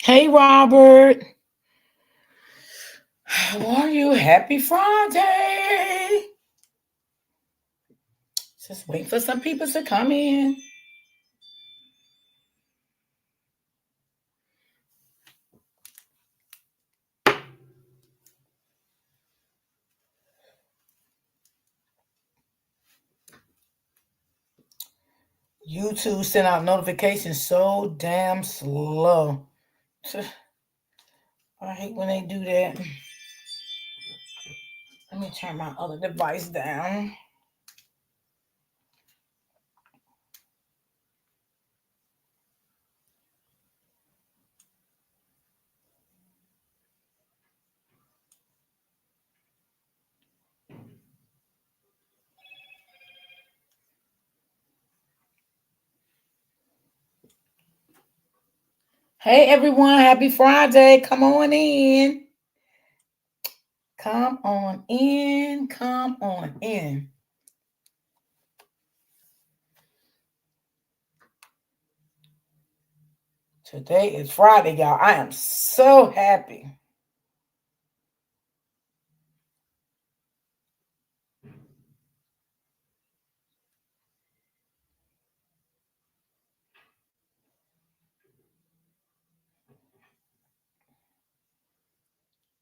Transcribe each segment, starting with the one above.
Hey, Robert. How are you? Happy Friday. Just wait for some people to come in. YouTube sent out notifications so damn slow. I hate when they do that. Let me turn my other device down. Hey, everyone. Happy Friday. Come on in. Come on in. Come on in. Today is Friday, y'all. I am so happy.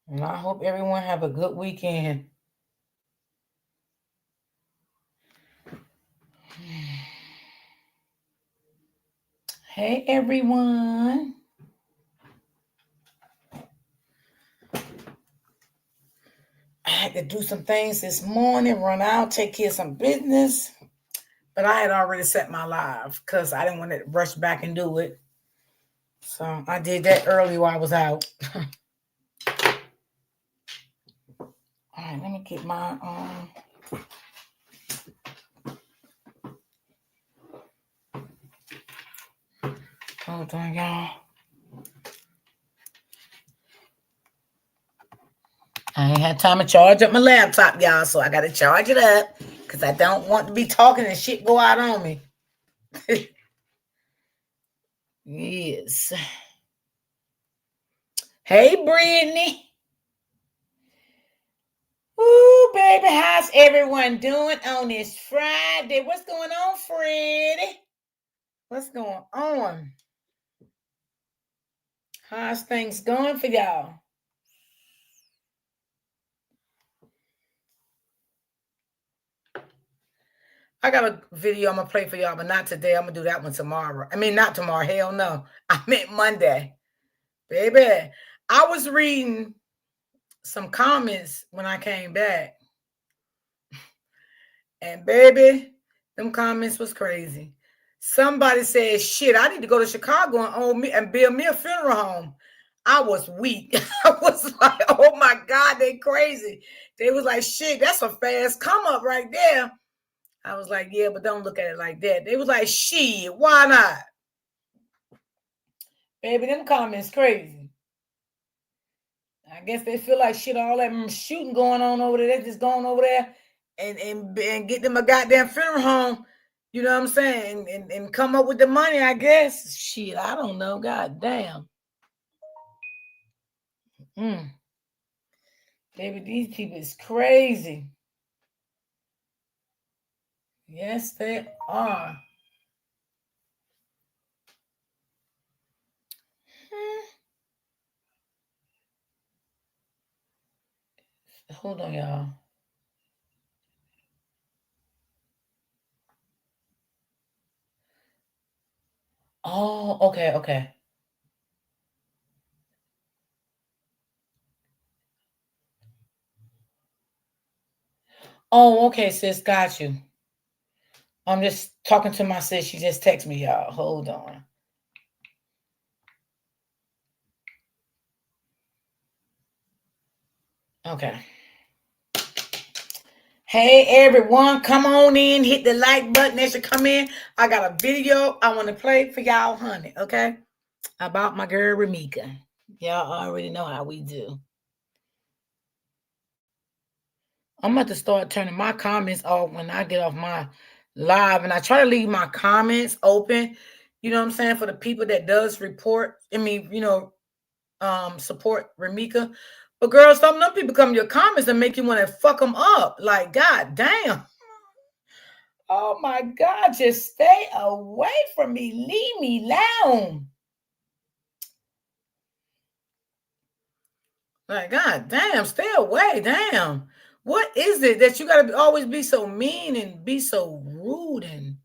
And I hope everyone have a good weekend. Hey, everyone. I had to do some things this morning, run out, take care of some business. But I had already set my live because I didn't want to rush back and do it. So I did that early while I was out. All right, let me get my hold on, y'all. I ain't had time to charge up my laptop, y'all, so I gotta charge it up because I don't want to be talking and shit go out on me. Yes. Hey, Brittany. Ooh, baby, how's everyone doing on this Friday? What's going on, Freddie? What's going on? How's things going for y'all? I got a video I'm gonna play for y'all, but not today. I'm gonna do that one tomorrow. I mean, not tomorrow. Hell no. I meant Monday. Baby, I was reading some comments when I came back. And baby, them comments was crazy. Somebody said, shit, I need to go to Chicago and own me and build me a funeral home. I was weak. I was like, oh my God, they crazy. They was like, shit, that's a fast come up right there. I was like, yeah, but don't look at it like that. They was like, shit, why not? Baby, them comments crazy. I guess they feel like shit, all that shooting going on over there. They're just going over there and get them a goddamn funeral home. You know what I'm saying? And come up with the money, I guess. Shit, I don't know. God damn. Baby, these people is crazy. Yes, they are. Hold on, y'all. Oh, okay, okay. Oh, okay, sis, got you. I'm just talking to my sis. She just texted me, y'all. Hold on. Okay. Hey everyone, come on in, hit the like button as you come in. I got a video I want to play for y'all, honey, okay? About my girl Ramika. Y'all already know how we do. I'm about to start turning my comments off when I get off my live, and I try to leave my comments open. You know what I'm saying? For the people that does report, I mean, support Remika. But girl, some of them people come to your comments and make you want to fuck them up. Like, god damn. Oh my God, just stay away from me. Leave me alone. Like, god damn, stay away. Damn. What is it that you gotta always be so mean and be so rude and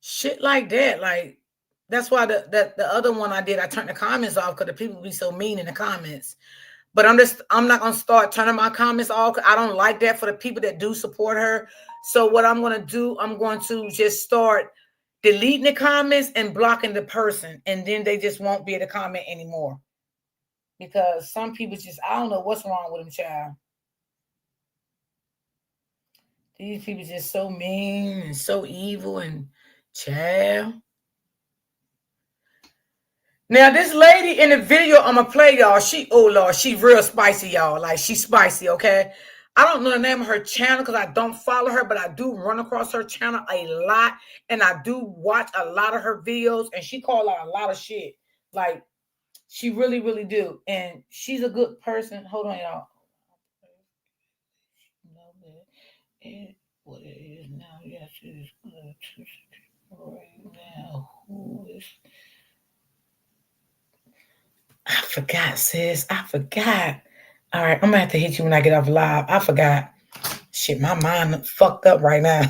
shit like that? Like, that's why the other one I did, I turned the comments off because the people be so mean in the comments. But I'm not gonna start turning my comments off. I don't like that for the people that do support her. So what I'm gonna do, I'm going to just start deleting the comments and blocking the person, and then they just won't be able to comment anymore. Because some people just, I don't know what's wrong with them, child. These people just so mean and so evil and child. Now, this lady in the video I'm gonna play, y'all, oh Lord, she real spicy, y'all. Like, she's spicy, okay? I don't know the name of her channel because I don't follow her, but I do run across her channel a lot, and I do watch a lot of her videos, and she call out a lot of shit. Like, she really, really do. And she's a good person. Hold on, y'all. What it is now, yes, it is good. Right now, who is... I forgot, sis. I forgot. All right, I'm gonna have to hit you when I get off live. I forgot. Shit, my mind fucked up right now.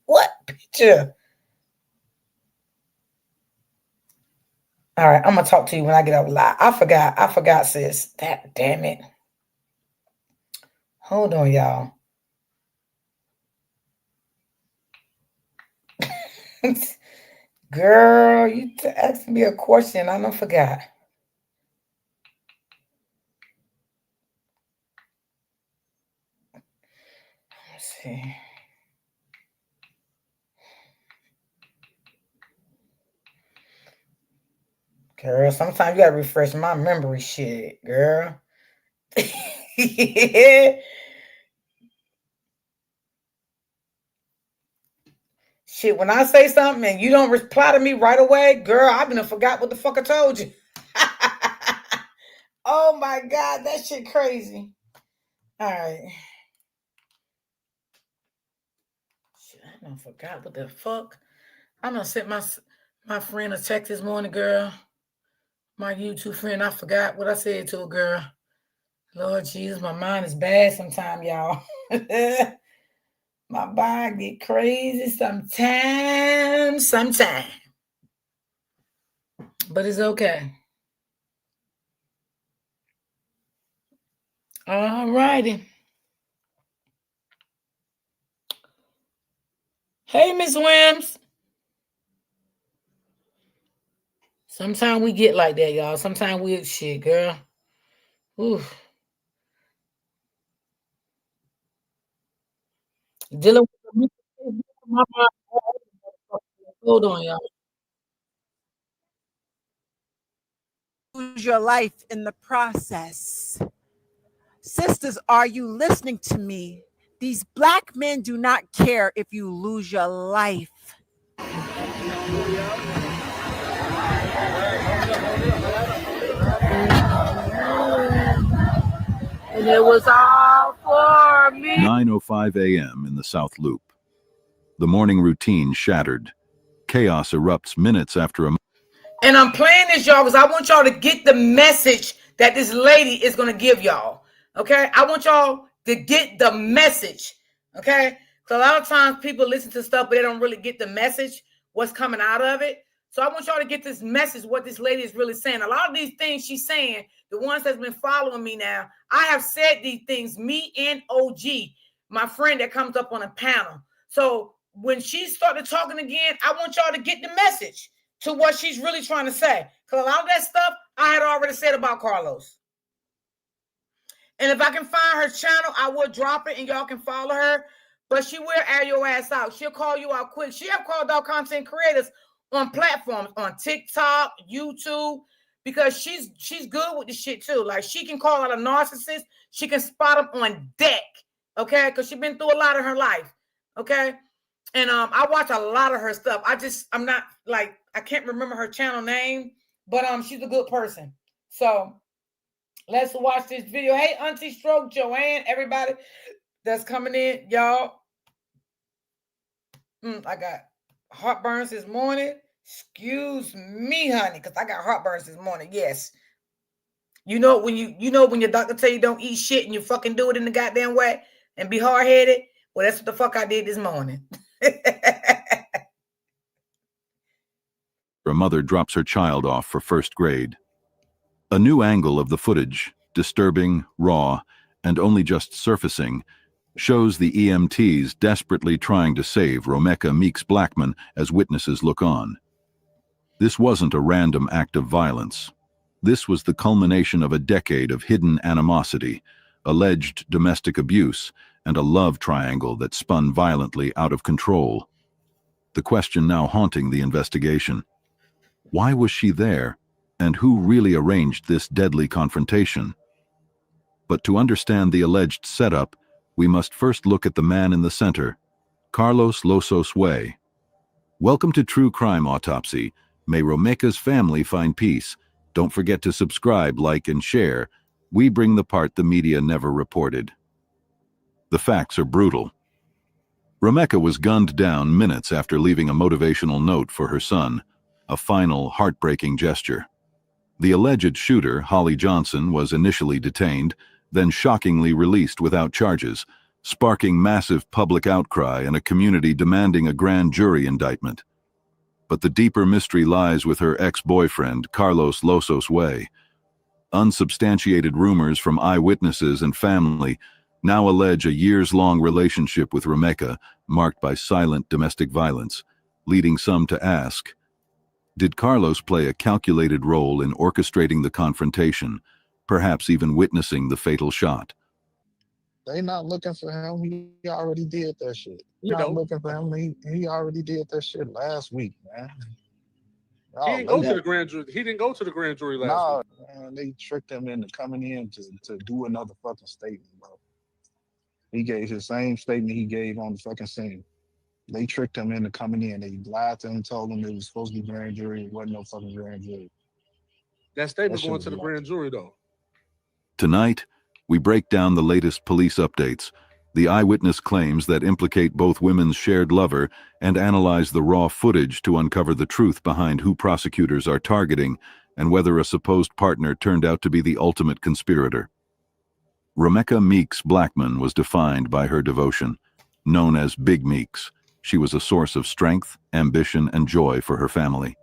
What picture? All right, I'm gonna talk to you when I get off live. I forgot, sis. That damn it. Hold on, y'all. Girl, you asked me a question. I don't forgot. Let's see. Girl, sometimes you gotta refresh my memory shit, girl. Yeah. Shit, when I say something and you don't reply to me right away, girl, I've been forgot what the fuck I told you. Oh my God, that shit crazy. All right. Shit, I done forgot what the fuck. I done sent my friend a text this morning, girl. My YouTube friend, I forgot what I said to her, girl. Lord Jesus, my mind is bad sometimes, y'all. My mind get crazy sometimes. But it's okay. All righty. Hey, Miss Wims. Sometimes we get like that, y'all. Sometimes we shit, girl. Ooh. Dealing with my mind. Hold on, y'all. Lose your life in the process. Sisters, are you listening to me? These black men do not care if you lose your life. And it was all for me. 9:05 a.m. in the South Loop. The morning routine shattered. Chaos erupts minutes after a... And I'm playing this, y'all, because I want y'all to get the message that this lady is going to give y'all. Okay? I want y'all to get the message. Okay? Because a lot of times people listen to stuff, but they don't really get the message, what's coming out of it. So I want y'all to get this message, what this lady is really saying. A lot of these things she's saying, the ones that's been following me now, I have said these things, me and OG, my friend that comes up on a panel. So when she started talking again, I want y'all to get the message to what she's really trying to say. Because a lot of that stuff I had already said about Carlos. And if I can find her channel, I will drop it and y'all can follow her. But she will air your ass out. She'll call you out quick. She have called out content creators on platforms, on TikTok, YouTube, because she's good with the shit too. Like, she can call out a narcissist. She can spot them on deck, okay? Because she's been through a lot in her life, okay? And I watch a lot of her stuff. I'm not like, I can't remember her channel name, but she's a good person. So let's watch this video. Hey, Auntie Stroke, Joanne, everybody that's coming in, y'all. I got heartburns this morning. Excuse me, honey, because I got heartburns this morning. Yes. You know when your doctor tell you don't eat shit and you fucking do it in the goddamn way and be hard-headed? Well, that's what the fuck I did this morning. A mother drops her child off for first grade. A new angle of the footage, disturbing, raw, and only just surfacing, shows the EMTs desperately trying to save Romeka Meeks Blackman as witnesses look on. This wasn't a random act of violence. This was the culmination of a decade of hidden animosity, alleged domestic abuse, and a love triangle that spun violently out of control. The question now haunting the investigation: why was she there, and who really arranged this deadly confrontation? But to understand the alleged setup, we must first look at the man in the center, Carlos Losos Way. Welcome to True Crime Autopsy. May Romeka's family find peace. Don't forget to subscribe, like, and share. We bring the part the media never reported. The facts are brutal. Romeka was gunned down minutes after leaving a motivational note for her son, a final, heartbreaking gesture. The alleged shooter, Holly Johnson, was initially detained, then shockingly released without charges, sparking massive public outcry and a community demanding a grand jury indictment. But the deeper mystery lies with her ex-boyfriend, Carlos Losos Way. Unsubstantiated rumors from eyewitnesses and family now allege a years-long relationship with Romeka, marked by silent domestic violence, leading some to ask, did Carlos play a calculated role in orchestrating the confrontation, perhaps even witnessing the fatal shot? They not looking for him. He already did that shit. Not looking for him. He already did that shit last week, man. He didn't go to the grand jury. He didn't go to the grand jury last week. Man, they tricked him into coming in to do another fucking statement, bro. He gave his same statement he gave on the fucking scene. They tricked him into coming in. They lied to him, told him it was supposed to be grand jury. It wasn't no fucking grand jury. That statement going to the grand jury, though. Tonight, we break down the latest police updates, the eyewitness claims that implicate both women's shared lover, and analyze the raw footage to uncover the truth behind who prosecutors are targeting and whether a supposed partner turned out to be the ultimate conspirator. Romeka Meeks Blackman was defined by her devotion. Known as Big Meeks, she was a source of strength, ambition, and joy for her family.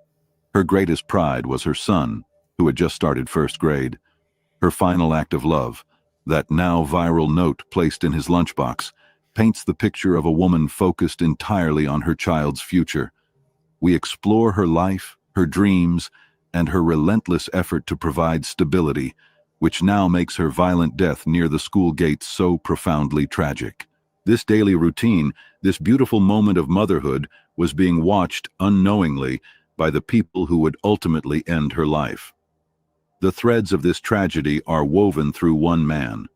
Her greatest pride was her son, who had just started first grade. Her final act of love, that now viral note placed in his lunchbox, paints the picture of a woman focused entirely on her child's future. We explore her life, her dreams, and her relentless effort to provide stability, which now makes her violent death near the school gates so profoundly tragic. This daily routine, this beautiful moment of motherhood, was being watched unknowingly by the people who would ultimately end her life. The threads of this tragedy are woven through one man.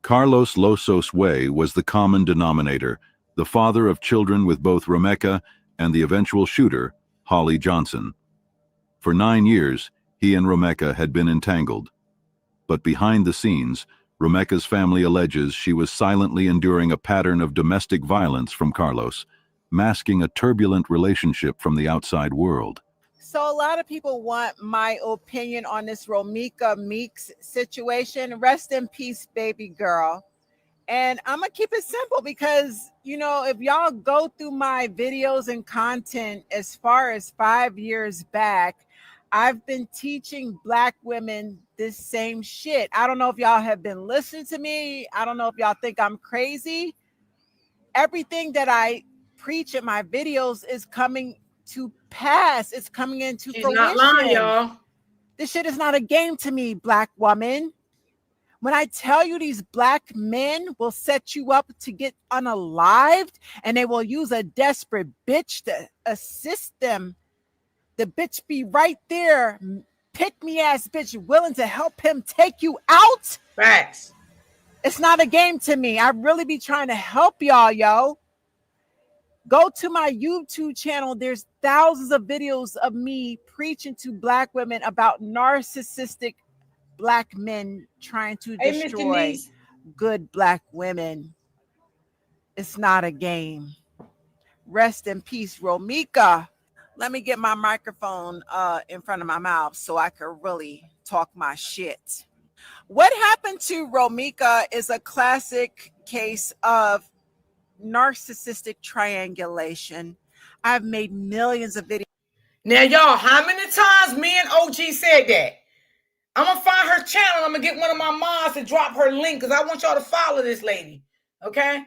Carlos Losos Way was the common denominator, the father of children with both Romeka and the eventual shooter, Holly Johnson. For 9 years, he and Romeka had been entangled. But behind the scenes, Romeka's family alleges she was silently enduring a pattern of domestic violence from Carlos, masking a turbulent relationship from the outside world. So a lot of people want my opinion on this Romeka Meeks situation. Rest in peace, baby girl. And I'm going to keep it simple because, you know, if y'all go through my videos and content as far as 5 years back, I've been teaching Black women this same shit. I don't know if y'all have been listening to me. I don't know if y'all think I'm crazy. Everything that I preach in my videos is coming to pass. It's coming into fruition. Not lying, y'all. This shit is not a game to me, Black woman. When I tell you these Black men will set you up to get unalived and they will use a desperate bitch to assist them, the bitch be right there, pick me ass bitch, willing to help him take you out. Facts. It's not a game to me. I really be trying to help y'all, yo. Go to my YouTube channel. There's thousands of videos of me preaching to Black women about narcissistic black men trying to Hey, Mr. destroy Niece. good black women. It's not a game. Rest in peace, Romika. Let me get my microphone in front of my mouth so I can really talk my shit. What happened to Romika is a classic case of narcissistic triangulation. I've made millions of videos. Now, y'all, how many times me and OG said that? I'm going to find her channel. I'm going to get one of my moms to drop her link because I want y'all to follow this lady, okay?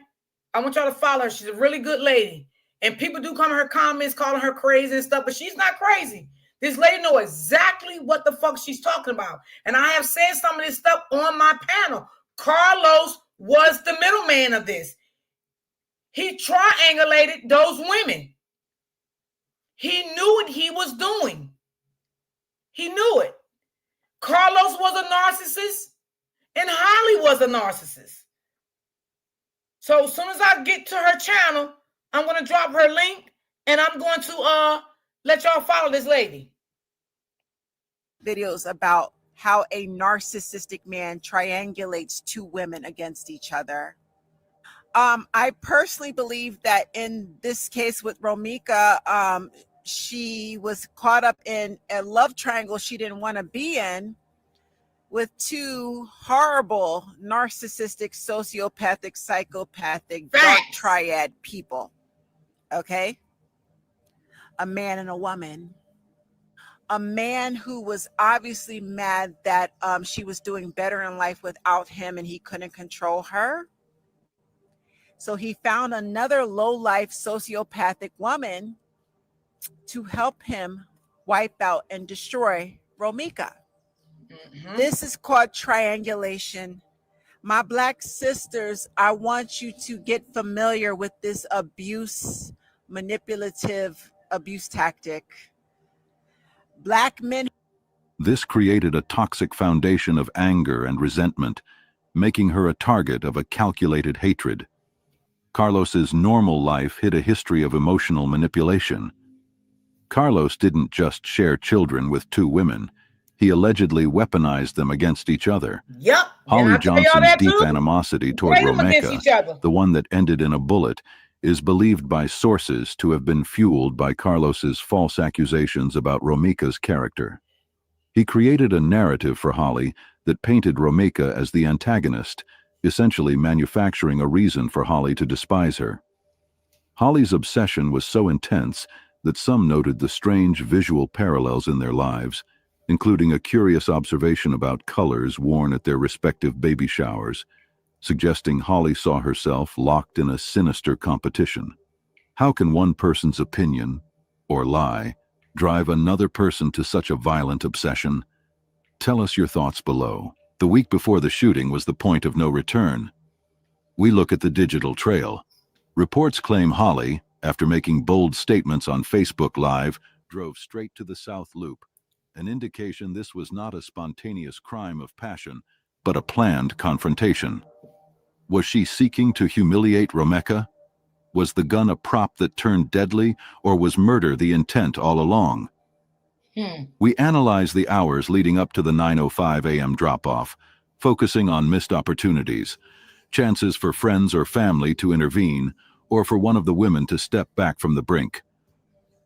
I want y'all to follow her. She's a really good lady. And people do come in her comments calling her crazy and stuff, but she's not crazy. This lady knows exactly what the fuck she's talking about. And I have said some of this stuff on my panel. Carlos was the middleman of this. He triangulated those women. He knew what he was doing. He knew it. Carlos was a narcissist and Holly was a narcissist. So as soon as I get to her channel, I'm going to drop her link and I'm going to let y'all follow this lady. Videos about how a narcissistic man triangulates two women against each other. I personally believe that in this case with Romika, she was caught up in a love triangle she didn't want to be in with two horrible, narcissistic, sociopathic, psychopathic, dark triad people. Okay? A man and a woman. A man who was obviously mad that she was doing better in life without him and he couldn't control her. So he found another low-life sociopathic woman to help him wipe out and destroy Romika. Mm-hmm. This is called triangulation. My black sisters, I want you to get familiar with this manipulative abuse tactic. Black men. This created a toxic foundation of anger and resentment, making her a target of a calculated hatred. Carlos's normal life hid a history of emotional manipulation. Carlos didn't just share children with two women. He allegedly weaponized them against each other. Yep. Holly Johnson's deep animosity toward Romeka, the one that ended in a bullet, is believed by sources to have been fueled by Carlos's false accusations about Romeka's character. He created a narrative for Holly that painted Romeka as the antagonist, essentially manufacturing a reason for Holly to despise her. Holly's obsession was so intense that some noted the strange visual parallels in their lives, including a curious observation about colors worn at their respective baby showers, suggesting Holly saw herself locked in a sinister competition. How can one person's opinion, or lie, drive another person to such a violent obsession? Tell us your thoughts below. The week before the shooting was the point of no return. We look at the digital trail. Reports claim Holly, after making bold statements on Facebook Live, drove straight to the South Loop, an indication this was not a spontaneous crime of passion, but a planned confrontation. Was she seeking to humiliate Romeka? Was the gun a prop that turned deadly, or was murder the intent all along? We analyze the hours leading up to the 9:05 a.m. drop-off, focusing on missed opportunities, chances for friends or family to intervene, or for one of the women to step back from the brink.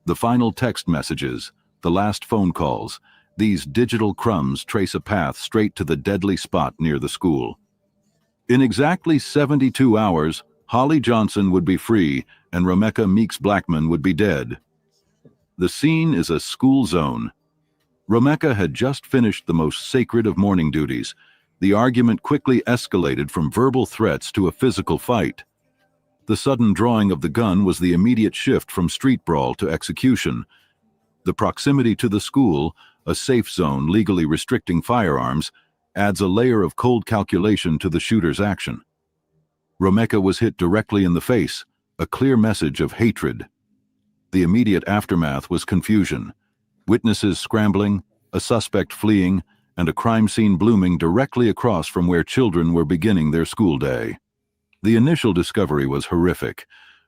The final text messages, the last phone calls, these digital crumbs trace a path straight to the deadly spot near the school. In exactly 72 hours, Holly Johnson would be free and Romeka Meeks Blackman would be dead. The scene is a school zone. Romeka had just finished the most sacred of morning duties. The argument quickly escalated from verbal threats to a physical fight. The sudden drawing of the gun was the immediate shift from street brawl to execution. The proximity to the school, a safe zone legally restricting firearms, adds a layer of cold calculation to the shooter's action. Romeka was hit directly in the face, a clear message of hatred. The immediate aftermath was confusion. Witnesses scrambling, a suspect fleeing, and a crime scene blooming directly across from where children were beginning their school day. The initial discovery was horrific,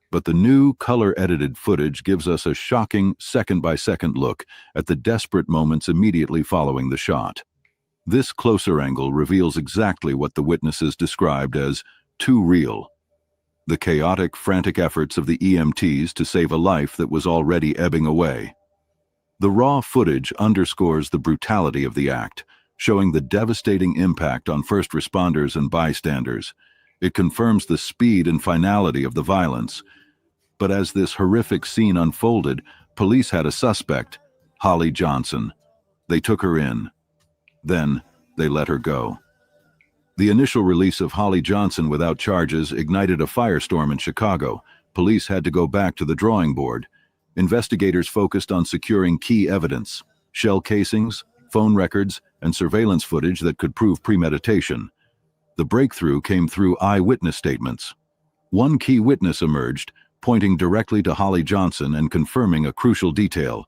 but the new color-edited footage gives us a shocking second-by-second look at the desperate moments immediately following the shot. This closer angle reveals exactly what the witnesses described as too real. The chaotic, frantic efforts of the EMTs to save a life that was already ebbing away. The raw footage underscores the brutality of the act, showing the devastating impact on first responders and bystanders. It confirms the speed and finality of the violence. But as this horrific scene unfolded, police had a suspect, Holly Johnson. They took her in. Then, they let her go. The initial release of Holly Johnson without charges ignited a firestorm in Chicago. Police had to go back to the drawing board. Investigators focused on securing key evidence, shell casings, phone records, and surveillance footage that could prove premeditation. The breakthrough came through eyewitness statements. One key witness emerged, pointing directly to Holly Johnson and confirming a crucial detail.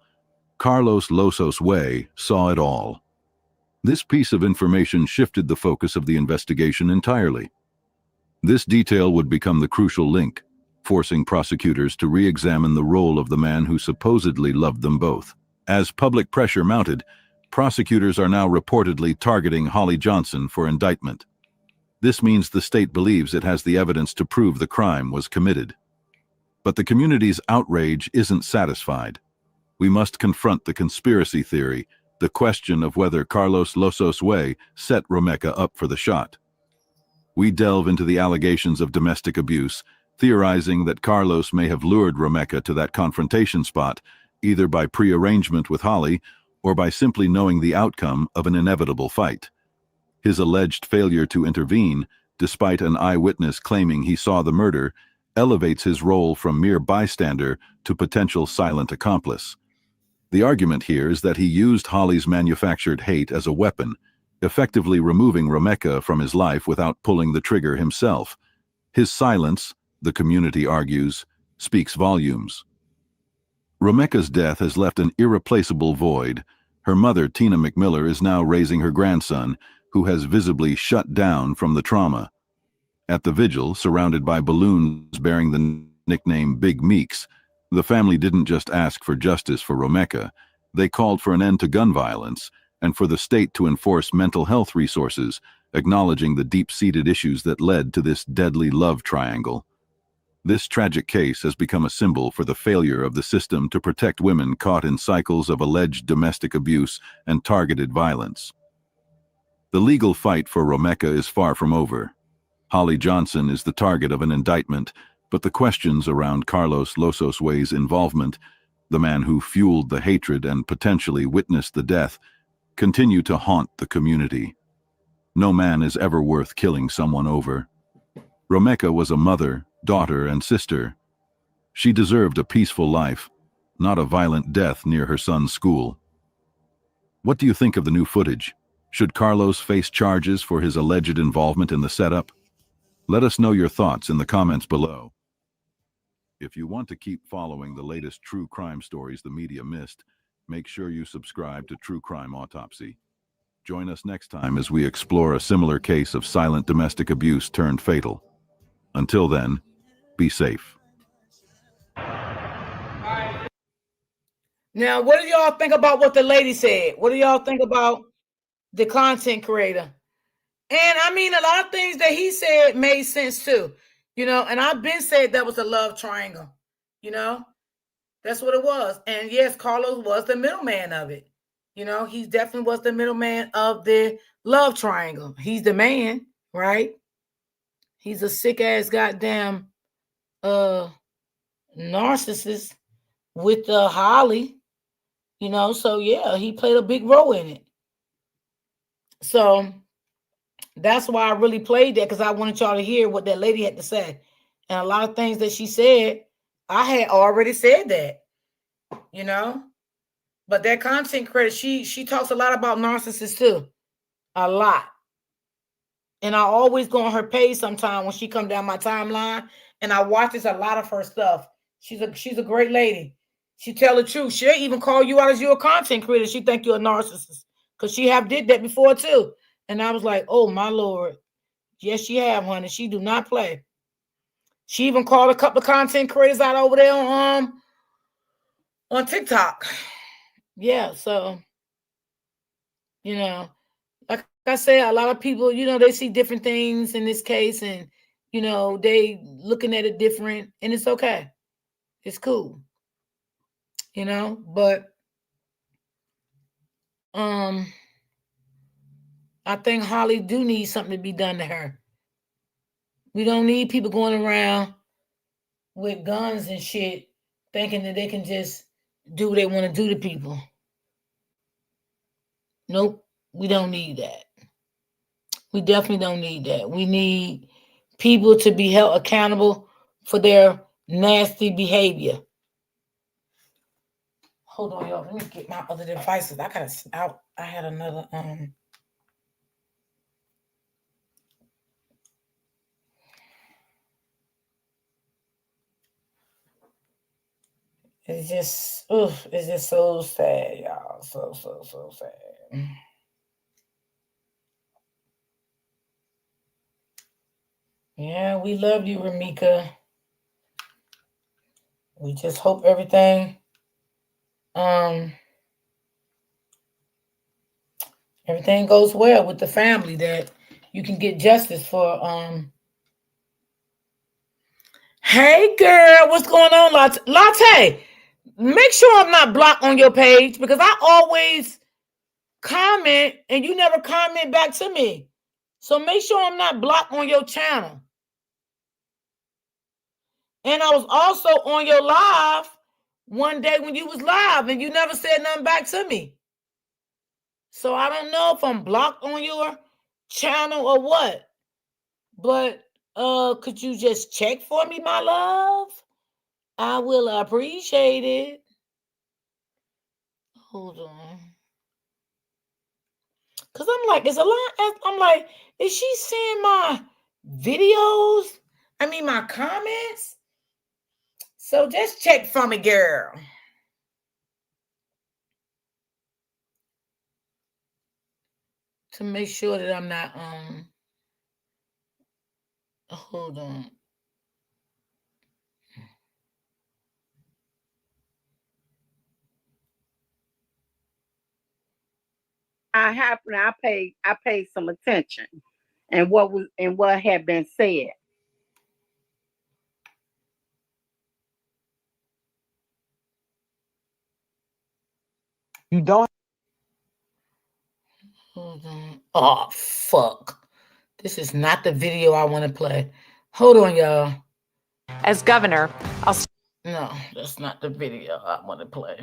Carlos Losos Way saw it all. This piece of information shifted the focus of the investigation entirely. This detail would become the crucial link, forcing prosecutors to re-examine the role of the man who supposedly loved them both. As public pressure mounted, prosecutors are now reportedly targeting Holly Johnson for indictment. This means the state believes it has the evidence to prove the crime was committed. But the community's outrage isn't satisfied. We must confront the conspiracy theory, the question of whether Carlos Losos Way set Romeka up for the shot. We delve into the allegations of domestic abuse, theorizing that Carlos may have lured Romeka to that confrontation spot, either by prearrangement with Holly or by simply knowing the outcome of an inevitable fight. His alleged failure to intervene, despite an eyewitness claiming he saw the murder, elevates his role from mere bystander to potential silent accomplice. The argument here is that he used Holly's manufactured hate as a weapon, effectively removing Romeka from his life without pulling the trigger himself. His silence, the community argues, speaks volumes. Romeka's death has left an irreplaceable void. Her mother, Tina McMiller, is now raising her grandson, who has visibly shut down from the trauma. At the vigil, surrounded by balloons bearing the nickname Big Meeks, the family didn't just ask for justice for Romeka, they called for an end to gun violence and for the state to enforce mental health resources, acknowledging the deep-seated issues that led to this deadly love triangle. This tragic case has become a symbol for the failure of the system to protect women caught in cycles of alleged domestic abuse and targeted violence. The legal fight for Romeka is far from over. Holly Johnson is the target of an indictment, but the questions around Carlos Losos Way's involvement, the man who fueled the hatred and potentially witnessed the death, continue to haunt the community. No man is ever worth killing someone over. Romeka was a mother, daughter, and sister. She deserved a peaceful life, not a violent death near her son's school. What do you think of the new footage? Should Carlos face charges for his alleged involvement in the setup? Let us know your thoughts in the comments below. If you want to keep following the latest true crime stories the media missed, make sure you subscribe to True Crime Autopsy. Join us next time as we explore a similar case of silent domestic abuse turned fatal. Until then, be safe. Now, what do y'all think about what the lady said? What do y'all think about the content creator? And I mean, a lot of things that he said made sense too, and I've been said that was a love triangle, that's what it was. And yes, Carlos was the middleman of it. He definitely was the middleman of the love triangle. He's the man, right? He's a sick ass goddamn narcissist with Holly, so yeah, he played a big role in it. So that's why I really played that, because I wanted y'all to hear what that lady had to say. And a lot of things that she said, I had already said that, But that content creator, she talks a lot about narcissists too. A lot. And I always go on her page sometime when she come down my timeline, and I watches a lot of her stuff. She's a great lady. She tell the truth. She'll even call you out as you're a content creator. She think you're a narcissist, because she have did that before too. And I was like, oh my Lord. Yes, she have, honey. She do not play. She even called a couple of content creators out over there on TikTok. Yeah, so like I said, a lot of people, they see different things in this case, and they looking at it different, and it's okay. It's cool. But I think Holly do need something to be done to her. We don't need people going around with guns and shit thinking that they can just do what they want to do to people. Nope, we don't need that. We definitely don't need that. We need people to be held accountable for their nasty behavior. Hold on, y'all. Let me get my other devices. I had another it's just so sad, y'all. So sad. Yeah, we love you, Ramika. We just hope everything goes well with the family, that you can get justice for Hey girl, what's going on, Latte? Make sure I'm not blocked on your page, because I always comment and you never comment back to me. So make sure I'm not blocked on your channel. And I was also on your live one day when you was live and you never said nothing back to me. So I don't know if I'm blocked on your channel or what. But could you just check for me, my love? I will appreciate it. Hold on. Cause I'm like, it's a lot. I'm like, is she seeing my videos? I mean, my comments? So just check for me, girl. To make sure that I'm not hold on. I paid some attention and what had been said. You don't. Hold on. Oh fuck. This is not the video I want to play. Hold on, y'all. As governor, No, that's not the video I want to play.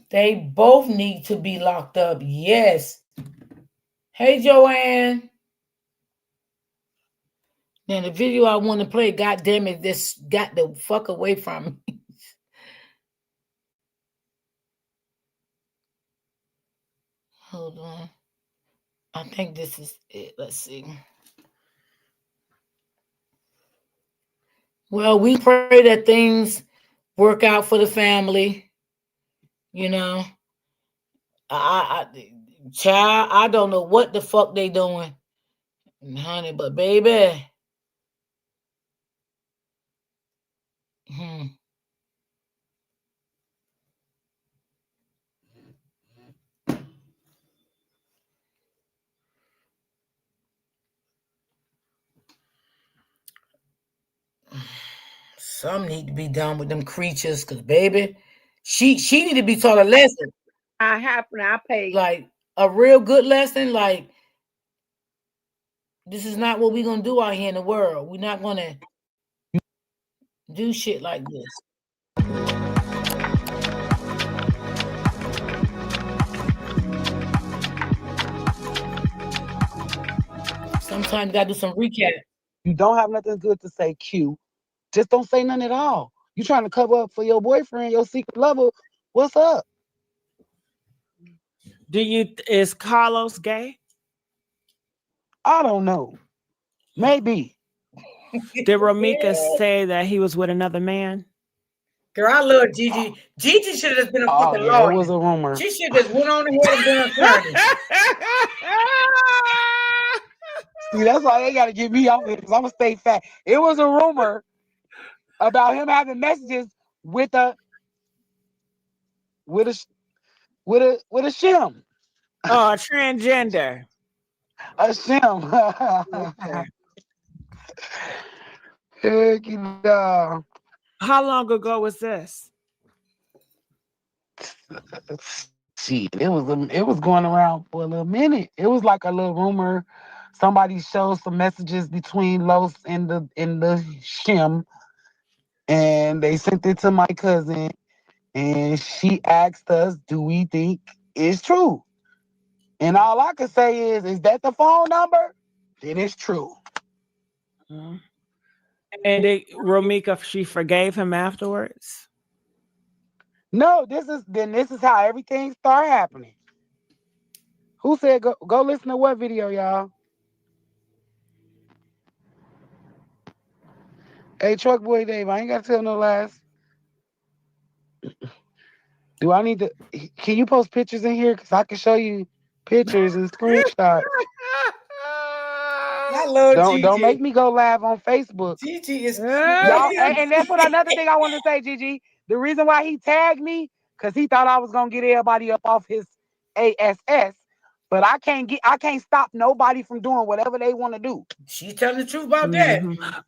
They both need to be locked up. Yes. Hey, Joanne. Now, the video I want to play, God damn it, this got the fuck away from me. Hold on. I think this is it. Let's see. Well, we pray that things work out for the family. Child, I don't know what the fuck they doing, honey, but baby. Some need to be done with them creatures, because baby, she need to be taught a lesson. I paid like a real good lesson. Like, this is not what we're gonna do out here in the world. We're not gonna do shit like this. Sometimes you gotta do some recap. You don't have nothing good to say, Q. Just don't say nothing at all. You trying to cover up for your boyfriend, your secret lover. What's up? Is Carlos gay? I don't know. Maybe. Did Ramika say that he was with another man? Girl, I love Gigi. Gigi should have just been a fucking lawyer. It was a rumor. She should have just went on ahead and been an attorney. See, that's why they gotta get me out here, because I'm gonna stay fat. It was a rumor about him having messages with a with a shim. Oh, a transgender. A shim. Okay. Heck no. How long ago was this? Shit, it was going around for a little minute. It was like a little rumor. Somebody showed some messages between Los and the shim, and they sent it to my cousin, and she asked us, "Do we think it's true?" And all I can say is that the phone number? Then it's true. And Romika, she forgave him afterwards. No, this is how everything started happening. Who said go listen to what video, y'all? Hey, Truck Boy Dave, I ain't gotta tell no lies. Do I need to? Can you post pictures in here? Cause I can show you pictures and screenshots. I love Don't make me go live on Facebook. Gigi is y'all, and that's what another thing I want to say, Gigi. The reason why he tagged me, cause he thought I was gonna get everybody up off his ASS. But I can't stop nobody from doing whatever they want to do. She's telling the truth about that.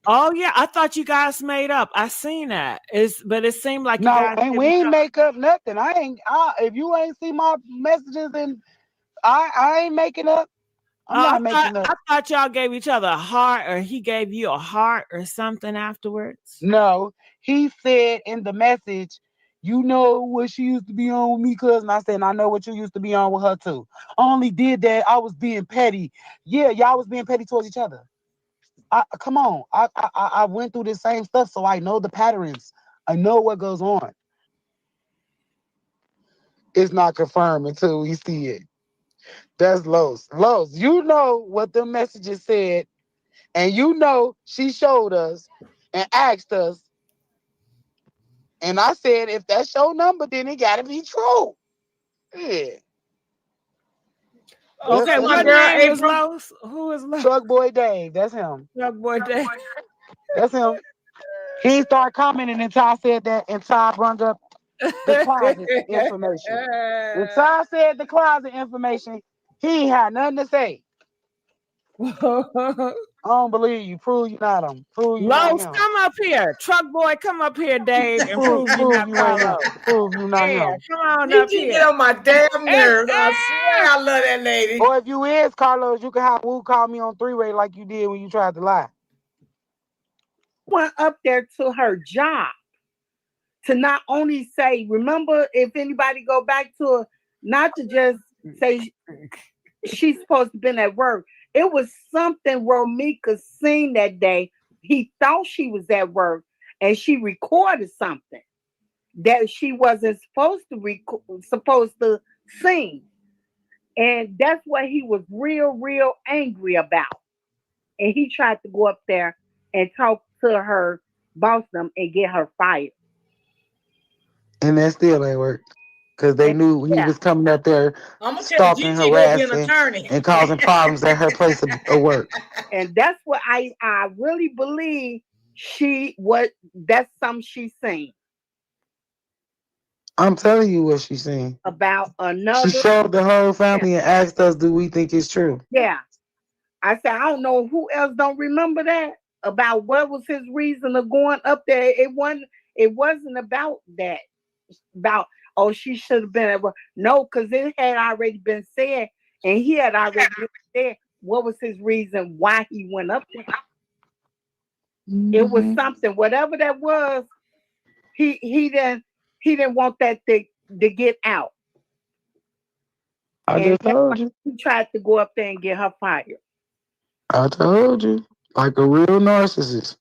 Oh yeah, I thought you guys made up. I seen that. But it seemed like no, you guys and we ain't make up nothing. If you ain't see my messages, and I ain't making up. I'm not making up. I thought y'all gave each other a heart, or he gave you a heart or something afterwards. No, he said in the message, "You know what she used to be on with me, cousin." I said, and "I know what you used to be on with her too. I only did that. I was being petty. Yeah, y'all was being petty towards each other. Come on. I went through the same stuff, so I know the patterns. I know what goes on. It's not confirmed until we see it. That's Los. Los, you know what the messages said, and you know she showed us and asked us. And I said, if that's your number, then it gotta be true. Yeah. Okay, what name is Los? Who is Los? Truck Boy Dave. That's him. Truck Boy Dave. That's him. He started commenting until I said that, and Ty brought up the closet information. When Ty said the closet information, he ain't had nothing to say. I don't believe you. Prove you not him. Prove you Los, not him. come up here. Truck Boy, come up here, Dave, and prove you not Carlos. Prove you not him. Come on up here. Get on my damn nerves. I swear I love that lady. Or if you is Carlos, you can have Woo call me on three-way like you did when you tried to lie. Went up there to her job to not only say, remember, if anybody go back to her, not to just say she's supposed to have been at work. It was something Romika seen that day. He thought she was at work, and she recorded something that she wasn't supposed to sing. And that's what he was real angry about. And he tried to go up there and talk to her, boss them, and get her fired. And that still ain't worked. Because they knew he was coming up there stalking, harassing, and causing problems at her place of work. And that's what I really believe that's something she's saying. I'm telling you what she's saying. About another. She showed the whole family and asked us, do we think it's true? Yeah. I said, I don't know who else don't remember that. About what was his reason of going up there. It wasn't about that. About, oh, she should have been at work. No, because it had already been said, and he had already said what was his reason why he went up there. Mm-hmm. It was something, whatever that was, he didn't want that to get out. I just told you. He tried to go up there and get her fired. I told you, like a real narcissist.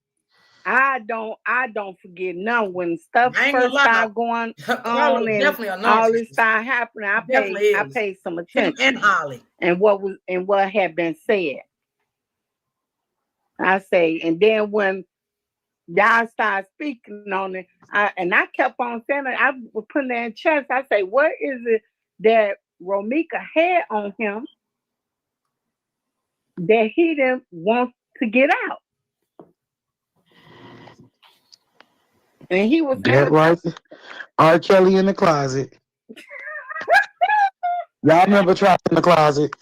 I don't forget none when stuff first started going on and all this started happening. I paid some attention. And Holly. And what had been said. I say, and then when y'all started speaking on it, I kept on saying it, I was putting it in chest. I say, what is it that Romika had on him that he didn't want to get out? And he was that right. R. Kelly in the closet. Y'all remember Trapped in the Closet?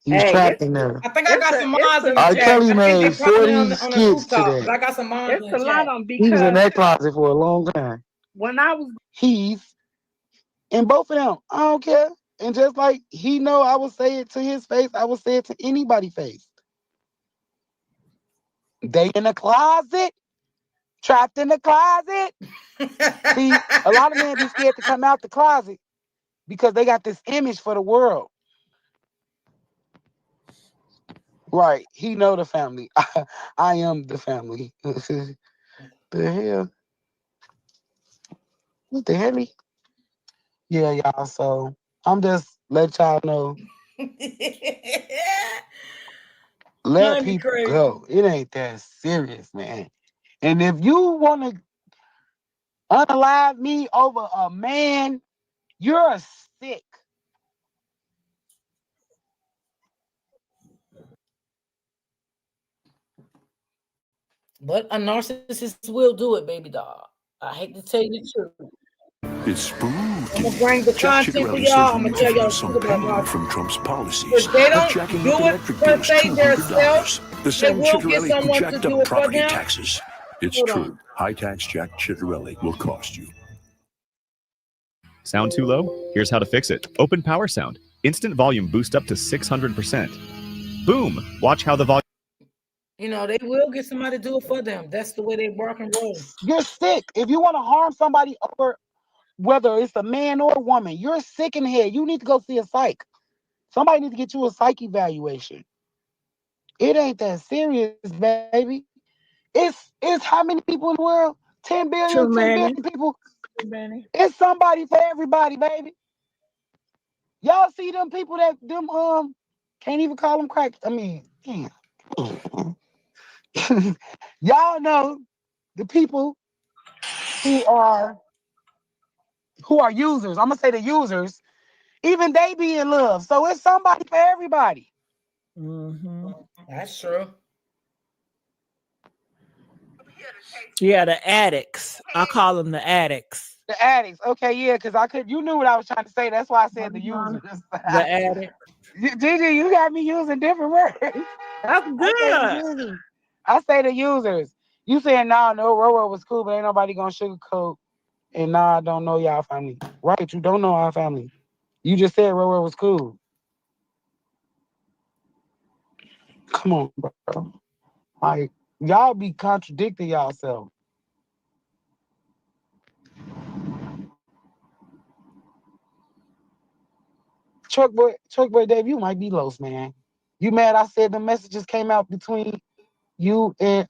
He was Hey, trapped in there. I think I got some mods in the R. chat. Kelly I think made they probably 40 on the skits to rooftop, but I that. got some mods it's in a the lot chat. of them He was in because that closet for a long time. when I was He's and both of them. I don't care. And just like he know I will say it to his face, I will say it to anybody's face. They in the closet, trapped in the closet. See, a lot of men be scared to come out the closet because they got this image for the world. Right. He know the family. I am the family. The hell? What the hell? Yeah, y'all. So I'm just let y'all know. Let Honey, people crazy. go. It ain't that serious, man. And if you want to unalive me over a man, you're sick. But a narcissist will do it, baby dog. I hate to tell you the truth. It's spooky. I'm gonna bring the Jack content for Chicarelli y'all. says I'm we gonna need tell to feel y'all the some truth about pain narcissists. from Trump's policies, If they like don't jacking do up it electric per bills se $200. The they same will get Chicarelli who someone to jacked do up it for property them. taxes. It's Hold true. on. High tax Jack Chicarelli will cost you. Sound too low? Here's how to fix it. Open Power Sound. Instant volume boost up to 600%. Boom! Watch how the volume... You know, they will get somebody to do it for them. That's the way they rock and roll. You're sick. If you want to harm somebody over, whether it's a man or a woman, you're sick in the head. You need to go see a psych. Somebody needs to get you a psych evaluation. It ain't that serious, baby. It's how many people in the world? 10 billion, 10 billion people. It's somebody for everybody, baby. Y'all see them people that can't even call them crack. I mean, damn. Y'all know the people who are users. I'm gonna say the users. Even they be in love. So it's somebody for everybody. Mm-hmm. That's true. Yeah, the addicts. I call them the addicts. The addicts. Okay, yeah, because you knew what I was trying to say. That's why I said the users. The addicts. Gigi, you got me using different words. That's good. I say the users. You saying no, Roro was cool, but ain't nobody gonna sugarcoat. And nah, I don't know y'all family. Right, you don't know our family. You just said Roro was cool. Come on, bro. Like, y'all be contradicting y'allself. Chuck Boy Dave, you might be lost, man. You mad I said the messages came out between you and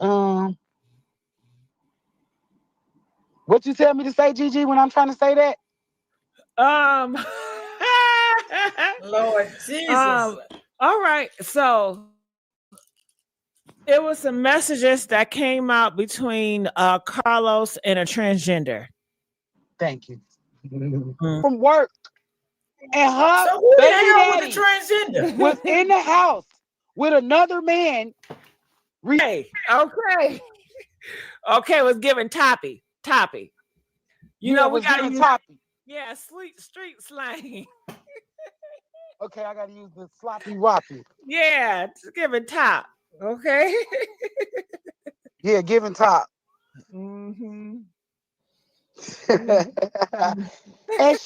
what you tell me to say, Gigi, when I'm trying to say that? Lord Jesus. All right. So it was some messages that came out between Carlos and a transgender. Thank you. From work. And her so who baby the hell daddy with the transgender was in the house with another man. Okay. Okay, was giving Toppy. You know, we gotta use Toppy. Yeah, street slang. Okay, I gotta use the sloppy woppy. Yeah, just giving top. Okay. Yeah, giving top. Mm-hmm. And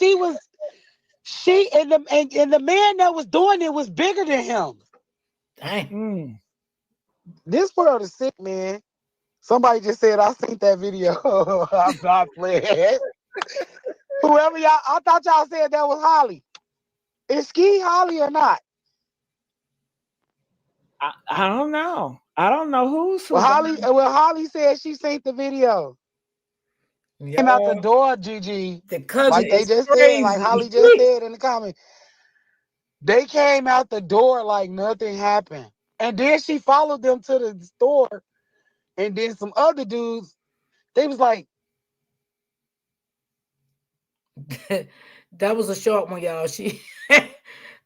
the man that was doing it was bigger than him. Dang. This world is sick, man. Somebody just said I seen that video. I'm not playing. Whoever y'all, I thought y'all said that was Holly. Is Ski Holly or not? I don't know. I don't know who's Well, Holly said she seen the video. Came out the door, Gigi. The cousin like they just said, like Holly just said in the comment. They came out the door like nothing happened. And then she followed them to the store. And then some other dudes, they was like, that was a short one, y'all. She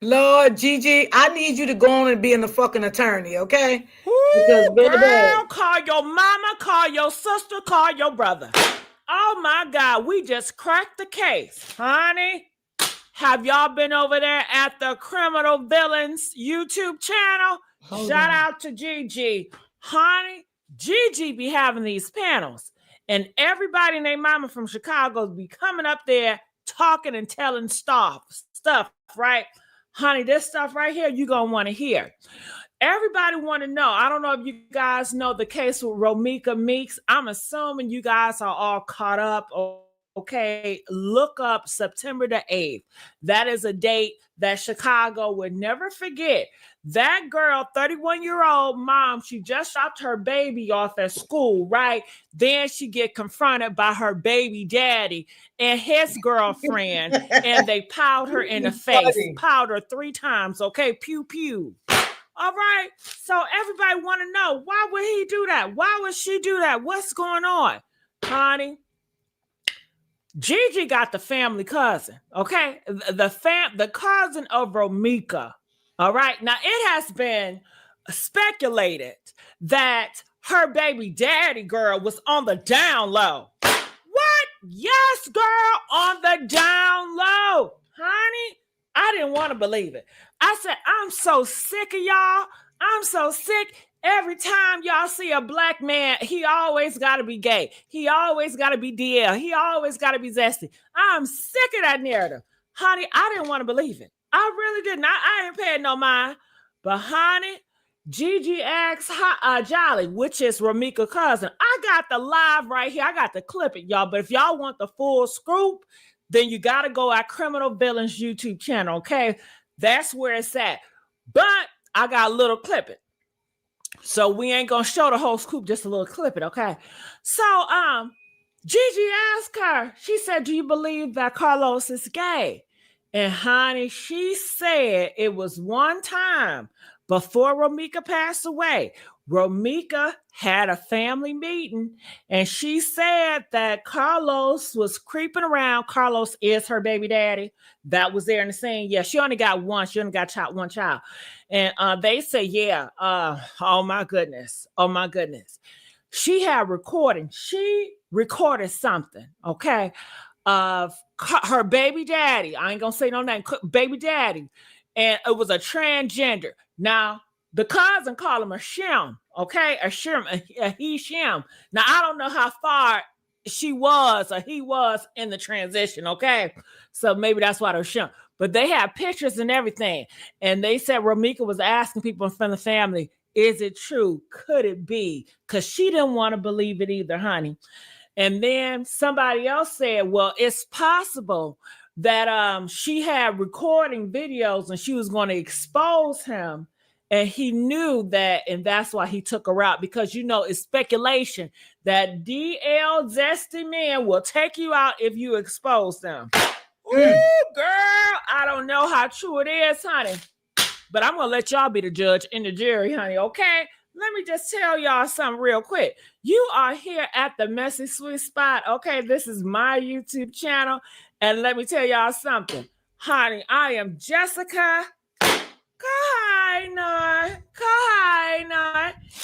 Lord Gigi, I need you to go on and be in the fucking attorney, okay? Because girl, call your mama, call your sister, call your brother. Oh my God, we just cracked the case, honey. Have y'all been over there at the Criminal Villains YouTube channel? Shout out to Gigi. Honey, Gigi be having these panels. And everybody and their mama from Chicago be coming up there talking and telling stuff, right? Honey, this stuff right here, you're going to want to hear. Everybody want to know. I don't know if you guys know the case with Romika Meeks. I'm assuming you guys are all caught up. Okay, look up September the 8th. That is a date that Chicago would never forget. That girl, 31-year-old mom, she just dropped her baby off at school, right? Then she get confronted by her baby daddy and his girlfriend, and they piled her in the face, piled her 3 times, okay? Pew, pew. All right, so everybody want to know, why would he do that? Why would she do that? What's going on? Honey, Gigi got the family cousin, okay? The cousin of Romika, all right? Now, it has been speculated that her baby daddy girl was on the down low. What? Yes, girl, on the down low. Honey, I didn't want to believe it. I said, I'm so sick of y'all. I'm so sick. Every time y'all see a black man, he always got to be gay. He always got to be DL. He always got to be zesty. I'm sick of that narrative. Honey, I didn't want to believe it. I really didn't. I ain't paying no mind. But honey, Gigi asks Jolly, which is Romika's cousin. I got the live right here. I got to clip it, y'all. But if y'all want the full scoop, then you got to go at Criminal Villains YouTube channel, okay? That's where it's at. But I got a little clip it. So we ain't gonna show the whole scoop, just a little clip it, okay? So Gigi asked her, she said, do you believe that Carlos is gay? And honey, she said it was one time before Romika passed away. Romika had a family meeting and she said that Carlos was creeping around. Carlos is her baby daddy. That was there in the scene. Yeah, she only got one. She only got one child. And they say, yeah, oh my goodness. Oh my goodness. She had recording. She recorded something, okay, of her baby daddy. I ain't gonna say no name, baby daddy. And it was a transgender. Now, the cousin called him a shim, okay? A shim, a he shim. Now, I don't know how far she was or he was in the transition, okay? So maybe that's why they're shim. But they had pictures and everything. And they said Romika was asking people in front of the family, is it true? Could it be? Because she didn't want to believe it either, honey. And then somebody else said, well, it's possible that she had recording videos and she was going to expose him. And he knew that, and that's why he took her out, because, you know, it's speculation that DL zesty men will take you out if you expose them. Ooh, girl, I don't know how true it is, honey, but I'm going to let y'all be the judge and the jury, honey, okay? Let me just tell y'all something real quick. You are here at the Messy Sweet Spot, okay? This is my YouTube channel, and let me tell y'all something. Honey, I am Jessica Kahiner.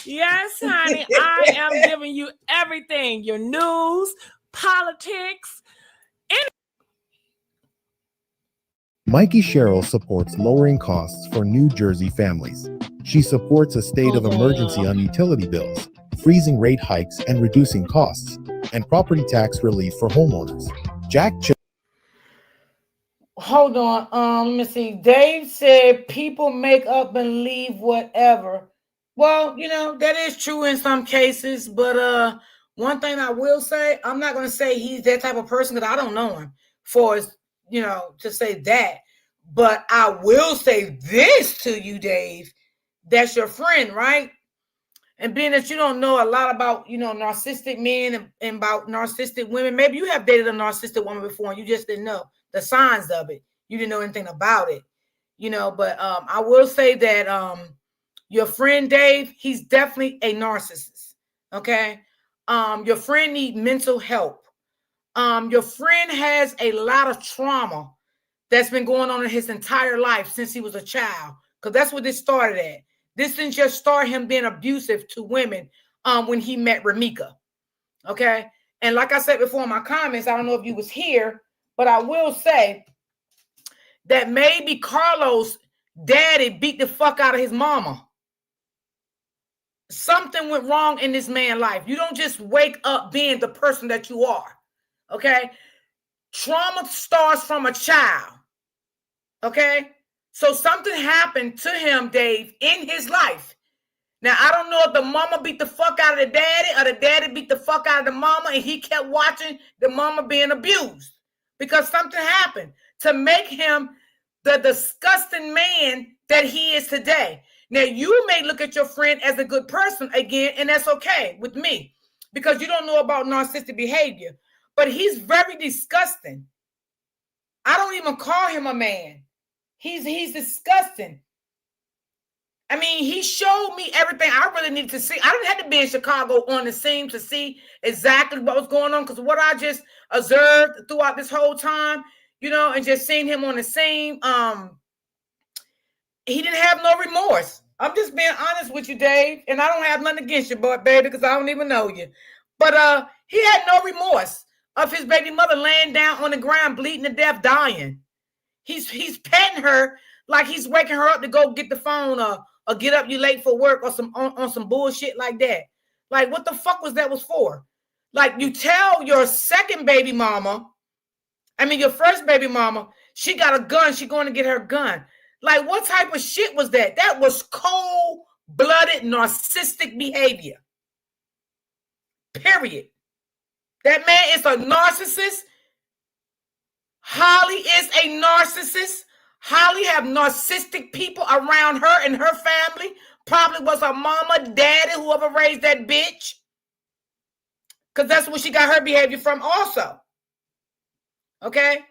Yes, honey, I am giving you everything. Your news, politics, Mikey Sherrill supports lowering costs for New Jersey families. She supports a state of emergency on utility bills, freezing rate hikes and reducing costs, and property tax relief for homeowners. Hold on. Let me see. Dave said people make up and leave whatever. Well, you know, that is true in some cases, but one thing I will say, I'm not gonna say he's that type of person because I don't know him for, you know, to say that. But I will say this to you, Dave. That's your friend, right? And being that you don't know a lot about, you know, narcissistic men and about narcissistic women, maybe you have dated a narcissistic woman before and you just didn't know the signs of it. You didn't know anything about it, you know, but I will say that your friend Dave, he's definitely a narcissist, okay? Your friend needs mental help. Your friend has a lot of trauma that's been going on in his entire life since he was a child, because that's what this started at. This didn't just start him being abusive to women when he met Romika, okay? And like I said before in my comments, I don't know if you was here, but I will say that maybe Carlos' daddy beat the fuck out of his mama. Something went wrong in this man's life. You don't just wake up being the person that you are. Okay? Trauma starts from a child. Okay? So something happened to him, Dave, in his life. Now, I don't know if the mama beat the fuck out of the daddy or the daddy beat the fuck out of the mama and he kept watching the mama being abused because something happened to make him the disgusting man that he is today. Now, you may look at your friend as a good person again, and that's okay with me because you don't know about narcissistic behavior, but he's very disgusting. I don't even call him a man. He's disgusting. I mean, he showed me everything I really needed to see. I didn't have to be in Chicago on the scene to see exactly what was going on because what I just observed throughout this whole time, you know, and just seeing him on the scene, he didn't have no remorse. I'm just being honest with you, Dave, and I don't have nothing against you, but baby, because I don't even know you. But he had no remorse of his baby mother laying down on the ground, bleeding to death, dying. He's petting her like he's waking her up to go get the phone or get up, you late for work or on some bullshit like that. Like, what the fuck was for? Like, you tell your second baby mama, your first baby mama, she got a gun, she going to get her gun. Like, what type of shit was that? That was cold-blooded narcissistic behavior. Period. That man is a narcissist. Holly is a narcissist. Holly have narcissistic people around her and her family. Probably was her mama, daddy, whoever raised that bitch. Because that's where she got her behavior from also. Okay?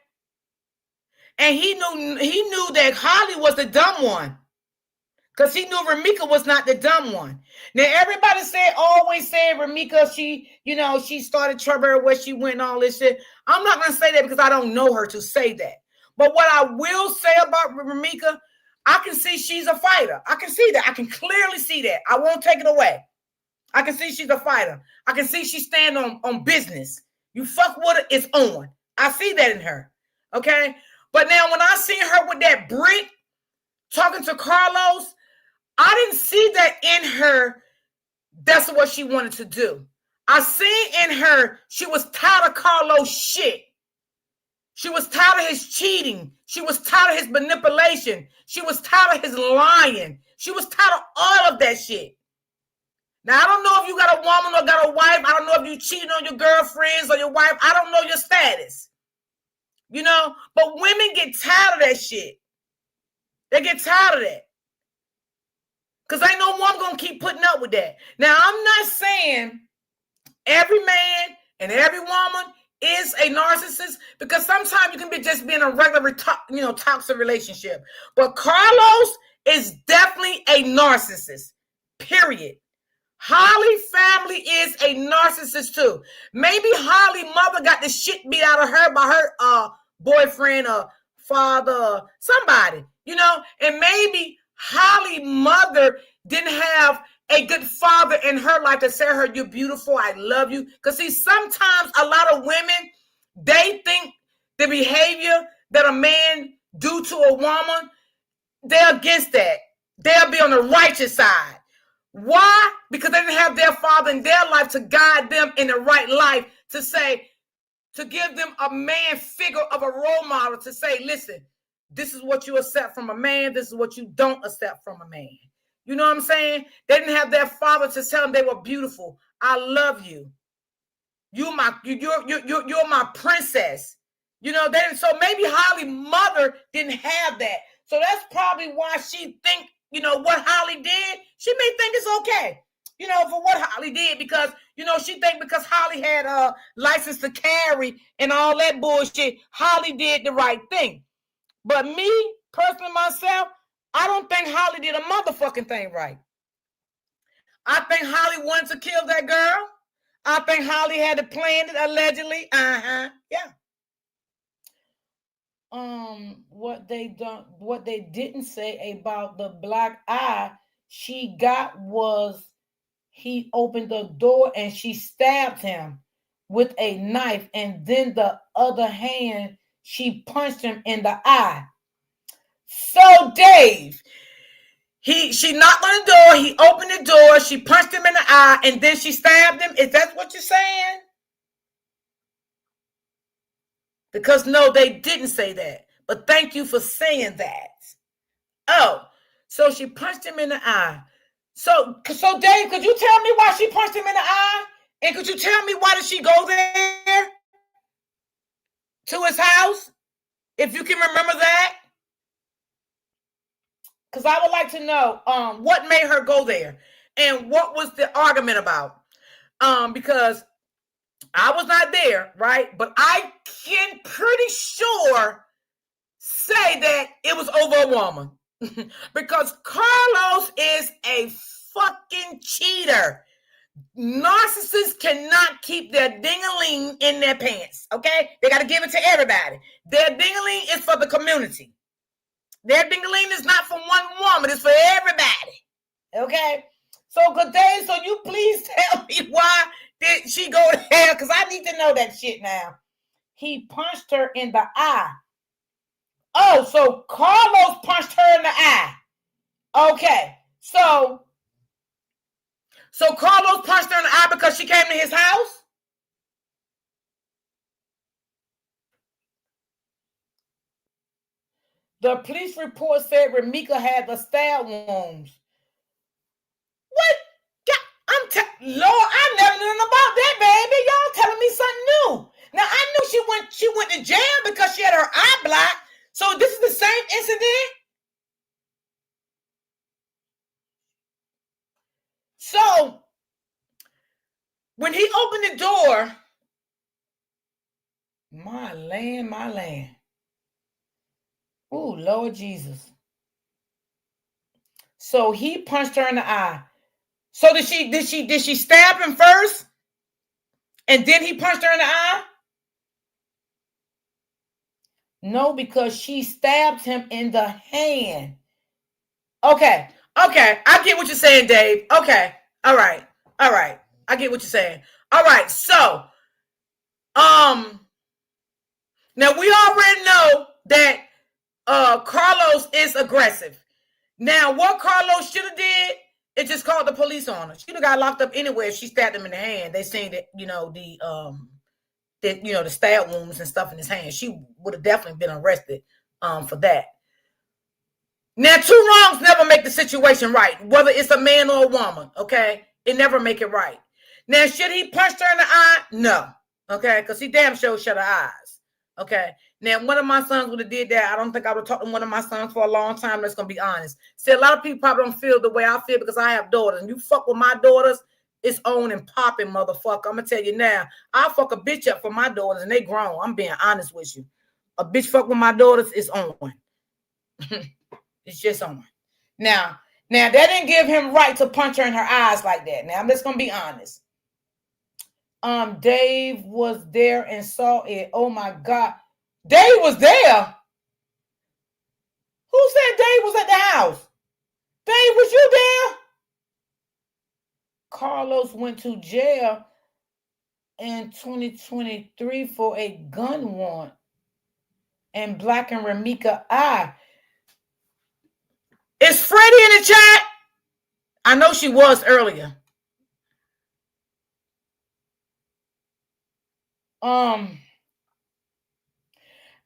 And he knew that Holly was the dumb one. Because he knew Ramika was not the dumb one. Now, everybody always said Ramika, she started trouble where she went and all this shit. I'm not going to say that because I don't know her to say that. But what I will say about Ramika, I can see she's a fighter. I can see that. I can clearly see that. I won't take it away. I can see she's a fighter. I can see she stand on business. You fuck with her, it's on. I see that in her. Okay? But now when I see her with that brick talking to Carlos, I didn't see that in her. That's what she wanted to do. I seen in her, she was tired of Carlos' shit. She was tired of his cheating. She was tired of his manipulation. She was tired of his lying. She was tired of all of that shit. Now, I don't know if you got a woman or got a wife. I don't know if you cheating on your girlfriends or your wife. I don't know your status. You know, but women get tired of that shit. They get tired of that. Because ain't no woman going to keep putting up with that. Now, I'm not saying every man and every woman is a narcissist, because sometimes you can be just being a regular, toxic relationship. But Carlos is definitely a narcissist, period. Holly family is a narcissist too. Maybe Holly mother got the shit beat out of her by her boyfriend or father or somebody, and maybe Holly mother didn't have a good father in her life to tell her, you're beautiful, I love you. Because see, sometimes a lot of women, they think the behavior that a man do to a woman, they're against that. They'll be on the righteous side. Why? Because they didn't have their father in their life to guide them in the right life, to give them a man figure of a role model to say, listen, this is what you accept from a man. This is what you don't accept from a man. You know what I'm saying? They didn't have their father to tell them they were beautiful. I love you. You're my princess. So maybe Holly's mother didn't have that. So that's probably why she think, what Holly did, she may think it's okay, for what Holly did, because, she think because Holly had a license to carry and all that bullshit, Holly did the right thing. But me, personally, myself, I don't think Holly did a motherfucking thing right. I think Holly wanted to kill that girl. I think Holly had it planned, allegedly. Yeah. What they didn't say about the black eye she got was he opened the door and she stabbed him with a knife, and then the other hand she punched him in the eye. So Dave, she knocked on the door, he opened the door, she punched him in the eye, and then she stabbed him. Is that what you're saying? Because no, they didn't say that. But thank you for saying that. Oh, so she punched him in the eye. So Dave, could you tell me why she punched him in the eye? And could you tell me why did she go there to his house? If you can remember that. Because I would like to know what made her go there and what was the argument about. Because I was not there, right? But I can pretty sure say that it was over a woman. Because Carlos is a fucking cheater. Narcissists cannot keep their ding-a-ling in their pants, okay? They got to give it to everybody. Their ding-a-ling is for the community. Their ding-a-ling is not for one woman. It's for everybody, okay? So, good day. So, you please tell me why did she go there? Because I need to know that shit now. He punched her in the eye. Oh, so Carlos punched her in the eye. Okay, so Carlos punched her in the eye because she came to his house? The police report said Remika had the stab wounds. What? Lord, I never knew about that, baby. Y'all telling me something new. Now, I knew she went to jail because she had her eye blocked. So this is the same incident? So, when he opened the door, my land. Oh, Lord Jesus. So he punched her in the eye. So did she stab him first? And then he punched her in the eye? No, because she stabbed him in the hand. Okay. I get what you're saying, Dave. Okay. All right. I get what you're saying. All right. So, now we already know that Carlos is aggressive. Now, what Carlos should have did, it just called the police on her. She would have got locked up anyway if she stabbed him in the hand. They seen that, the stab wounds and stuff in his hand. She would have definitely been arrested for that. Now, two wrongs never make the situation right, whether it's a man or a woman, okay? It never make it right. Now, should he punch her in the eye? No, okay? Because he damn sure shut her eyes, okay? Now, one of my sons would have did that. I don't think I would have talked to one of my sons for a long time. Let's going to be honest. See, a lot of people probably don't feel the way I feel because I have daughters. And you fuck with my daughters, it's on and popping, motherfucker. I'm going to tell you now. I fuck a bitch up for my daughters and they grown. I'm being honest with you. A bitch fuck with my daughters is on. It's just on. Now, that didn't give him right to punch her in her eyes like that. Now, I'm just going to be honest. Dave was there and saw it. Oh, my God. Dave was there. Who said Dave was at the house? Dave, was you there? Carlos went to jail in 2023 for a gun warrant and blacking Remika eye. Is Freddie in the chat? I know she was earlier.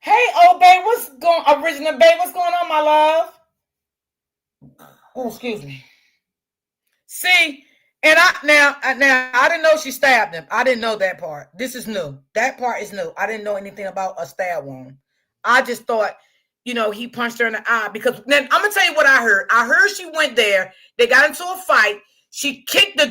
Hey, babe, original babe, what's going on, my love? Oh, excuse me. See, and I didn't know she stabbed him. I didn't know that part. This is new. That part is new. I didn't know anything about a stab wound. I just thought, he punched her in the eye because then I'm gonna tell you what I heard. I heard she went there. They got into a fight. She kicked the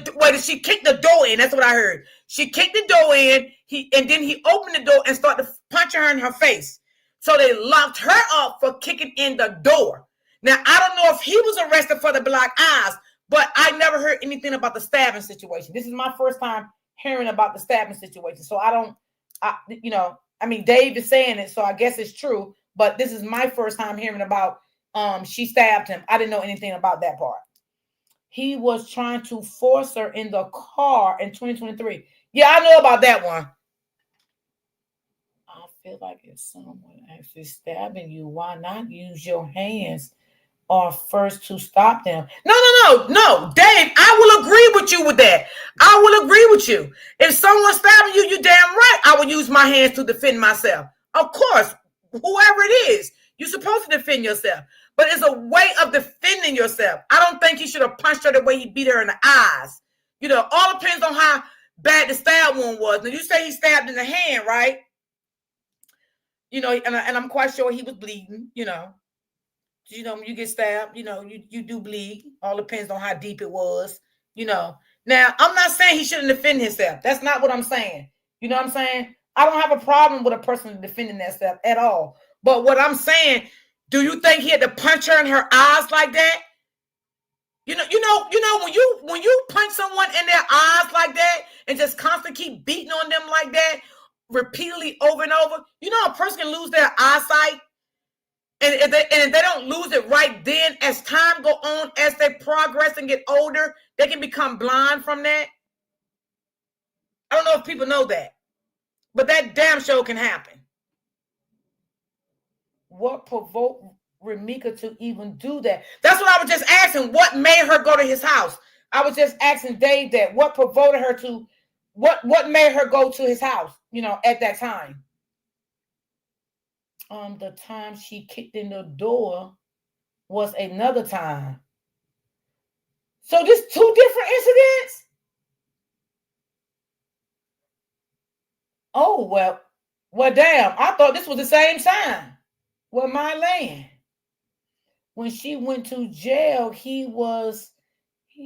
door in. That's what I heard. She kicked the door in. And then he opened the door and started punching her in her face. So they locked her up for kicking in the door. Now I don't know if he was arrested for the black eyes, but I never heard anything about the stabbing situation. This is my first time hearing about the stabbing situation. So Dave is saying it, so I guess it's true. But this is my first time hearing about she stabbed him. I didn't know anything about that part. He was trying to force her in the car in 2023. Yeah, I know about that one. feel like if someone actually stabbing you, why not use your hands or first to stop them? No, Dave, I will agree with you with that. I will agree with you. If someone's stabbing you, you're damn right I will use my hands to defend myself. Of course, whoever it is, you're supposed to defend yourself. But it's a way of defending yourself. I don't think he should have punched her the way he beat her in the eyes. All depends on how bad the stab wound was. Now, you say he stabbed in the hand, right? And I'm quite sure he was bleeding, when you get stabbed, you do bleed. All depends on how deep it was, Now, I'm not saying he shouldn't defend himself. That's not what I'm saying. You know what I'm saying? I don't have a problem with a person defending themselves at all. But what I'm saying, do you think he had to punch her in her eyes like that? When you punch someone in their eyes like that and just constantly keep beating on them like that repeatedly over and over, a person can lose their eyesight. And if they don't lose it right then, as time go on, as they progress and get older, they can become blind from that. I don't know if people know that, but that damn sure can happen. What provoked Remika to even do that? That's what I was just asking. What made her go to his house? I was just asking Dave that. What provoked her to? What made her go to his house? At that time. The time she kicked in the door was another time. So this 2 different incidents? Oh, well, damn. I thought this was the same time. Well, my land. When she went to jail, he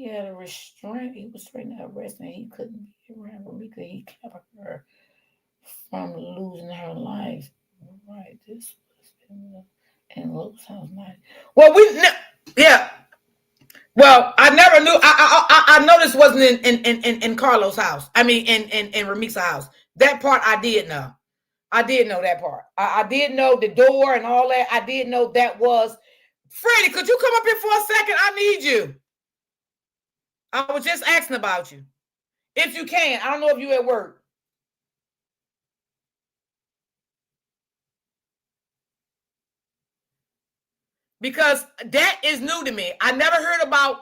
had a restraint. He was threatening her arrest, and he couldn't be around her because he kept her from losing her life. Right, this was in Luke's house night. Well, yeah. Well, I never knew. I know this wasn't in Carlos' house. I mean, in Remix's house. That part I did know. I did know that part. I did know the door and all that. I did know that was. Freddie, could you come up here for a second? I need you. I was just asking about you. If you can. I don't know if you're at work. Because that is new to me. I never heard about,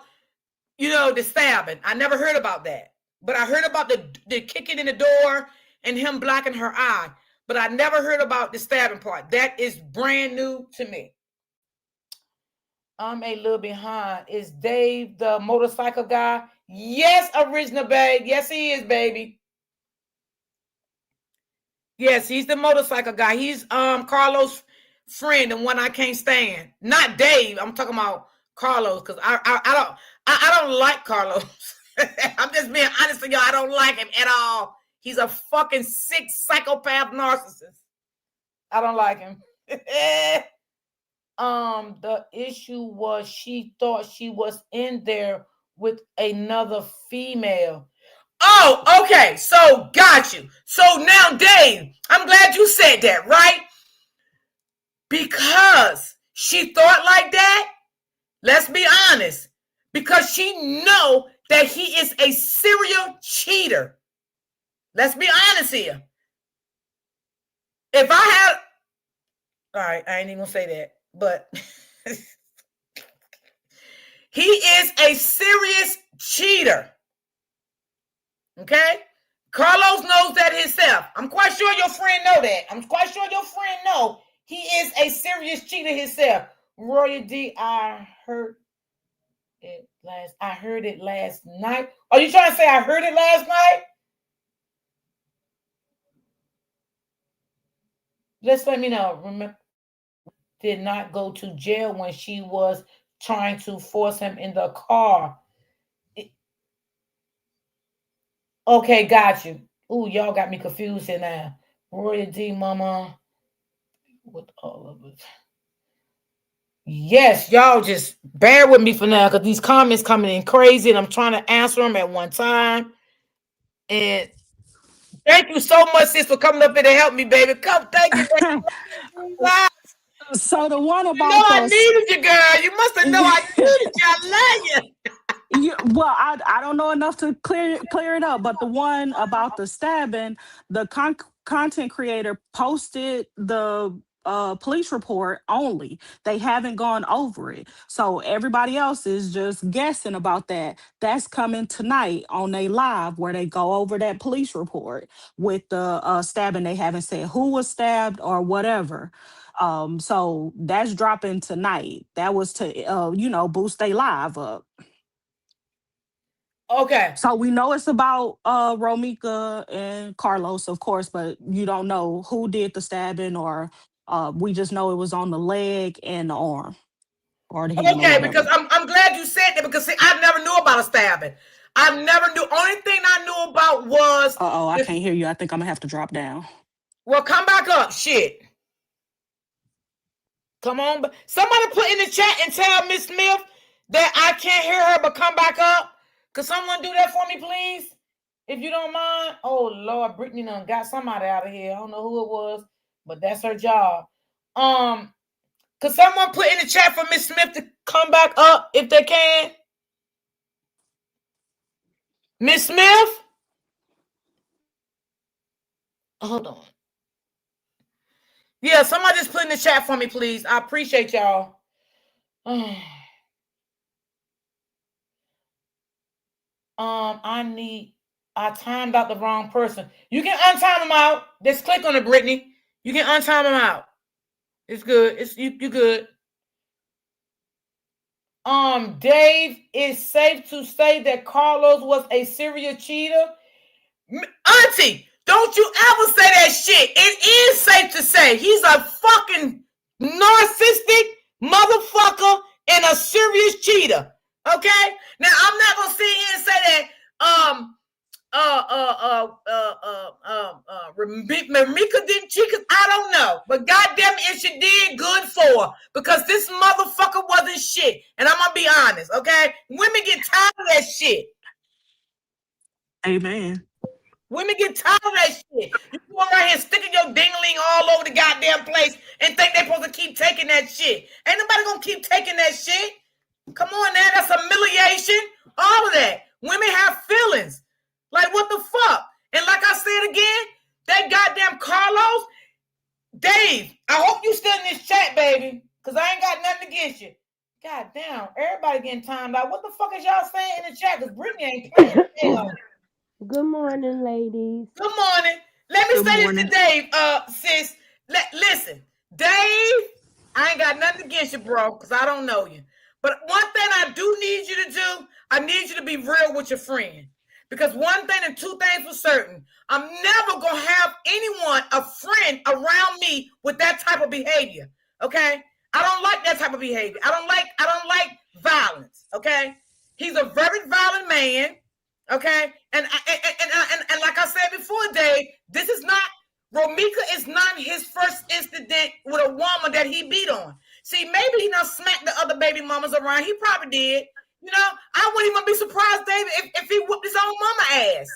the stabbing. I never heard about that. But I heard about the kicking in the door and him blocking her eye. But I never heard about the stabbing part. That is brand new to me. I'm a little behind. Is Dave the motorcycle guy? Yes, original babe. Yes, he is, baby. Yes, he's the motorcycle guy. He's Carlos' friend, the one I can't stand. Not Dave. I'm talking about Carlos because I don't like Carlos. I'm just being honest with y'all. I don't like him at all. He's a fucking sick psychopath narcissist. I don't like him. The issue was she thought she was in there with another female. Oh, okay. So got you. So now, Dave, I'm glad you said that, right? Because she thought like that. Let's be honest. Because she know that he is a serial cheater. Let's be honest here. If I had, all right, I ain't even gonna say that, but he is a serious cheater. Okay? Carlos knows that himself. I'm quite sure your friend know that. I'm quite sure your friend know he is a serious cheater himself. Roy D, I heard it last night. Are you trying to say I heard it last night? Just let me know. Remember, did not go to jail when she was trying to force him in the car. Okay, got you. Ooh, y'all got me confused here now. Roy D, mama, with all of it. Yes, y'all just bear with me for now because these comments coming in crazy and I'm trying to answer them at one time. And thank you so much, sis, for coming up here to help me, baby. Come, thank you. So the one about I needed you, girl. You must have known I needed you. I love you. Well, I don't know enough to clear it up, but the one about the stabbing, the content creator posted the police report only. They haven't gone over it. So everybody else is just guessing about that. That's coming tonight on a live where they go over that police report with the stabbing. They haven't said who was stabbed or whatever. So that's dropping tonight. That was to boost their live up. Okay. So we know it's about Romika and Carlos, of course, but you don't know who did the stabbing, or we just know it was on the leg and the arm or the hand or Okay, whatever. because I'm glad you said that, because see, I never knew about a stabbing. I never knew. Only thing I knew about was. I can't hear you. I think I'm gonna have to drop down. Well, come back up. Shit. Come on. Somebody put in the chat and tell Miss Smith that I can't hear her, but come back up. Could someone do that for me, please? If you don't mind. Oh, Lord, Brittany done got somebody out of here. I don't know who it was, but that's her job. Could someone put in the chat for Miss Smith to come back up if they can? Miss Smith? Hold on. Yeah, somebody just put in the chat for me, please. I appreciate y'all. I timed out the wrong person. You can untime them out. Just click on it, Brittany. You can untime them out. It's good. You good. Dave, it's safe to say that Carlos was a serial cheater. Auntie, don't you ever say that shit. It is safe to say he's a fucking narcissistic motherfucker and a serious cheater. Okay? Now I'm not gonna sit here and say that Mika didn't cheat, because I don't know. But goddamn it, she did good for her, because this motherfucker wasn't shit. And I'm gonna be honest, okay? Women get tired of that shit. Amen. Women get tired of that shit. You go around here sticking your dingling all over the goddamn place and think they're supposed to keep taking that shit. Ain't nobody gonna keep taking that shit. Come on now, that's humiliation. All of that. Women have feelings. Like, what the fuck? And like I said again, that goddamn Carlos, Dave, I hope you still in this chat, baby, because I ain't got nothing against you. God damn, everybody getting timed out. What the fuck is y'all saying in the chat? Because Brittany ain't playing. Good morning, ladies. Good morning. Let me say this to Dave, sis. Listen, Dave, I ain't got nothing against you, bro, because I don't know you. But one thing I do need you to do, I need you to be real with your friend. Because one thing and two things for certain, I'm never going to have anyone, a friend around me with that type of behavior, okay? I don't like that type of behavior. I don't like violence, okay? He's a very violent man, okay? And like I said before, Dave, this is not, Romika is not his first incident with a woman that he beat on. See, maybe he done smacked the other baby mamas around. He probably did. You know, I wouldn't even be surprised, David, if he whooped his own mama ass.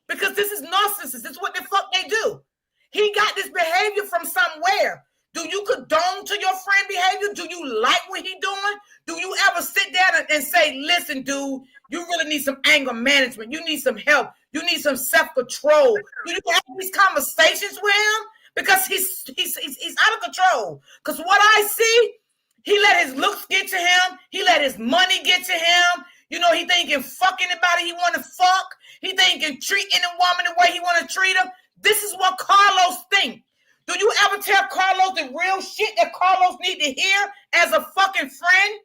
Because this is narcissists. This is what the fuck they do. He got this behavior from somewhere. Do you condone to your friend behavior? Do you like what he doing? Do you ever sit down and say, listen, dude, you really need some anger management. You need some help. You need some self-control. Do you have these conversations with him? Because he's out of control. Because what I see, he let his looks get to him. He let his money get to him. You know, he think he can fuck anybody he want to fuck. He think he can treat any woman the way he want to treat him. This is what Carlos think. Do you ever tell Carlos the real shit that Carlos need to hear as a fucking friend?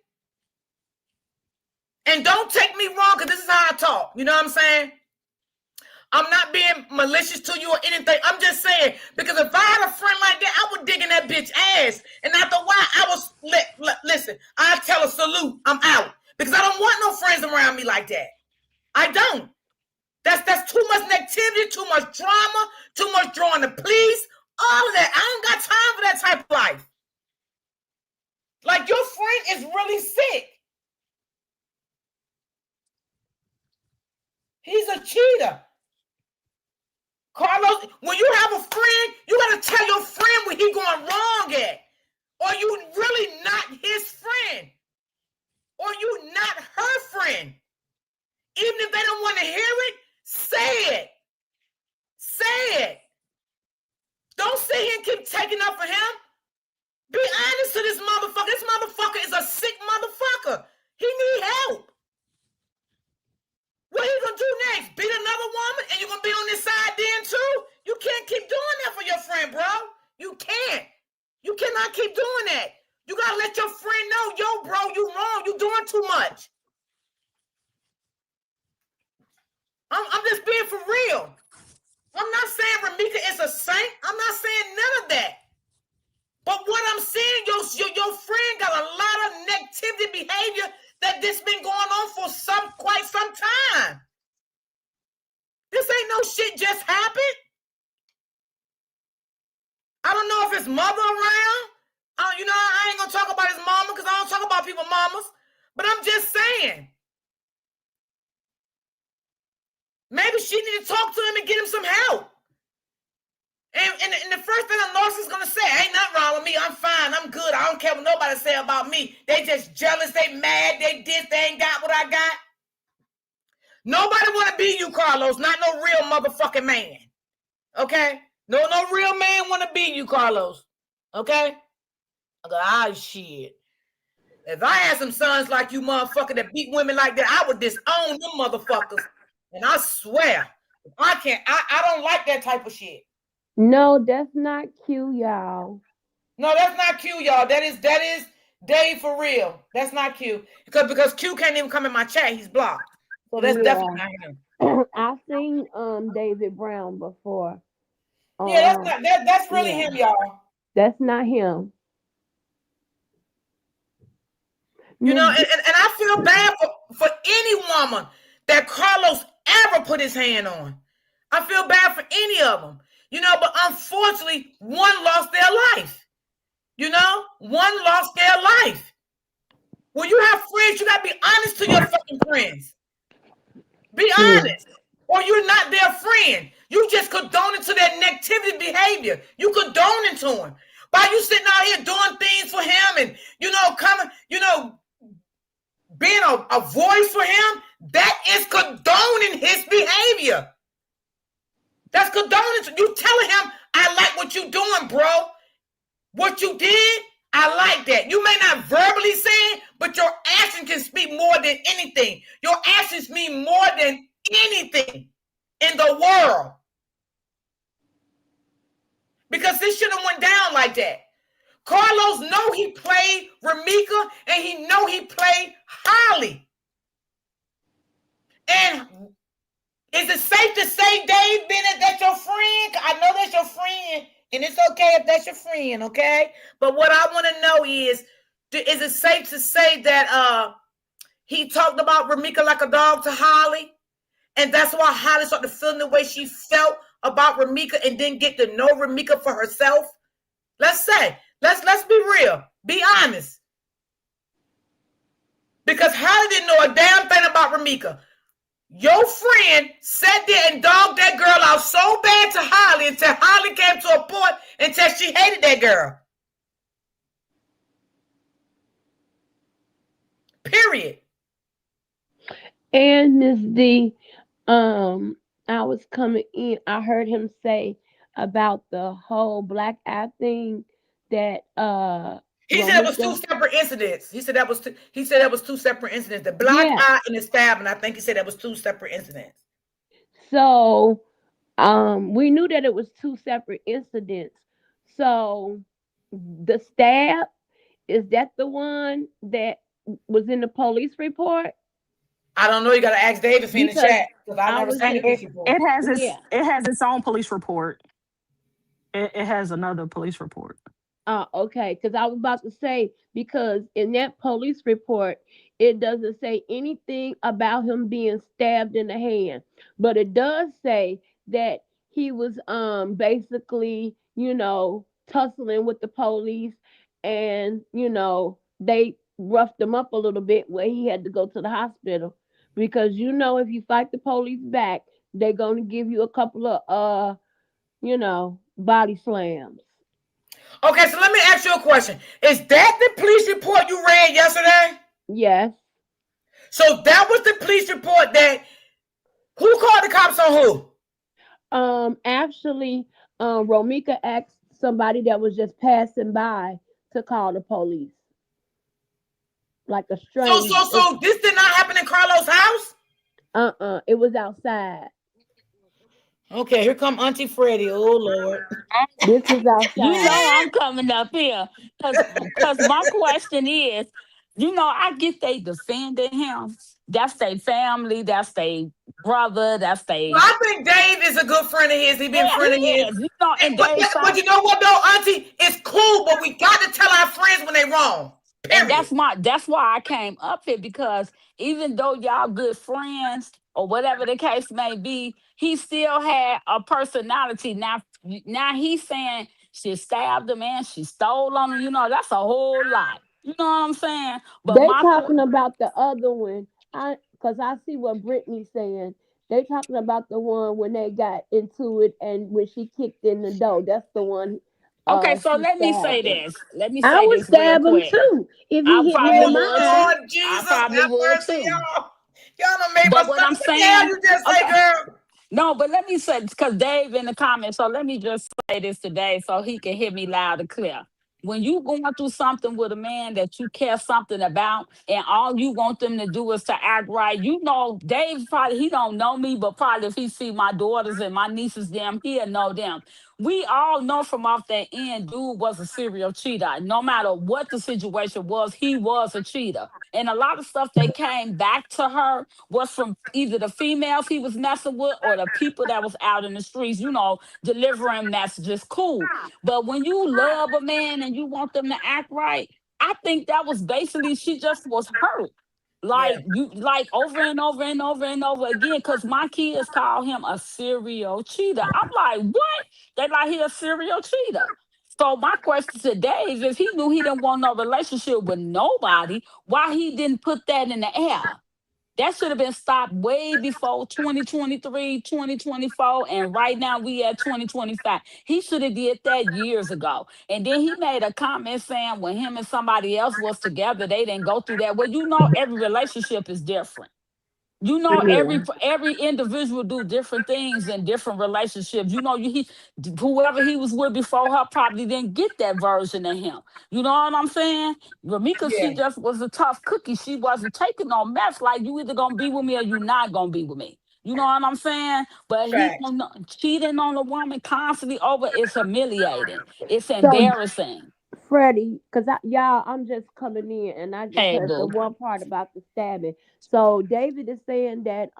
And don't take me wrong, because this is how I talk. You know what I'm saying? I'm not being malicious to you or anything. I'm just saying, because if I had a friend like that, I would dig in that bitch ass. And after a while, I was, listen, I tell her salute, I'm out. Because I don't want no friends around me like that. I don't. That's too much negativity, too much drama, too much drawing the police, all of that. I don't got time for that type of life. Like, your friend is really sick. He's a cheater. Carlos, when you have a friend, you got to tell your friend what he's going wrong at. Or you really not his friend. Or you not her friend. Even if they don't want to hear it, say it. Say it. Don't sit here and keep taking up for him. Be honest to this motherfucker. This motherfucker is a sick motherfucker. He need help. What he gonna do next? Beat another woman and you gonna be on this side then too? You can't keep doing that for your friend, bro. You can't. You cannot keep doing that. You gotta let your friend know, yo, bro, you wrong. You doing too much. I'm just being for real. I'm not saying Ramika is a saint. I'm not saying none of that. But what I'm saying, your friend got a lot of negativity behavior that this been going on for quite some time. This ain't no shit just happened. I don't know if his mother around. I ain't gonna talk about his mama because I don't talk about people's mamas. But I'm just saying. Maybe she need to talk to him and get him some help. And the first thing a narcissist is going to say, ain't nothing wrong with me. I'm fine. I'm good. I don't care what nobody say about me. They just jealous. They mad. They ain't got what I got. Nobody want to be you, Carlos. Not no real motherfucking man. Okay? No real man want to be you, Carlos. Okay? I go, shit. If I had some sons like you motherfucker that beat women like that, I would disown them motherfuckers. And I swear, I don't like that type of shit. No, that's not Q, y'all. No, that's not Q, y'all. That is Dave for real. That's not Q. Because Q can't even come in my chat. He's blocked. So that's definitely not him. I've seen David Brown before. Yeah, that's really him, y'all. That's not him. You know, and I feel bad for any woman that Carlos ever put his hand on. I feel bad for any of them. You know, but unfortunately, one lost their life. You know, one lost their life. When you have friends, you gotta be honest to your fucking friends. Be honest, or you're not their friend. You just condone to their negativity behavior. You condone to him. While you sitting out here doing things for him and, being a voice for him, that is condoning his behavior. That's condoning. You telling him, I like what you doing, bro. What you did, I like that. You may not verbally say it, but your action can speak more than anything. Your actions mean more than anything in the world. Because this should have went down like that. Carlos know he played Ramika and he know he played Holly. And is it safe to say, Dave Bennett, that's your friend? I know that's your friend, and it's okay if that's your friend, okay? But what I want to know is it safe to say that he talked about Ramika like a dog to Holly, and that's why Holly started feeling the way she felt about Ramika and didn't get to know Ramika for herself? Let's be real. Be honest. Because Holly didn't know a damn thing about Ramika. Your friend sat there and dogged that girl out so bad to Holly until Holly came to a point until she hated that girl. Period. And Miss D, I was coming in. I heard him say about the whole black eye thing that he said it was two separate incidents. He said that was two separate incidents. The black eye and the stabbing. I think he said that was two separate incidents. So we knew that it was two separate incidents. So the stab, is that the one that was in the police report? I don't know. You got to ask David in the chat because I never seen the police report. It has its own police report. It has another police report. Okay, because I was about to say, because in that police report, it doesn't say anything about him being stabbed in the hand, but it does say that he was basically, tussling with the police, and they roughed him up a little bit where he had to go to the hospital, because if you fight the police back, they're going to give you a couple of body slams. Okay, so let me ask you a question. Is that the police report you read yesterday? Yes. So that was the police report that who called the cops on who? Actually, Romika asked somebody that was just passing by to call the police, like a stranger. So this did not happen in Carlos' house? It was outside. Okay, here come Auntie Freddie. Oh Lord. This was You outside. know I'm coming up here. Cause my question is, I get they defending him. That's their family, that's their brother, that's their Well, I think Dave is a good friend of his. He been yeah, he friend of his. is. And But, Dave but you know what though, Auntie? It's cool, but we got to tell our friends when they wrong. and Period. that's why I came up here, because even though y'all good friends or whatever the case may be, he still had a personality. Now he's saying she stabbed him and she stole on him. That's a whole lot. You know what I'm saying? But They talking about the other one. Cause I see what Brittany's saying. They talking about the one when they got into it and when she kicked in the door. That's the one. okay, so She let me say stabbed him. this. Let me I say would this real stab him quick. too if I he hit me probably in would my eye. too. Lord I Jesus, probably have would mercy, too. y'all. Y'all done made my But what stomach. I'm What the hell saying, you just say, okay. girl? No, but let me say, because Dave in the comments, so let me just say this today so he can hear me loud and clear. When you going through something with a man that you care something about, and all you want them to do is to act right, Dave probably, he don't know me, but probably if he see my daughters and my nieces, he'll know them. We all know from off that end, dude was a serial cheater. No matter what the situation was, he was a cheater. And a lot of stuff that came back to her was from either the females he was messing with or the people that was out in the streets, delivering messages. Cool. But when you love a man and you want them to act right, I think that was basically, she just was hurt. Yeah. Like over and over and over and over again, because my kids call him a serial cheater. I'm like, what? They like he a serial cheater. So my question to Dave, if he knew he didn't want no relationship with nobody, why he didn't put that in the air? That should have been stopped way before 2023, 2024, and right now we at 2025. He should have did that years ago. And then he made a comment saying when him and somebody else was together, they didn't go through that. Well, every relationship is different. Yeah. Every individual do different things in different relationships. Whoever he was with before her probably didn't get that version of him. You know what I'm saying? Ramika, Yeah. she just was a tough cookie. She wasn't taking no mess. Like, you either gonna be with me or you not gonna be with me. You know what I'm saying? But Fact. cheating on a woman constantly over is humiliating. It's So embarrassing. Freddie, cause y'all, I'm just coming in and I just Hey, heard the boo. one part about the stabbing. So David is saying that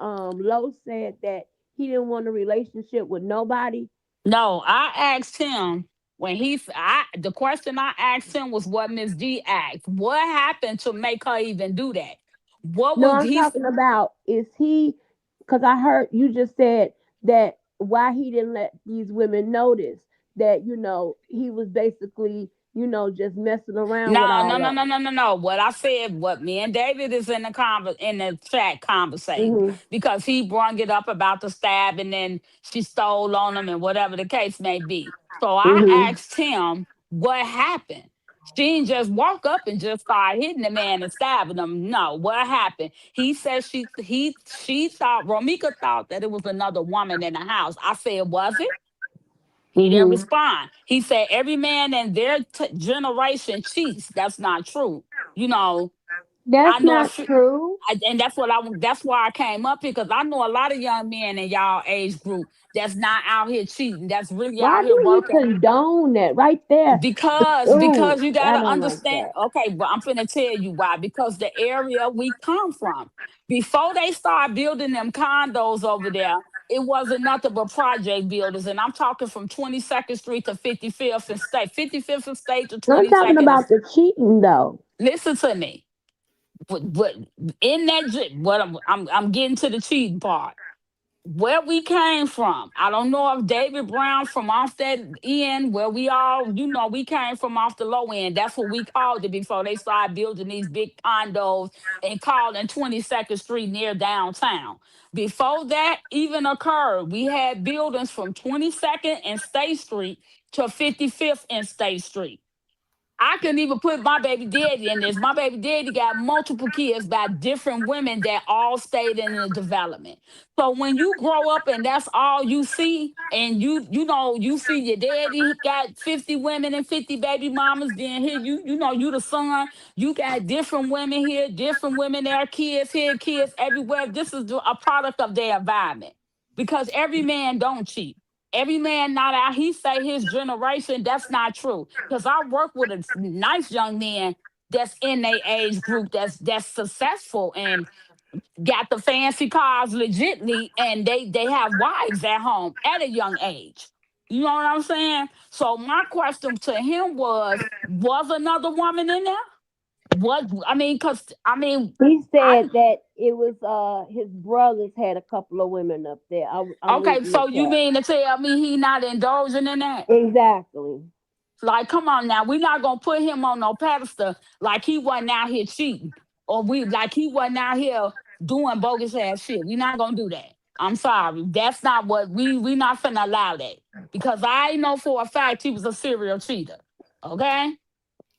Lowe said that he didn't want a relationship with nobody. No, I asked him the question I asked him was what Miss D asked. What happened to make her even do that? What No, was I'm he? talking about is he, because I heard you just said that why he didn't let these women notice that, he was basically, just messing around with No, all no, no, of no, no, no, no. What I said, what me and David is in the chat conversating, them. because he brought it up about the stab and then she stole on him and whatever the case may be. So I Hmm. asked him what happened. She didn't just walk up and just start hitting the man and stabbing him. No, what happened? He said she thought, Romika thought that it was another woman in the house. I said, was it? He didn't Hmm. respond. He said every man in their generation cheats. That's not true. You know, I That's know not true. and that's why I came up here, because I know a lot of young men in y'all age group that's not out here cheating. That's really Why out here do you working. condone that right there? Because Oh, you I gotta don't like understand. that. Okay, but I'm finna tell you why. Because the area we come from, before they start building them condos over there, it wasn't nothing but project builders. And I'm talking from 22nd Street to 55th and State, 55th and State to I'm talking 22nd. about the cheating though. Listen to me. But in that, what I'm getting to the cheating part, where we came from. I don't know if David Brown from off that end where we all, we came from off the low end. That's what we called it before they started building these big condos and calling 22nd Street near downtown. Before that even occurred, we had buildings from 22nd and State Street to 55th and State Street. I couldn't even put my baby daddy in this. My baby daddy got multiple kids by different women that all stayed in the development. So when you grow up and that's all you see, and you see your daddy got 50 women and 50 baby mamas, then here you the son, you got different women here, different women there, kids here, kids everywhere. This is a product of their environment. Because every man don't cheat. Every man not out. He say his generation. That's not true. Because I work with a nice young man that's in their age group that's successful and got the fancy cars legitly, and they have wives at home at a young age. You know what I'm saying? So my question to him was another woman in there? What I mean, He I said that it was his brothers had a couple of women up there. I'm okay. reading the So you chat. mean to tell me he not indulging in that? Exactly. Like, come on now, we're not gonna put him on no pedestal like he wasn't out here cheating, or we like he wasn't out here doing bogus ass shit. We're not gonna do that. I'm sorry, that's not what we not finna allow that because I know for a fact he was a serial cheater. Okay.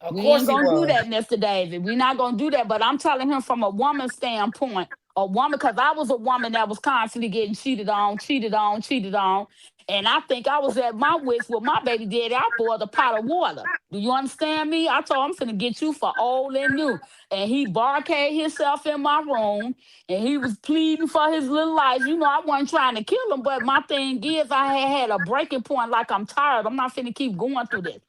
Of We course ain't he gonna do was. that, Mr. David. We're not gonna do that. But I'm telling him from a woman's standpoint, a woman, because I was a woman that was constantly getting cheated on, cheated on, cheated on. And I think I was at my wits with my baby daddy. I boiled a pot of water. Do you understand me? I told him I'm finna get you for old and new. And he barricaded himself in my room and he was pleading for his little life. You know, I wasn't trying to kill him, but my thing is I had a breaking point, like I'm tired. I'm not finna keep going through this.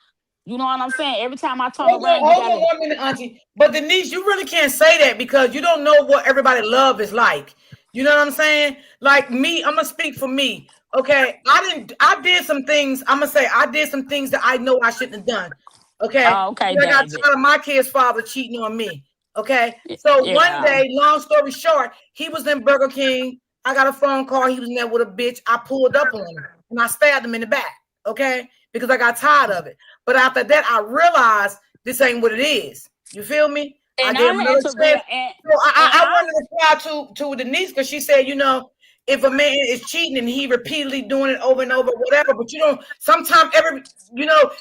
You know what I'm saying? Every time I turn around, you Hold on gotta. 1 minute, Auntie. But Denise, you really can't say that because you don't know what everybody love is like. You know what I'm saying? Like me, I'm gonna speak for me. Okay, I did some things. I'm gonna say I did some things that I know I shouldn't have done. Okay, Oh, okay, I got David. tired of my kid's father cheating on me. Okay, so one Yeah. day, long story short, he was in Burger King. I got a phone call. He was in there with a bitch. I pulled up on him and I stabbed him in the back. Okay, because I got tired of it. But after that, I realized this ain't what it is. You feel me? I And gave him I had another to real chance. So and I I wanted to reply to Denise because she said, you know, if a man is cheating and he repeatedly doing it over and over, whatever, but you don't sometimes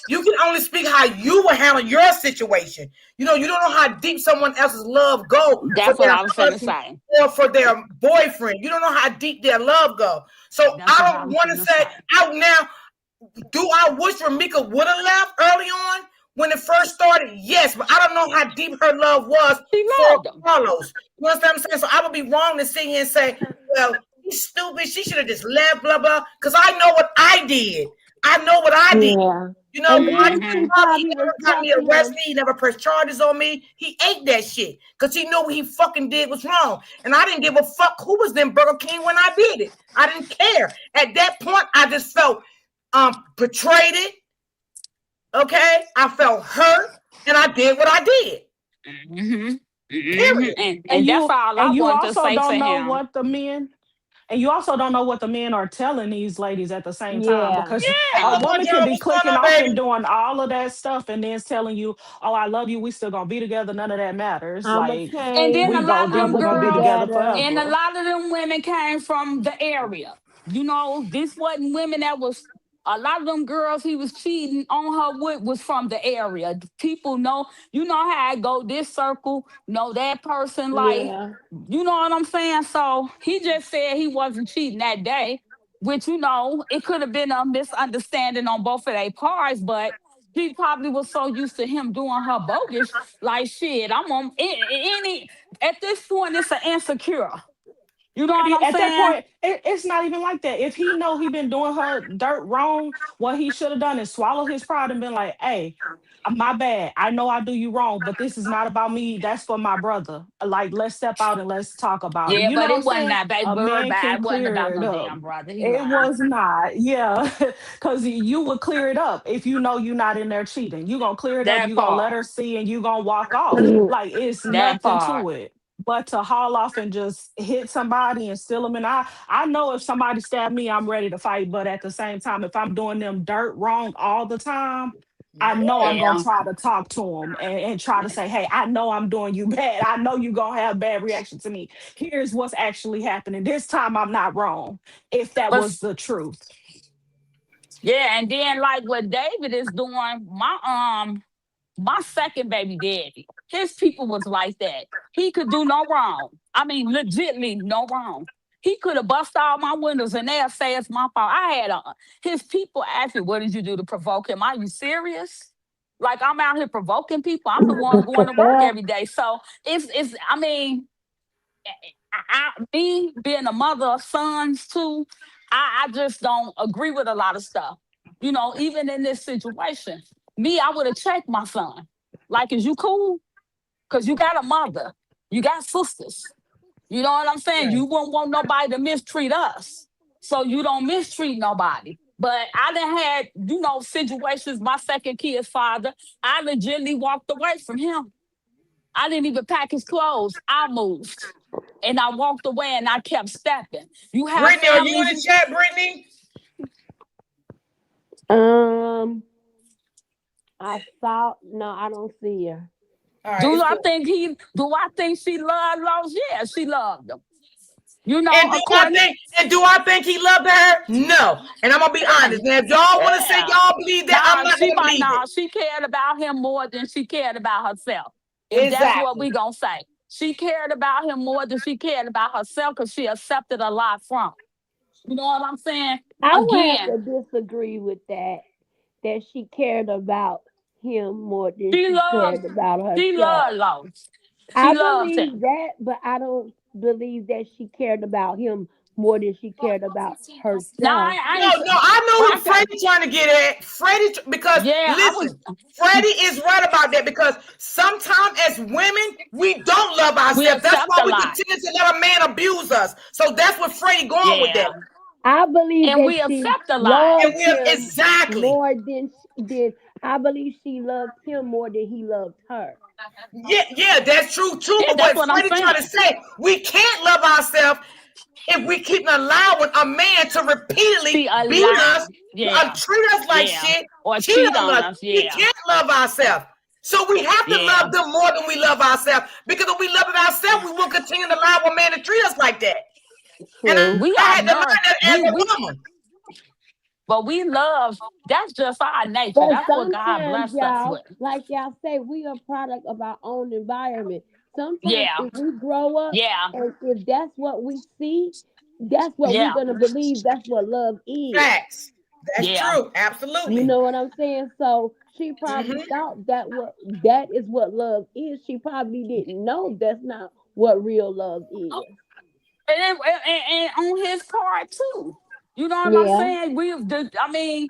you can only speak how you will handle your situation. You know, you don't know how deep someone else's love go for that's what their I was finna husband say. or for their boyfriend. You don't know how deep their love go. So That's what I I don't was want to finna say say. out now. Do I wish Ramika would have left early on when it first started? Yes, but I don't know how deep her love was She for loved him. Carlos. You understand what I'm saying? So I would be wrong to sit here and say, well, she's stupid. She should have just left, blah, blah. Because I know what I did. I know what I did. Yeah. You know, And my then Mm-hmm. she father, he probably never was got me helping him. arrested. He never pressed charges on me. He ate that shit because he knew what he fucking did was wrong. And I didn't give a fuck who was in Burger King when I did it. I didn't care. At that point, I just felt betrayed it. Okay, I felt hurt, and I did what I did. Mm-hmm. Mm-hmm. Period. And that's all I And you wanted to also say to don't know him. what the men and you also don't know what the men are telling these ladies at the same time Yeah. because Hey, a Yeah. Mama woman John, can be what's going clicking on, off and baby? doing all of that stuff and then telling you, "Oh, I love you. We still gonna be together. None of that matters. I'ma Like And then change. a we lot go, of then them I'ma we're gonna do be girls together better. and a forever." lot of them women came from the area. You know, this wasn't women that was a lot of them girls he was cheating on her with was from the area. People know, you know how I go this circle, know that person, like, Yeah. you know what I'm saying? So he just said he wasn't cheating that day, which, it could have been a misunderstanding on both of their parts, but she probably was so used to him doing her bogus, like shit. I'm on any at this point. It's an insecure. You know what Baby, I'm at that saying? point, it's not even like that. If he know he been doing her dirt wrong, what he should have done is swallow his pride and been like, "Hey, my bad. I know I do you wrong, but this is not about me. That's for my brother. Like, let's step out and let's talk about it." Yeah, You know but what I'm it wasn't saying? that baby A bird man bad. can It wasn't clear about it no up. damn brother. He It lying. was not, yeah, because you would clear it up if you know you're not in there cheating. You gonna clear it up. That You gonna let part. her see, and you gonna walk off. Like it's That nothing part. to it. But to haul off and just hit somebody and steal them, and I know if somebody stabbed me, I'm ready to fight. But at the same time, if I'm doing them dirt wrong all the time, I know I'm gonna Yeah. try to talk to them and try to say, "Hey, I know I'm doing you bad. I know you're gonna have bad reaction to me. Here's what's actually happening. This time I'm not wrong." If that was But the truth. yeah, and then like what David is doing, my My second baby daddy, his people was like that. He could do no wrong. I mean, legitimately no wrong. He could have busted all my windows and they'll say it's my fault. His people asked me, what did you do to provoke him? Are you serious? Like I'm out here provoking people. I'm the one going to work every day. So I mean, me being a mother of sons too, I just don't agree with a lot of stuff. Even in this situation, I would have checked my son. Like, is you cool? Because you got a mother, you got sisters. You know what I'm saying? Right. You won't want nobody to mistreat us. So you don't mistreat nobody. But I done had, situations, my second kid's father, I legitimately walked away from him. I didn't even pack his clothes. I moved. And I walked away and I kept stepping. You have Brittany, are you in the families. chat, Brittany? I saw. No, I don't see her. All right, Do it's I cool. think she loved Los? Yeah, she loved him. And do I think he loved her? No. And I'm gonna be honest. Now, if y'all want to say Yeah. y'all believe that, I'm not gonna believe it. She cared about him more than she cared about herself. If that's what Exactly. we gonna say. She cared about him more than she cared about herself because she accepted a lot from him. You know what I'm saying? I would have Again, to disagree with that. That she cared about him more than she she cared loved about she herself. loved Los. I She loved believe him. that, but I don't believe that she cared about him more than she cared about No, herself. No, I know what Freddie trying to get at. Because yeah, I listen, was Freddie is right about that because sometimes as women, we don't love we ourselves. That's accept why a we lot. continue to let a man abuse us. So that's what Freddie going with that. Yeah. I believe And that we she accept a lot. And loved we him exactly. more than I believe she loved him more than he loved her. Yeah, that's true too. Yeah, But that's what what I'm Freddie trying to saying. say, we can't love ourselves if we keep allowing a man to repeatedly See, beat us, yeah, treat us like yeah. shit, Or cheat cheat on on us, us. we Yeah, can't love ourselves. So we have to yeah. love them more than we love ourselves. Because if we love it ourselves, we will continue to allow a man to treat us like that. And True. We I are had to learn nurse. that as a woman. But we love. That's just our nature. But That's what God sometimes, blessed us y'all, with. like y'all say, we are a product of our own environment. Sometimes Yeah, if we grow up yeah, and if that's what we see, that's what we're yeah, gonna believe that's what love is. Facts. That's yeah. true. You Absolutely. know what I'm saying? So she probably Mm-hmm. thought that is what love is. She probably didn't know that's not what real love is. And on his part too. You know what I'm Yeah. saying? I mean,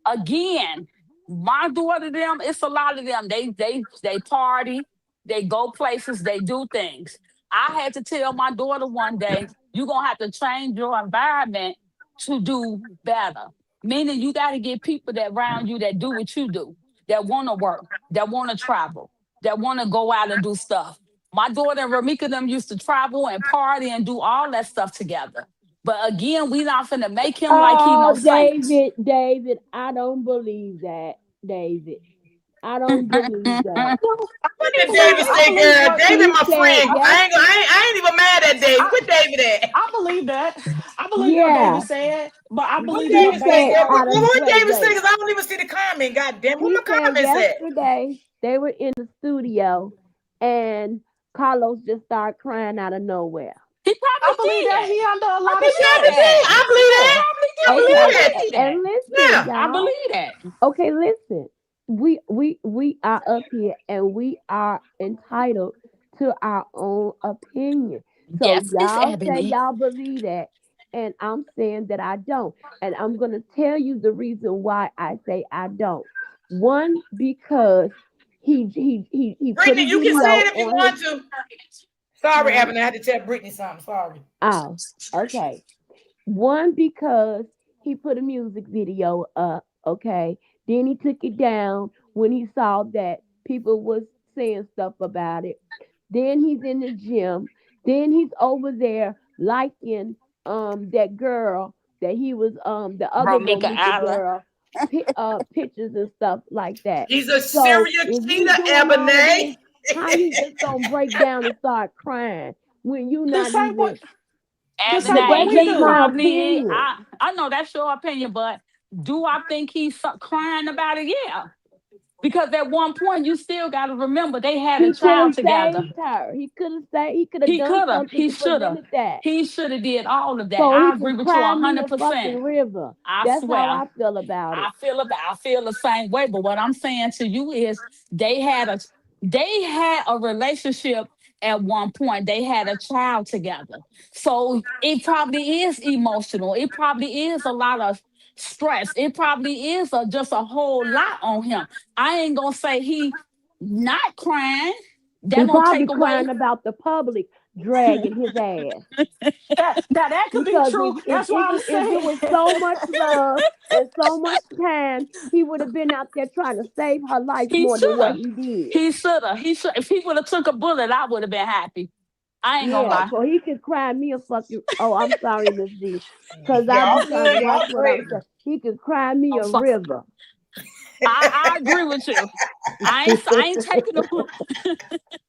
again, my daughter, them, it's a lot of them. They party, they go places, they do things. I had to tell my daughter one day, you're gonna have to change your environment to do better. Meaning you gotta get people that around you that do what you do, that wanna work, that wanna travel, that wanna go out and do stuff. My daughter and Ramika them used to travel and party and do all that stuff together. But again, we not finna make him like he Oh, no saint. David, I don't believe that, David. I don't believe that. What did David I say, believe girl? what David, He my said friend. yes. I ain't even mad at David. I, What David at? I believe that. I believe what David Yeah. said, but I What believe He him David based say, said girl? off. What, out of what wait, David say? wait. Because I don't even see the comment. God damn, what He my said comments at? yesterday they were in the studio and Carlos just started crying out of nowhere. He I probably believe that he did. under a I lot of think I Yeah, believe. stress. I believe he Yeah. that. probably I did. believe I Okay, that. believe and that. listen, Yeah. I y'all. believe that. Okay, listen. We are up here and we are entitled to our own opinion. So Yes, Miss y'all say Ebony. y'all believe that, and I'm saying that I don't. And I'm gonna tell you the reason why I say I don't. One, because he put a Brittany, you can say video it if you on his want to. Sorry, huh? Evan. I had to tell Brittany something. Sorry. Oh, okay. One, because he put a music video up, okay? Then he took it down when he saw that people was saying stuff about it. Then he's in the gym. Then he's over there liking that girl that he was the other Romika Romika Island. girl pictures and stuff like that. He's a So serial if he cheater, doing all of this, Ebony. how he just gonna break down and start crying when you This not ain't what even this Ebony, ain't what that's we just he do. my probably. opinion. I know that's your opinion, but do I think he's crying about it? Yeah. Because at one point, you still got to remember they had a He could child have together. saved her. He could have saved. He could have He done could have. something He to should have. prevent that, He should have did all of that. so he I agree could with you cry me a 100%. fucking river. I That's how swear. I feel about it. I feel the same way. But what I'm saying to you is they had a relationship at one point. They had a child together. So it probably is emotional. It probably is a lot of stress. It probably is just a whole lot on him. I ain't gonna say he not crying. He That don't probably take away. crying about the public dragging his ass. That could be Because true. That's why I'm if it was saying. so much love and so much time, he would have been out there trying to save her life He more than should what have. he did. He should have. He should. If he would have took a bullet, I would have been happy. I ain't gonna Yeah, lie. so he could cry me a fucking. Oh, I'm sorry, Miss D, because I be Y'all trying to good. watch Y'all what I'm crazy. saying. He could cry me I'm a fine. river. I agree with you. I ain't taking the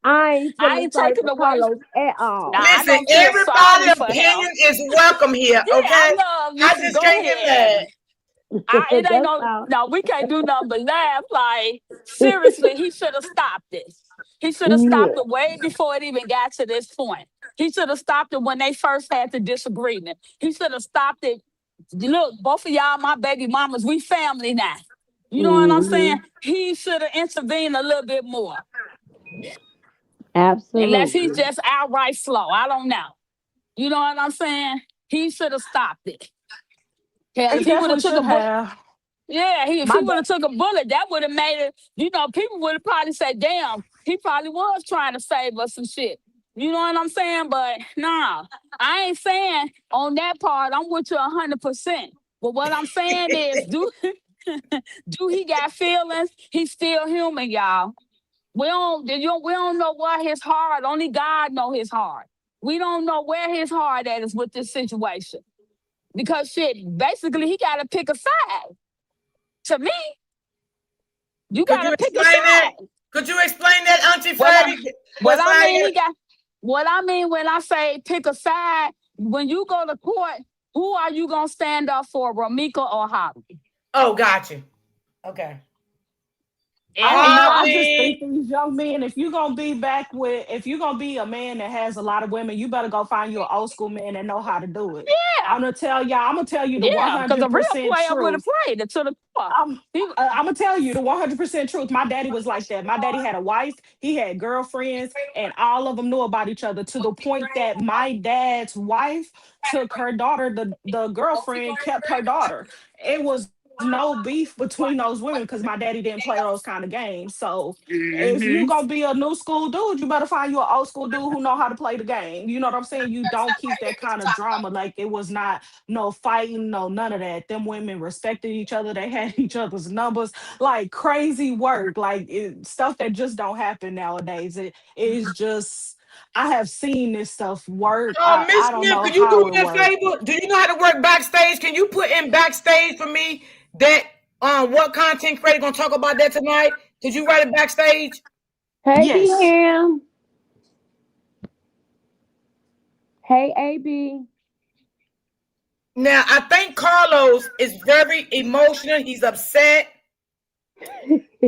I ain't I feeling ain't sorry taking for away. Carlos at Now all. I Listen, don't feel sorry everybody's for him. opinion is welcome here, Yeah, I okay? love you. I So just go can't get ahead. mad. It ain't That's all. no. We can't do nothing but laugh. Like seriously, he should have stopped it. He should have stopped Yeah. it way before it even got to this point. He should have stopped it when they first had the disagreement. He should have stopped it. Look, both of y'all, my baby mamas, we family now. You know what I'm saying? Hmm. He should have intervened a little bit more. Unless he's Absolutely. just outright slow. I don't know. You know what I'm saying? He should have stopped it. Hell, He if he would have definitely took a should bullet, have. yeah, if My he would dad. have took a bullet, that would have made it. People would have probably said, "Damn, he probably was trying to save us some shit." You know what I'm saying? But nah, I ain't saying on that part. I'm with you 100%. But what I'm saying is, do he got feelings? He's still human, y'all. We don't know what his heart. Only God know his heart. We don't know where his heart at is with this situation because shit. Basically, he got to pick a side. To me, you Could got you to pick a explain that? side. Could you explain that, Auntie What I Freddie? what What I side mean, you he got. What I mean when I say pick a side, when you go to court, who are you gonna stand up for, Ramika or Holly? Oh, got you. Okay. I don't know. I Everybody, just think Holly. these young men, if you're gonna be a man that has a lot of women, you better go find you an old school man that know how to do it. yeah, I'm gonna tell you the yeah, because a real 100% player would have truth. played it to the core. He, I'm gonna tell you the 100% truth. My daddy was like that. My daddy had a wife, he had girlfriends, and all of them knew about each other to the point that my dad's wife took her daughter, the girlfriend kept her daughter. It was no beef between those women because my daddy didn't play those kind of games. So if you hmm gonna be a new school dude, you better find you an old school dude who know how to play the game. You know what I'm saying? You don't keep that kind of drama. Like it was not no fighting, no none of that. Them women respected each other. They had each other's numbers. Like crazy work. Like stuff that just don't happen nowadays. It is just. I have seen this stuff work. Miss I don't Smith, know could you do how it me a works. favor? Do you know how to work backstage? Can you put in backstage for me that what content creator gonna talk about that tonight? Could you write it backstage? Hey, Yes. BM. Hey, AB. Now I think Carlos is very emotional. He's upset.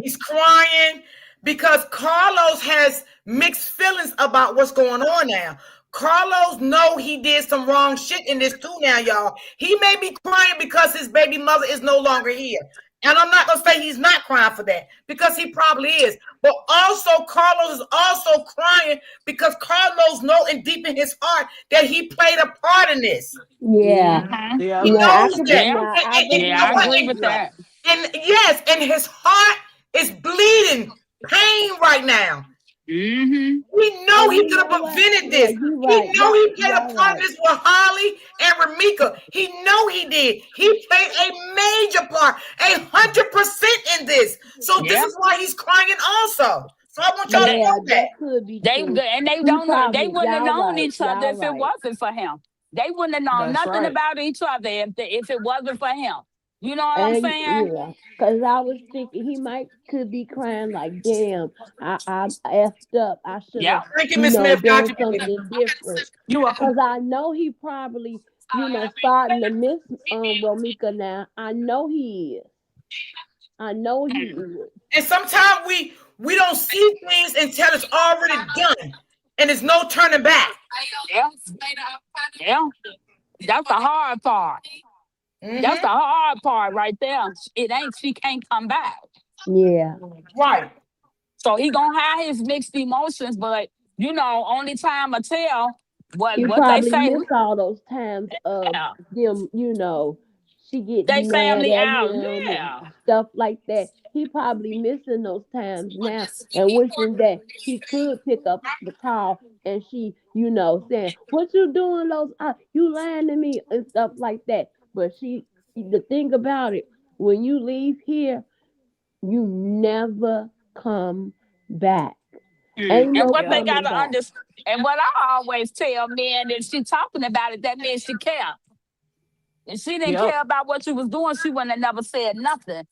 He's crying because Carlos has mixed feelings about what's going on now. Carlos know he did some wrong shit in this too now, y'all. He may be crying because his baby mother is no longer here. And I'm not gonna say he's not crying for that because he probably is. But also Carlos is also crying because Carlos know in deep in his heart that he played a part in this. Yeah. hmm He Yep. Now I knows could that. Yeah, now I And you yeah, know I believe what? that. agree with Yeah. that. And yes, and his heart is bleeding pain right now. hmm We know And he you could have know what? prevented Yeah, this. you He right. know he played a Y'all part in right. this with Holly and Ramika. He know he did. He played a major part, 100% in this. So this Yeah. is why he's crying also. So I want y'all to They, Yeah, know that. that could be they true. and they He don't know. They probably wouldn't have y'all known right. each other Y'all if it right. wasn't for him. They wouldn't have known That's nothing right. about each other if it wasn't for him. You know what I'm And saying? yeah, cause I was thinking he might could be crying like, damn, I effed up. I should Yeah. have, Thank you, Miss Smith. Got done you, baby. something different. You're welcome. Cause I know he probably, starting to miss Romika now. I know he is. I know he is. And sometimes we don't see things until it's already done, and there's no turning back. Yeah. Yeah. That's the hard part. That's the hard part right there. It ain't, she can't come back. Yeah. Right. So he gonna have his mixed emotions, but you know, only time will tell He what they probably say. missed all those times of Yeah. them, she They getting mad family at out. him and Yeah. stuff like that. He probably missing those times now and wishing that he could pick up the call and she, saying, "What you doing, Los? You lying to me," and stuff like that. But the thing about it, when you leave here, you never come back. Ain't And no what they coming gotta back. understand, and what I always tell men, if she talking about it, that means she care. If she didn't Yep. care about what you was doing, she wouldn't have never said nothing.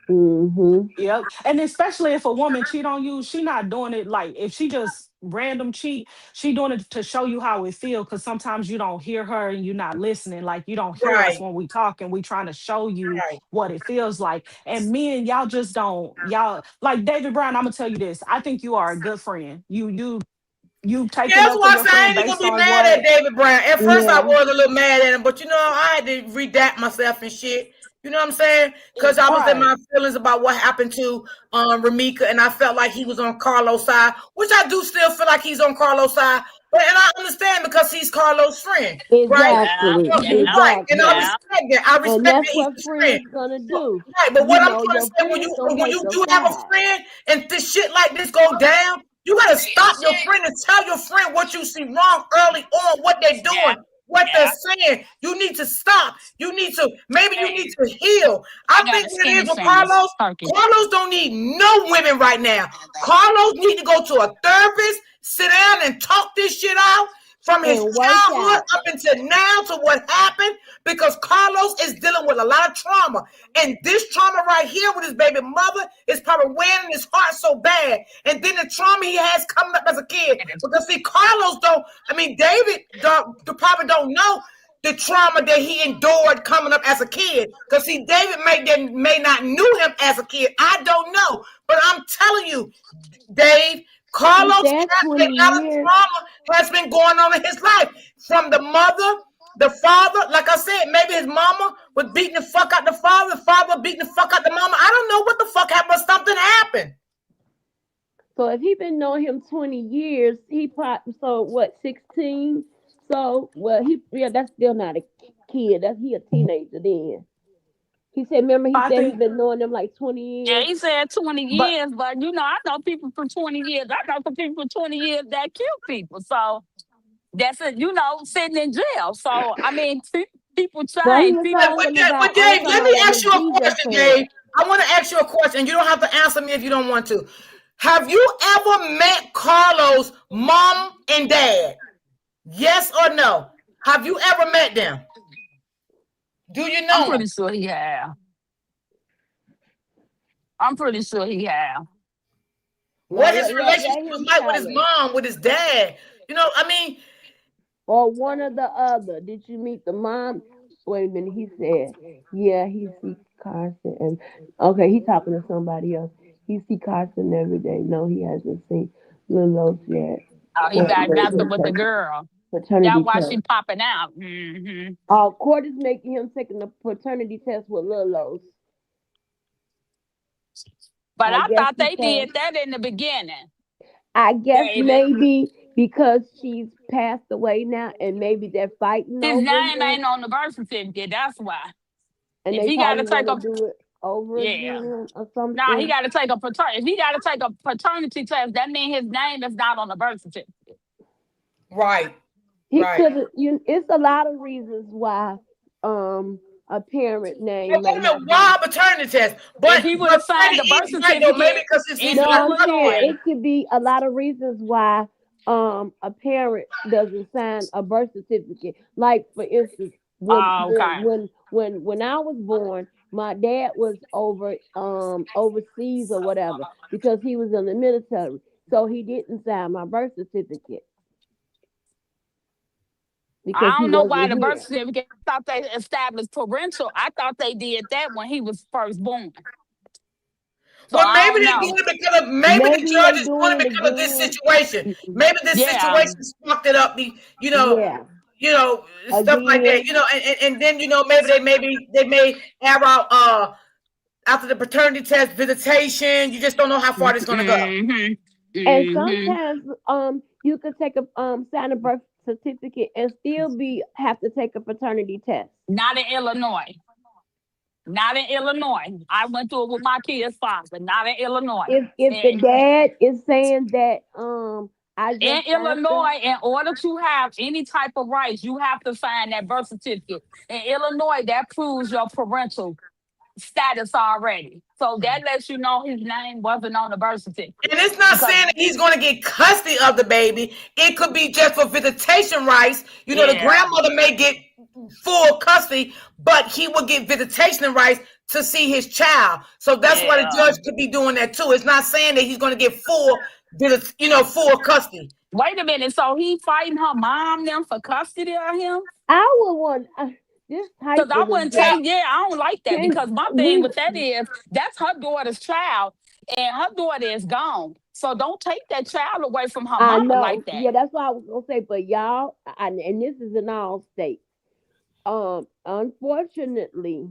Mm-hmm. Yep. And especially if a woman cheat on you, she not doing it like if she just random cheat, she doing it to show you how it feel. Cause sometimes you don't hear her and you're not listening. Like you don't hear us Right. when we talk and we trying to show you Right. what it feels like. And men, y'all just don't, y'all like David Brown, I'm gonna tell you this. I think you are a good friend. You've Yeah, taken that's up for why I your say I friend ain't even based gonna be on mad at what David Brown. At first, I Yeah. was a little mad at him, but I had to redact myself and shit. You know what I'm saying? Because I was in right. my feelings about what happened to Ramika, and I felt like he was on Carlos' side, which I do still feel like he's on Carlos' side. But and I understand because he's Carlos' friend, right? Yeah, Exactly. yeah, Right, and I Exactly. yeah. respect that. I And respect that's that he's what his friend. friends gonna do. Right, but what I'm trying to Your say, when friends you gonna when take you your do have a side. friend and this shit like this go down, you gotta stop your friend and tell your friend what you see wrong early on, what they're Yeah, doing, what they're yeah. saying. You need to stop. You need to maybe you need Hey, to heal. I I got think a what it is skinny with fingers. Carlos, Turkey. Carlos don't need no women right now. Carlos need to go to a therapist, sit down and talk this shit out from his And work childhood out. up until now to what happened because Carlos is dealing with a lot of trauma. And this trauma right here with his baby mother is probably weighing in his heart so bad. And then the trauma he has coming up as a kid. Because see, David probably don't know the trauma that he endured coming up as a kid. Because see, David may not knew him as a kid. I don't know. But I'm telling you, Dave, He Carlos said has a 20 lot of years. trauma has been going on in his life. From the mother, the father, like I said, maybe his mama was beating the fuck out the father beating the fuck out the mama. I don't know what the fuck happened, but something happened. So if he been knowing him 20 years, he probably, so what, 16? So that's still not a kid. He a teenager then. He I said he think been knowing them like 20 Yeah, years. he said 20 but years, but I know people for 20 years. I know some people for 20 years that kill people. So that's it, sitting in jail. So I mean, people But he change. was People talking But about, I was Dave, talking let about me what ask Miss you a B just question, said. Dave. I want to ask you a question. You don't have to answer me if you don't want to. Have you ever met Carlos' mom and dad? Yes or no? Have you ever met them? Do you I'm know them? pretty sure he have. I'm pretty sure he have. Now What his let relationship was him like with his tell us. mom, with his dad? Or one or the other. Did you meet the mom? Wait a minute. He said, yeah, he see Carson. And okay, he talking to somebody else. He see Carson every day. No, he hasn't seen Lil Los yet. Oh, he Court back making messing him with the take girl. That's paternity why test. she popping out. Court is making him taking the paternity test with Lil Los. But I I guess thought they because did that in the beginning, I guess David. maybe because she's passed away now, and maybe they're fighting His over name him, ain't on the birth certificate. That's why. and If they he got probably to take want to a do it over Yeah. again or Nah, he something. got to take a paternity. If he got to take a paternity test, that means his name is not on the birth certificate. Right, He right. could. It's a lot of reasons why a parent Oh, name wait may a minute, not be. wild paternity test. If But he would but have signed Freddie the birth is right though, maybe certificate because in he's No, black I'm saying Illinois, brother. it could be a lot of reasons why a parent doesn't sign a birth certificate. Like for instance, okay. when I was born, my dad was overseas or whatever because he was in the military. So he didn't sign my birth certificate because I he don't know why wasn't the birth here. certificate. I thought they established parental. I thought they did that when he was first born. So Well, I maybe don't they're know. doing it because of maybe the Maybe judge they is doing doing it it because of this again. situation. Maybe this Yeah. situation fucked it up. Yeah. Stuff like that. Again. And then maybe they may air out after the paternity test visitation. You just don't know how far it's gonna go. Mm-hmm. And Mm-hmm. sometimes you could take a sign a birth certificate and still have to take a paternity test. Not in Illinois. Not in Illinois. I went through it with my kid's father. Not in Illinois. If the In, dad is saying that I in just found them, Illinois, in order to have any type of rights, you have to sign that birth certificate. In Illinois, that proves your parental status already. So that lets you know his name wasn't on the birth certificate. And it's not Because saying that he's going to get custody of the baby. It could be just for visitation rights. The yeah, grandmother may get full custody, but he will get visitation rights to see his child. So that's why the yeah. judge could be doing that too. It's not saying that he's going to get full custody. Wait a minute. So he fighting her mom them for custody of him? I would want this type Because I of wouldn't Yeah. take, I don't like that. can Because my thing we with that is that's her daughter's child and her daughter is gone. So don't take that child away from her I mama know. like that. Yeah, that's what I was gonna say. But y'all, and this is in all states. Unfortunately,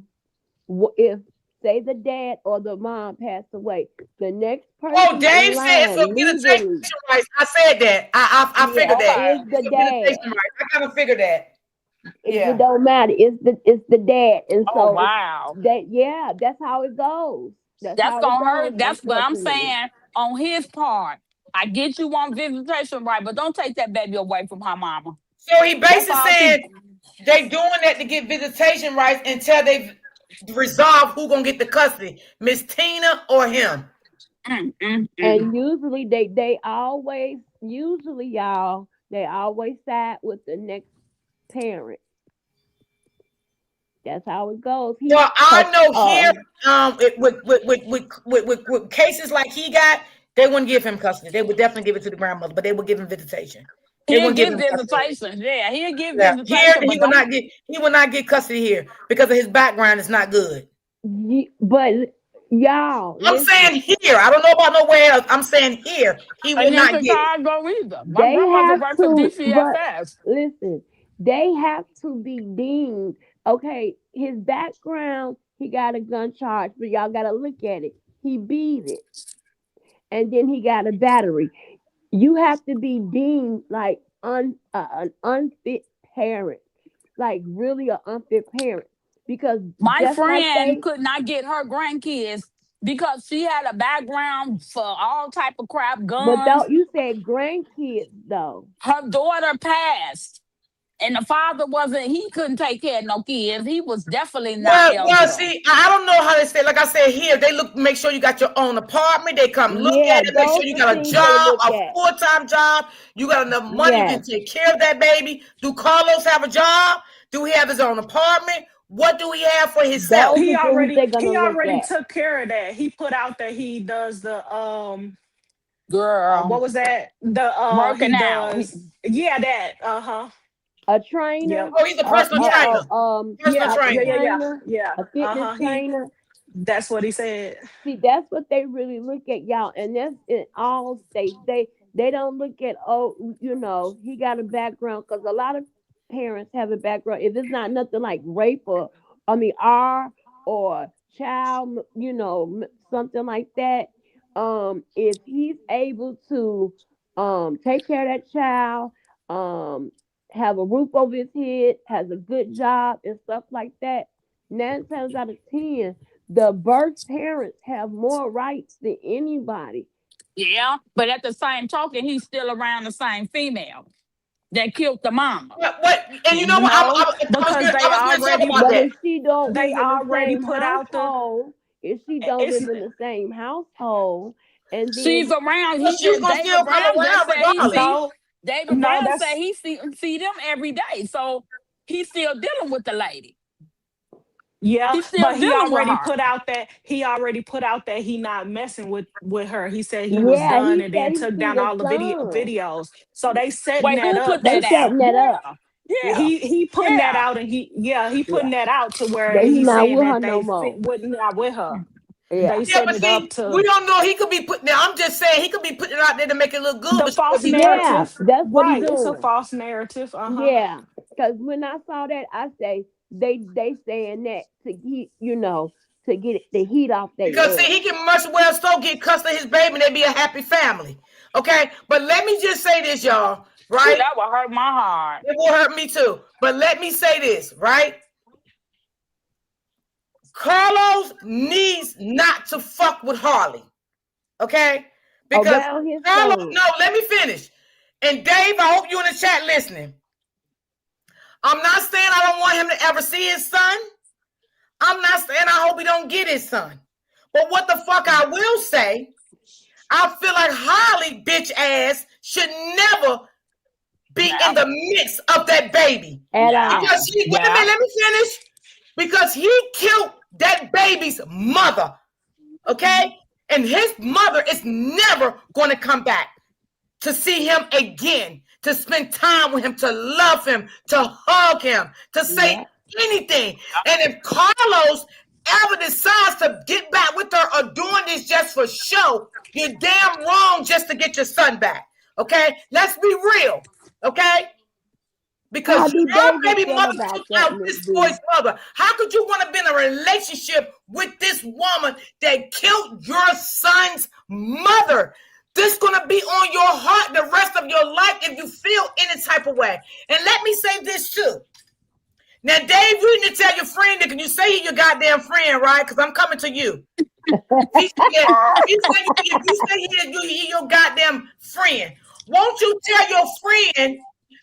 if say the dad or the mom passed away, the next Oh, person in Dave said it's for line visitation legally, rights. I said that. I yeah, figured that. is Okay. the It's for dad. visitation rights. I kind of figured that. It Yeah. don't matter. It's the dad, and Oh, so wow. that's how it goes. That's That's how it gonna goes. hurt. That's what I'm Unfortunately, saying on his part. I get you on visitation right, but don't take that baby away from her mama. So he That's basically all she. saying they doing that to get visitation rights until they resolve who gonna get the custody, Miss Tina or him. and usually they always y'all they always side with the next parent. That's how it goes. Well, I know here, with cases like he got, they wouldn't give him custody. They would definitely give it to the grandmother, but they would give him visitation. They He'll wouldn't give get him custody. visitation. Yeah, he'll get Yeah, here visitation, but don't. he will not get custody here because of his background is not good. But y'all, I'm listen, saying here. I don't know about nowhere else. I'm saying here. He will And in not get it. Chicago either. My they grandmother have worked for to. But DCFS. listen, they have to be deemed. Okay, his background, he got a gun charge, but y'all got to look at it. He beat it, and then he got a battery. You have to be deemed like an unfit parent, like really an unfit parent, because My just like friend they, could not get her grandkids because she had a background for all type of crap, but guns. don't you said grandkids though? Her daughter passed, and the father wasn't. He couldn't take care of no kids. He was definitely not Well, eligible. see, I don't know how they say. Like I said, here they look, make sure you got your own apartment. They come look Yeah, at it, make sure those you are got a things they job, look a at. full-time job. You got enough money, you can Yes, take care of that baby. Do Carlos have a job? Do he have his own apartment? What do he have for himself? those He are things already they're gonna he look already at. took care of that. He put out that he does the what Girl, was that? He working out. does, yeah, that, uh-huh. A trainer, Yep. Oh, he's a personal trainer. Personal Yeah, like a trainer. trainer, yeah. a fitness trainer. That's what he said. See, that's what they really look at, y'all, and that's in all states. They don't look at, oh, he got a background, because a lot of parents have a background. If it's not nothing like rape or R or child, something like that. If he's able to take care of that child, um have a roof over his head, has a good job and stuff like that, 9 times out of 10 the birth parents have more rights than anybody. Yeah, but at the same token, he's still around the same female that killed the mama. What? And you know what? No, because I was going to talk about But that. if she don't they live in the already same put out the household, if she don't it's live in the same household, and She's then around. Well, He she's just gonna David still come Brown just around said he regardless. see no, David no, Brown said that's he see them every day. So he's still dealing with the lady. yeah, He's still but dealing with her. he already put out that he not messing with her. He said he was yeah, done he and said then took he down was all the done. videos. So they setting Wait, that who put up They that to out? setting that up. Yeah, yeah, yeah, he putting that yeah. out, and he Yeah, putting that out to where that he he's not saying with her that no they more. wouldn't not with her. Yeah. They Yeah, setting but it up see, we to don't know. He could be putting. I'm just saying he could be putting it out there to make it look good, the but still false be. Yeah, narrative. that's what he Right. It's a doing. false narrative. Uh-huh. Yeah, because when I saw that, I say they saying that to get to get the heat off Because their see, ass. he can much well still get cussed to his baby and they be a happy family. Okay, but let me just say this, y'all. Ooh, Right? that would hurt my heart. It will hurt me too. But let me say this, right? Carlos needs not to fuck with Harley. Okay? Because Around his Carlos, son. no, let me finish. And Dave, I hope you in the chat listening. I'm not saying I don't want him to ever see his son. I'm not saying I hope he don't get his son. But what the fuck I will say, I feel like Harley bitch ass should never be in the midst of that baby. At all. Because he, wait a minute, let me finish. Because he killed that baby's mother. Okay? And his mother is never going to come back to see him again, to spend time with him, to love him, to hug him, to say anything. And if Carlos ever decides to get back with her or doing this just for show, you're damn wrong just to get your son back. Okay? Let's be real. Okay? Because How do your David baby feel mother about took that, out Miss this B? boy's mother. How could you want to be in a relationship with this woman that killed your son's mother? This is going to be on your heart the rest of your life if you feel any type of way. And let me say this too. Now, Dave, you need to tell your friend that, can you say he's your goddamn friend, right? Because I'm coming to you. If you say he's your goddamn friend, won't you tell your friend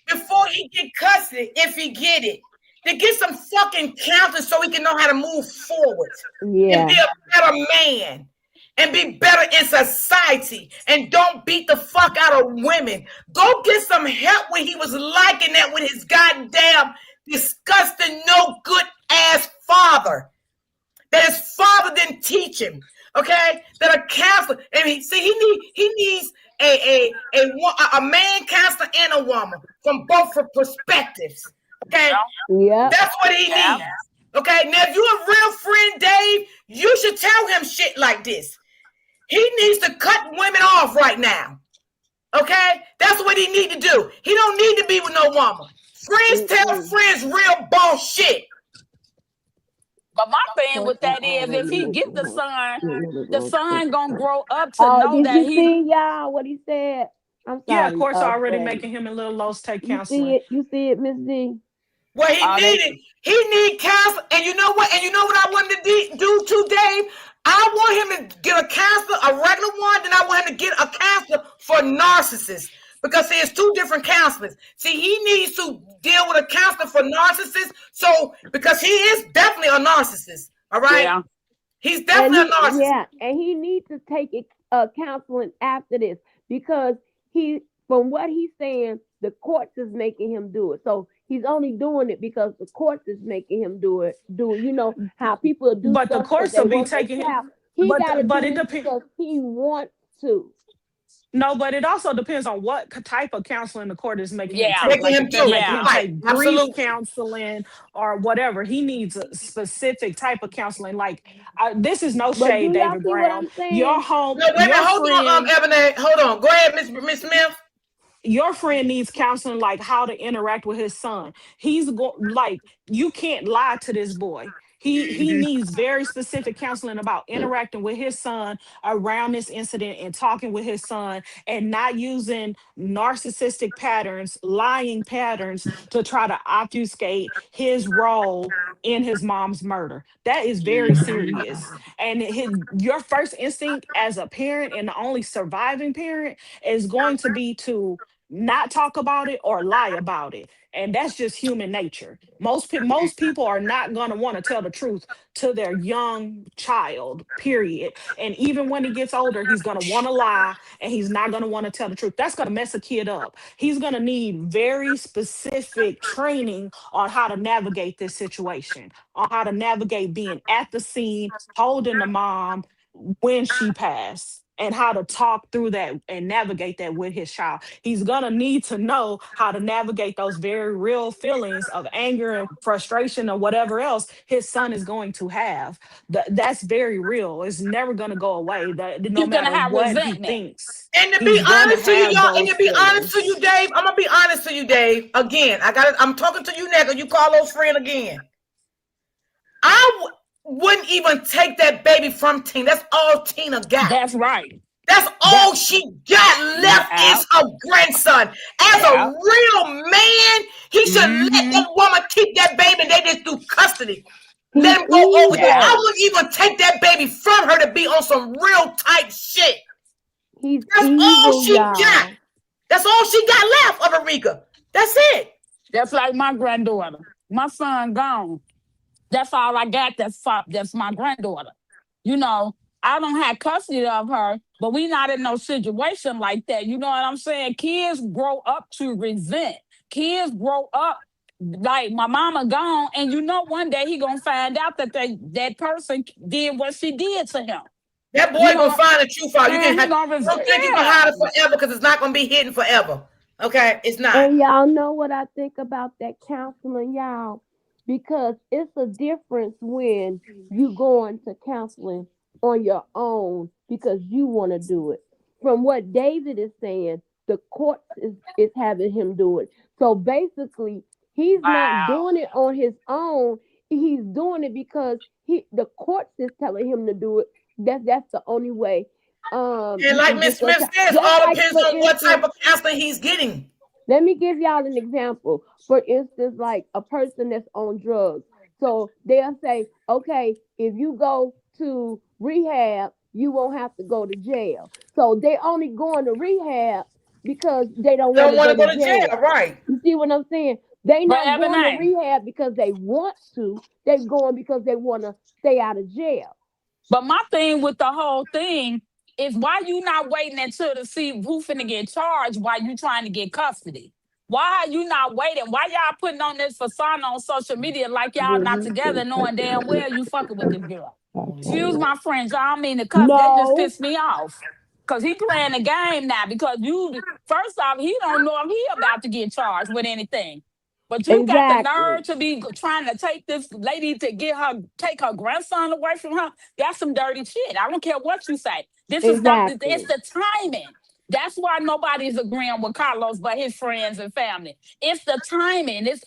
before he get custody, if he get it, to get some fucking counseling so he can know how to move forward and be a better man and be better in society and don't beat the fuck out of women. Go get some help when he was liking that with his goddamn disgusting, no good ass father. That his father didn't teach him. Okay, that a counselor, and he needs a man counselor and a woman from both perspectives. Okay, that's what he needs. Okay, now if you're a real friend, Dave, you should tell him shit like this. He needs to cut women off right now. Okay, that's what he need to do. He don't need to be with no woman. Friends tell friends real bullshit. But my thing with that is, if he get the son gonna grow up to know did that you he. see y'all what he said? I'm sorry. Yeah, of course, already Fran. making him and Lil Los take You counseling. see it, Miss D? Well, he need counseling, and you know what? And you know what I want to do too, Dave? I want him to get a counselor, a regular one, then I want him to get a counselor for narcissists. Because there's two different counselors. See, he needs to deal with a counselor for narcissists. So, because he is definitely a narcissist. All right? Yeah. He's definitely a narcissist. Yeah, and he needs to take counseling after this, because from what he's saying, the courts is making him do it. So he's only doing it because the courts is making him do it. You know how people do but stuff, the courts will be taking him. He got to do it it depends because he wants to. No, but it also depends on what type of counseling the court is making him take. Making Like him if they're do. making him Right. take grief Absolutely. counseling or whatever, he needs a specific type of counseling. Like this is no But shade, do y'all David see what Brown. I'm saying? Your home, No, wait a minute. Hold on, Ebony. Hold on. Go ahead, Miss Smith. Your friend needs counseling, like how to interact with his son. He's like, you can't lie to this boy. He needs very specific counseling about interacting with his son around this incident and talking with his son and not using narcissistic patterns, lying patterns to try to obfuscate his role in his mom's murder. That is very serious. And your first instinct as a parent and the only surviving parent is going to be to not talk about it or lie about it. And that's just human nature. Most people are not going to want to tell the truth to their young child, period. And even when he gets older, he's going to want to lie and he's not going to want to tell the truth. That's going to mess a kid up. He's going to need very specific training on how to navigate this situation, on how to navigate being at the scene, holding the mom when she passed. and how to talk through that and navigate that with his child. He's gonna need to know how to navigate those very real feelings of anger and frustration or whatever else his son is going to have. That's very real. It's never gonna go away. That no He's gonna matter have what he resentment. thinks, And to be he's going to honest to you, have y'all, and those to be honest to you, feelings. Dave, I'm gonna be honest to you, Dave. Again, I'm talking to you now because you Carlos' friend again. I wouldn't even take that baby from Tina. That's all Tina got. That's right. That's all she got left is her grandson. As a real man, he should let that woman keep that baby and they just do custody. Let him go over there. I wouldn't even take that baby from her to be on some real type shit. That's all she got. That's all she got left of Erika. That's it. That's like my granddaughter. My son gone. That's all I got. That's my granddaughter. You know, I don't have custody of her, but we not in no situation like that. You know what I'm saying? Kids grow up to resent. Kids grow up like my mama gone, and you know one day he gonna find out that that person did what she did to him. That boy gonna find the truth out. You can don't think you can hide it forever because it's not gonna be hidden forever. Okay, it's not. And y'all know what I think about that counseling, y'all, because it's a difference when you go into counseling on your own because you want to do it. From what David is saying, the court is having him do it. So basically, he's not doing it on his own. He's doing it because the courts is telling him to do it. That's the only way. And like Miss Smith says, all depends on what type of counseling he's getting. Let me give y'all an example. For instance, like a person that's on drugs. So they'll say, okay, if you go to rehab, you won't have to go to jail. So they only going to rehab because they don't want to go to jail. Right. You see what I'm saying? They not going to rehab because they want to. They're going because they want to stay out of jail. But my thing with the whole thing is why you not waiting until to see who finna get charged while you trying to get custody? Why are you not waiting? Why y'all putting on this persona on social media like y'all not together knowing damn well you fucking with this girl? Excuse my French, I don't mean to cuss. That just pissed me off. Because he playing the game now because first off, he don't know if he about to get charged with anything. But you got the nerve to be trying to take this lady to take her grandson away from her. That's some dirty shit. I don't care what you say. This is not. It's the timing. That's why nobody's agreeing with Carlos but his friends and family. It's the timing. It's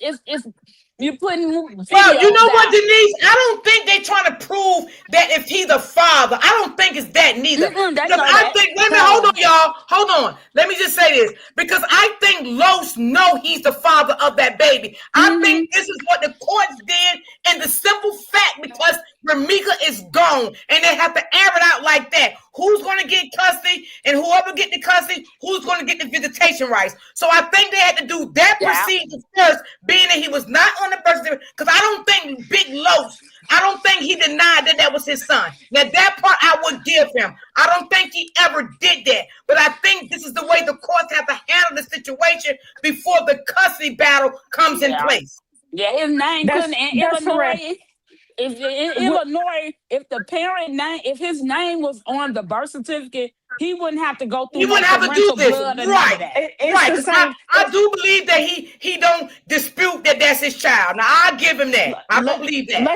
you putting videos. Well, you know what, Denise? I don't think they're trying to prove that if he's a father. I don't think it's that neither. Because I think, wait a minute, hold on, y'all. Hold on. Let me just say this. Because I think Los know he's the father of that baby. I think this is what the courts did, and the simple fact because Ramika is gone, and they have to air it out like that. Who's going to get custody, and whoever get the custody, who's going to get the visitation rights? So I think they had to do that procedure first, being that he was not on the birth certificate. Because I don't think Big Los, I don't think he denied that was his son. Now that part I would give him. I don't think he ever did that. But I think this is the way the courts have to handle the situation before the custody battle comes in place. Yeah, his name couldn't in Illinois. If in Illinois, if the parent name, if his name was on the birth certificate, he wouldn't have to go through. He wouldn't have to do this, right? Right. I do believe that he don't dispute that that's his child. Now I give him that. I believe that.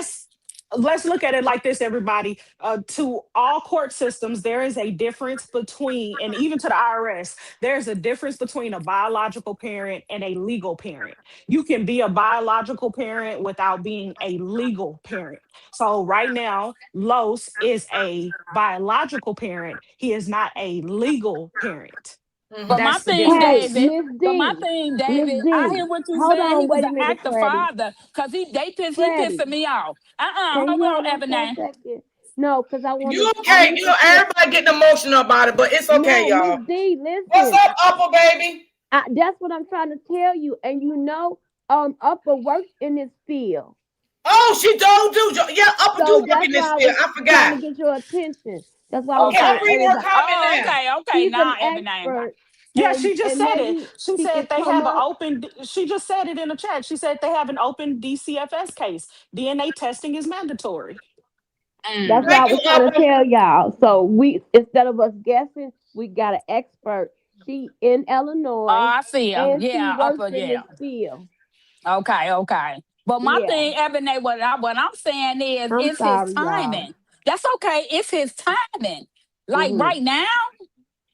Let's look at it like this, everybody. To all court systems, there is a difference between, and even to the IRS, there's a difference between a biological parent and a legal parent. You can be a biological parent without being a legal parent. So right now, Los is a biological parent. He is not a legal parent. But my thing, David, I hear what you're saying. He was an active father because he pissing me off. Hold on, Ebony. No, because I want you okay. You know, everybody getting emotional about it, but it's okay, y'all. Miss D, listen. What's up, Upper baby? That's what I'm trying to tell you. And you know, Upper works in this field. Oh, she do. Yeah, Upper do work in this field. I forgot. Trying to get your attention. That's why I was I'm reading her comment okay. Now, Ebony. Yeah, she just said it. She said they have an open. She just said it in the chat. She said they have an open DCFS case. DNA testing is mandatory. That's what I was trying to tell y'all. So we, instead of us guessing, we got an expert. She in Illinois, I see him. and she Yeah, works in this field. Okay. But my Yeah. thing, Ebony, what I'm saying is, I'm it's his sorry, y'all. timing. That's okay. It's his timing. Like Mhm. right now,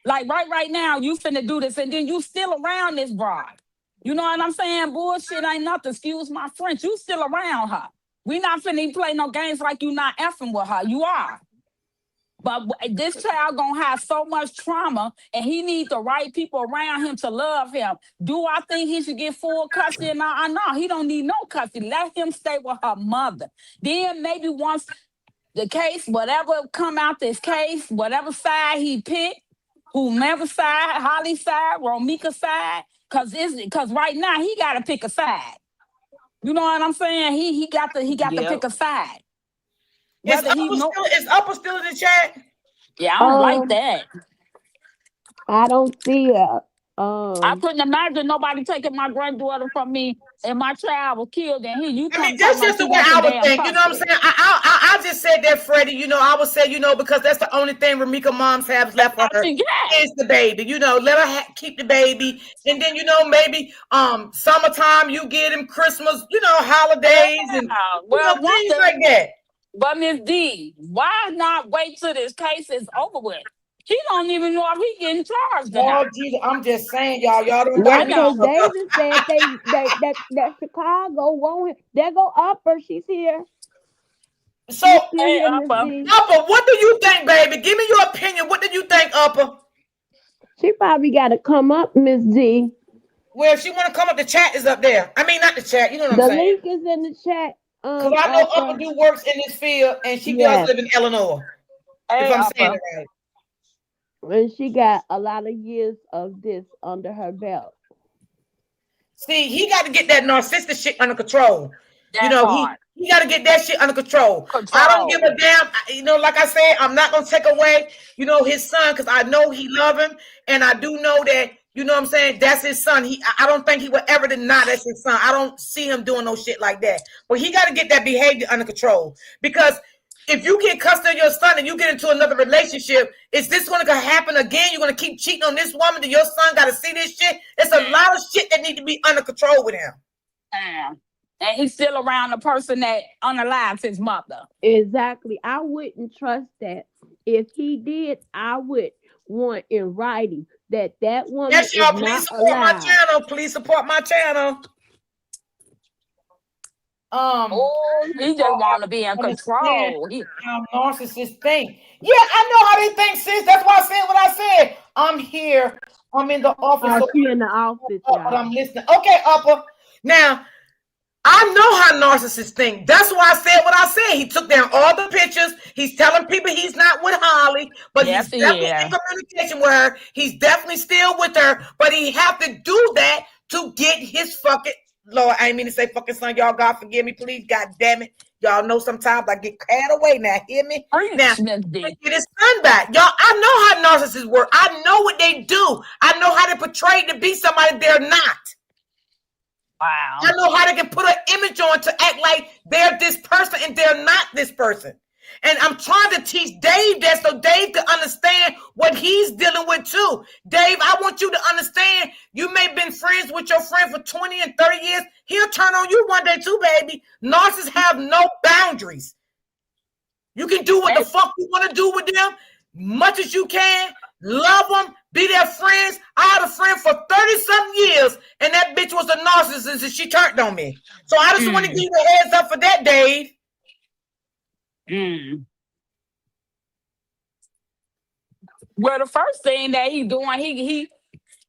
right now, you finna do this, and then you still around this broad. You know what I'm saying? Bullshit ain't nothing. Excuse my French. You still around her. We not finna play no games like you not effing with her. You are. But this child gonna have so much trauma, and he needs the right people around him to love him. Do I think he should get full custody? No, I know he don't need no custody. Let him stay with her mother. Then maybe once the case, whatever come out this case, whatever side he picked, whomever side, Holly side, Romika side, cause right now he gotta pick a side. You know what I'm saying? He got to pick a side. Is Upper still in the chat? Yeah, I don't like that. I don't see it. I couldn't imagine nobody taking my granddaughter from me and my child was killed, and here you come That's talking just about the you way want I your would damn think. You know what I'm custody. saying? I just said that, Freddie. You know, I would say, because that's the only thing Ramika moms have left for her is the baby. Let her keep the baby, and then maybe summertime you get him Christmas, holidays and things like that. But Miss D, why not wait till this case is over with? He don't even know if he getting charged or Oh, not. Jesus, I'm just saying, y'all don't Well, me. because David said that Chicago won't. There go Upper. She's here. So, Upper, what do you think, baby? Give me your opinion. What do you think, Upper? She probably got to come up, Miss D. Well, if she want to come up, the chat is up there. I mean, not the chat. You know what I'm The saying? link is in the chat. Because I know Upper do works in this field, and she does live in Illinois. If I'm saying it right. And she got a lot of years of this under her belt. See, he got to get that narcissistic shit under control. He got to get that shit under control. I don't give a damn. Like I said, I'm not going to take away, his son, because I know he love him. And I do know that, what I'm saying, that's his son. I don't think he would ever deny that's his son. I don't see him doing no shit like that. But he got to get that behavior under control. Because if you get custody of your son and you get into another relationship, is this going to happen again? You're going to keep cheating on this woman? Your son got to see this shit? It's a lot of shit that need to be under control with him. And he's still around the person that unalives his mother. Exactly. I wouldn't trust that. If he did, I would want in writing that woman yes, y'all, is please not support alive. my channel. Please support my channel. He just want to be in control. How narcissists think. Yeah, I know how they think, sis. That's why I said what I said. I'm here. I'm in the office. She in the office, but I'm listening. Okay, Upper. Now, I know how narcissists think. That's why I said what I said. He took down all the pictures. He's telling people he's not with Holly, but he's definitely in communication with her. He's definitely still with her, but he have to do that to get his fucking Lord. I ain't mean to say fucking son. Y'all, God forgive me, please. God damn it. Y'all know sometimes I get carried away. Now, hear me? Now, get his son back. Y'all, I know how narcissists work. I know what they do. I know how they portray to be somebody they're not. Wow. I know how they can put an image on to act like they're this person and they're not this person. And I'm trying to teach Dave that so Dave can understand what he's dealing with too. Dave, I want you to understand you may have been friends with your friend for 20 and 30 years. He'll turn on you one day too, baby. Narcissists have no boundaries. You can do what the fuck you want to do with them, much as you can. Love them, be their friends. I had a friend for 30-something years, and that bitch was a narcissist, and she turned on me. So I just want to give you a heads up for that, Dave. Well, the first thing that he doing,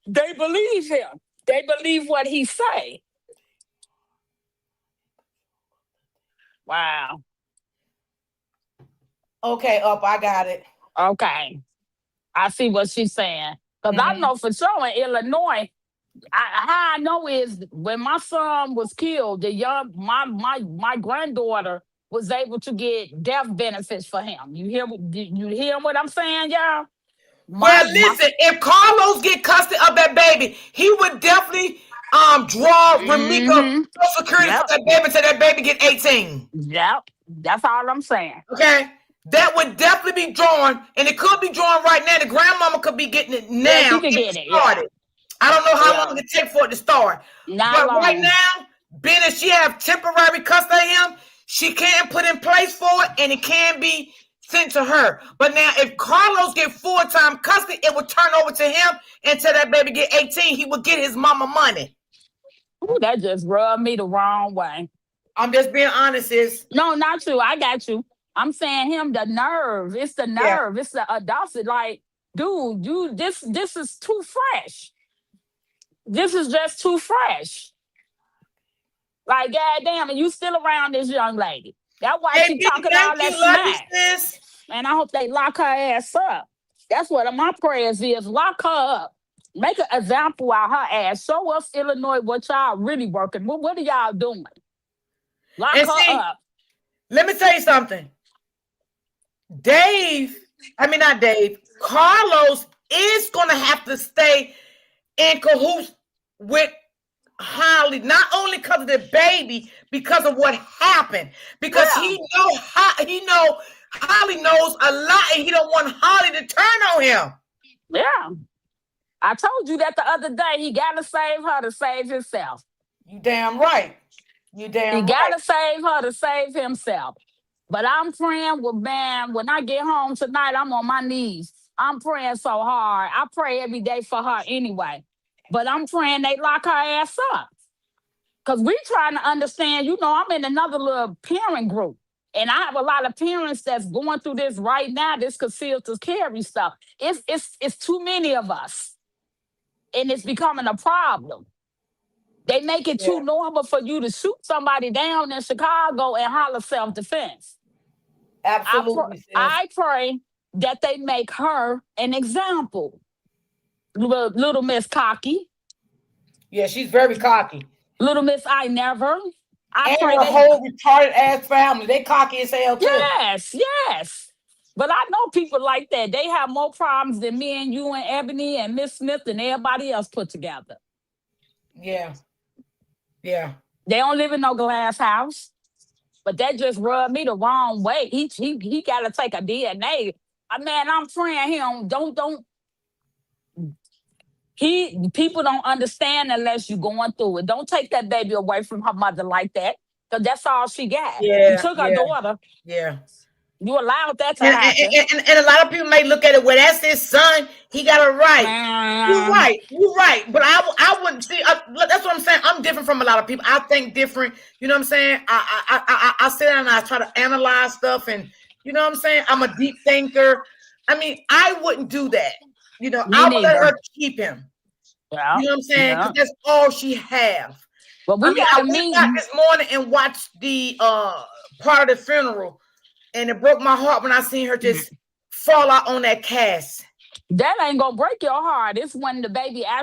they believe him. They believe what he say. Wow. Okay, I got it. Okay. I see what she's saying. Because I know for sure in Illinois, how I know is when my son was killed, my granddaughter was able to get death benefits for him. You hear what I'm saying, y'all? Listen, if Carlos get custody of that baby, he would definitely draw Ramika Social Security for that baby until that baby get 18. Yep. That's all I'm saying. Okay. that would definitely be drawn, and it could be drawn right now. The grandmama could be getting it now. Yeah, she could get it. Yeah. I don't know how long it takes for it to start. Not but long. Right now, being that she have temporary custody of him, she can put in place for it, and it can be sent to her. But now, if Carlos get full-time custody, it would turn over to him until that baby get 18. He would get his mama money. Ooh, that just rubbed me the wrong way. I'm just being honest, sis. No, not you. I got you. I'm saying him, the nerve. It's the nerve. It's the audacity. Like, dude, this is too fresh. This is just too fresh. Like, goddamn, and you still around this young lady. That's why she talking all that smack. And I hope they lock her ass up. That's what my prayers is. Lock her up. Make an example out her ass. Show us, Illinois, what y'all really working. What are y'all doing? Lock her up. Let me tell you something. Carlos is going to have to stay in cahoots with Holly, not only because of the baby, because of what happened. Because he know Holly knows a lot, and he don't want Holly to turn on him. Yeah. I told you that the other day. He got to save her to save himself. You damn right. He got to save her to save himself. But I'm praying when I get home tonight, I'm on my knees. I'm praying so hard. I pray every day for her anyway. But I'm praying they lock her ass up. Because we trying to understand, I'm in another little parent group. And I have a lot of parents that's going through this right now, this concealed to carry stuff. It's too many of us. And it's becoming a problem. They make it too normal for you to shoot somebody down in Chicago and holler self-defense. Absolutely. I pray that they make her an example. Little Miss Cocky. Yeah, she's very cocky. Little Miss I Never. I pray her whole retarded ass family. They cocky as hell too. Yes. But I know people like that. They have more problems than me and you and Ebony and Miss Smith and everybody else put together. Yeah. They don't live in no glass house. But that just rubbed me the wrong way. He got to take a DNA. I'm praying him. People don't understand unless you're going through it. Don't take that baby away from her mother like that. Because that's all she got. You took her daughter. Yeah. You allowed that to happen. And a lot of people may look at it, well, that's his son. He got a right. You're right. But I wouldn't see. That's what I'm saying. I'm different from a lot of people. I think different. You know what I'm saying? I sit down and I try to analyze stuff, and you know what I'm saying? I'm a deep thinker. I wouldn't do that. I would let her keep him. Yeah. You know what I'm saying? Because that's all she have. But I went back this morning and watched the part of the funeral. And it broke my heart when I seen her just fall out on that cast. That ain't gonna break your heart. It's when the baby I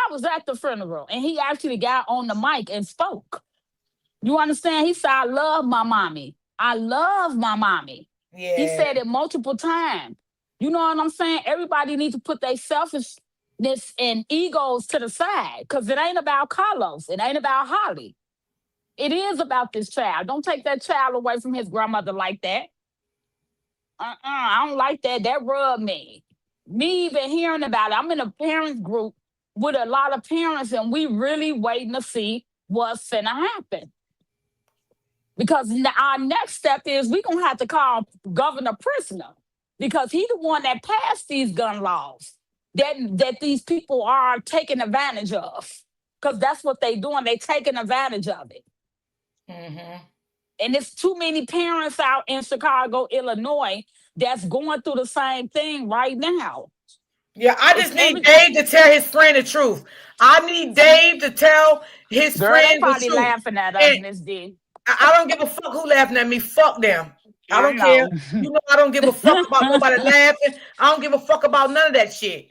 was at the funeral, and he actually got on the mic and spoke. You understand? He said, I love my mommy. I love my mommy. Yeah. He said it multiple times. You know what I'm saying? Everybody needs to put their selfishness and egos to the side, because it ain't about Carlos. It ain't about Holly. It is about this child. Don't take that child away from his grandmother like that. I don't like that. That rubbed me. Me even hearing about it. I'm in a parents group with a lot of parents, and we really waiting to see what's finna happen. Because our next step is we're going to have to call Governor Prisoner, because he's the one that passed these gun laws that these people are taking advantage of. Because that's what they doing. They taking advantage of it. Mm-hmm. And it's too many parents out in Chicago, Illinois, that's going through the same thing right now. Yeah, I just need Dave to tell his friend the truth. I need Dave to tell his friend the truth. They probably laughing at us, Miss D. I don't give a fuck who laughing at me. Fuck them. I don't care. I don't give a fuck about nobody laughing. I don't give a fuck about none of that shit.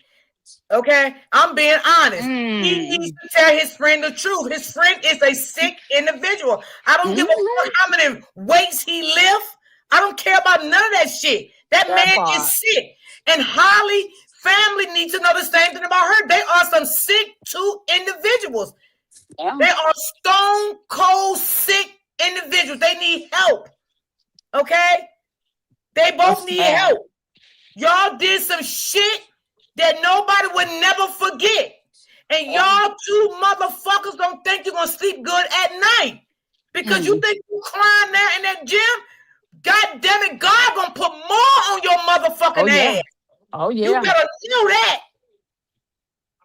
Okay, I'm being honest. He needs to tell his friend the truth. His friend is a sick individual. I don't give a fuck how many weights he lifts. I don't care about none of that shit. That man is sick. And Holly family needs to know the same thing about her. They are some sick two individuals. Yeah. They are stone cold sick individuals. They need help. Okay? They both need help. Y'all did some shit that nobody would never forget. And y'all two motherfuckers don't think you're going to sleep good at night. Because you think you crying there in that gym? God damn it, God going to put more on your motherfucking ass. Oh, yeah. You better know that.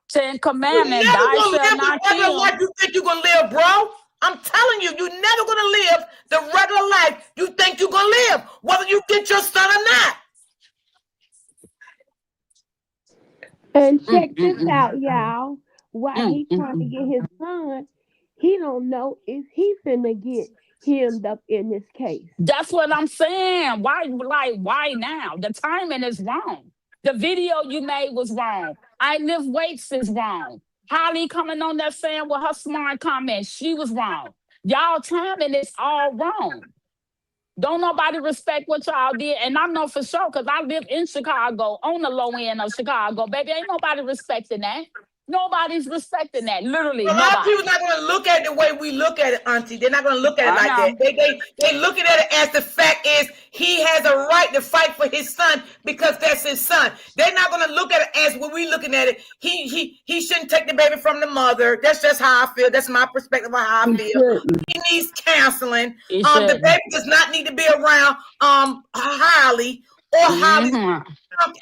10 Commandments, you never thou gonna shalt live the not regular kill. life you think you're gonna live, bro. I'm telling you, you're never gonna live the regular life you think you're gonna live, whether you get your son or not. And check this out, y'all. While he trying to get his son, he don't know if he finna get hemmed up in this case. That's what I'm saying. Why now? The timing is wrong. The video you made was wrong. I lift weights is wrong. Holly coming on there saying with her smart comments, she was wrong. Y'all timing is all wrong. Don't nobody respect what y'all did. And I know for sure, because I live in Chicago, on the low end of Chicago, baby. Ain't nobody respecting that. Nobody's respecting that. Literally, A lot of nobody. people not going to look at it the way we look at it, Auntie. They're not going to look at it like that. They looking at it as the fact is he has a right to fight for his son because that's his son. They're not going to look at it as when we looking at it. He shouldn't take the baby from the mother. That's just how I feel. That's my perspective of how I feel. He needs counseling. The baby does not need to be around Holly or Holly's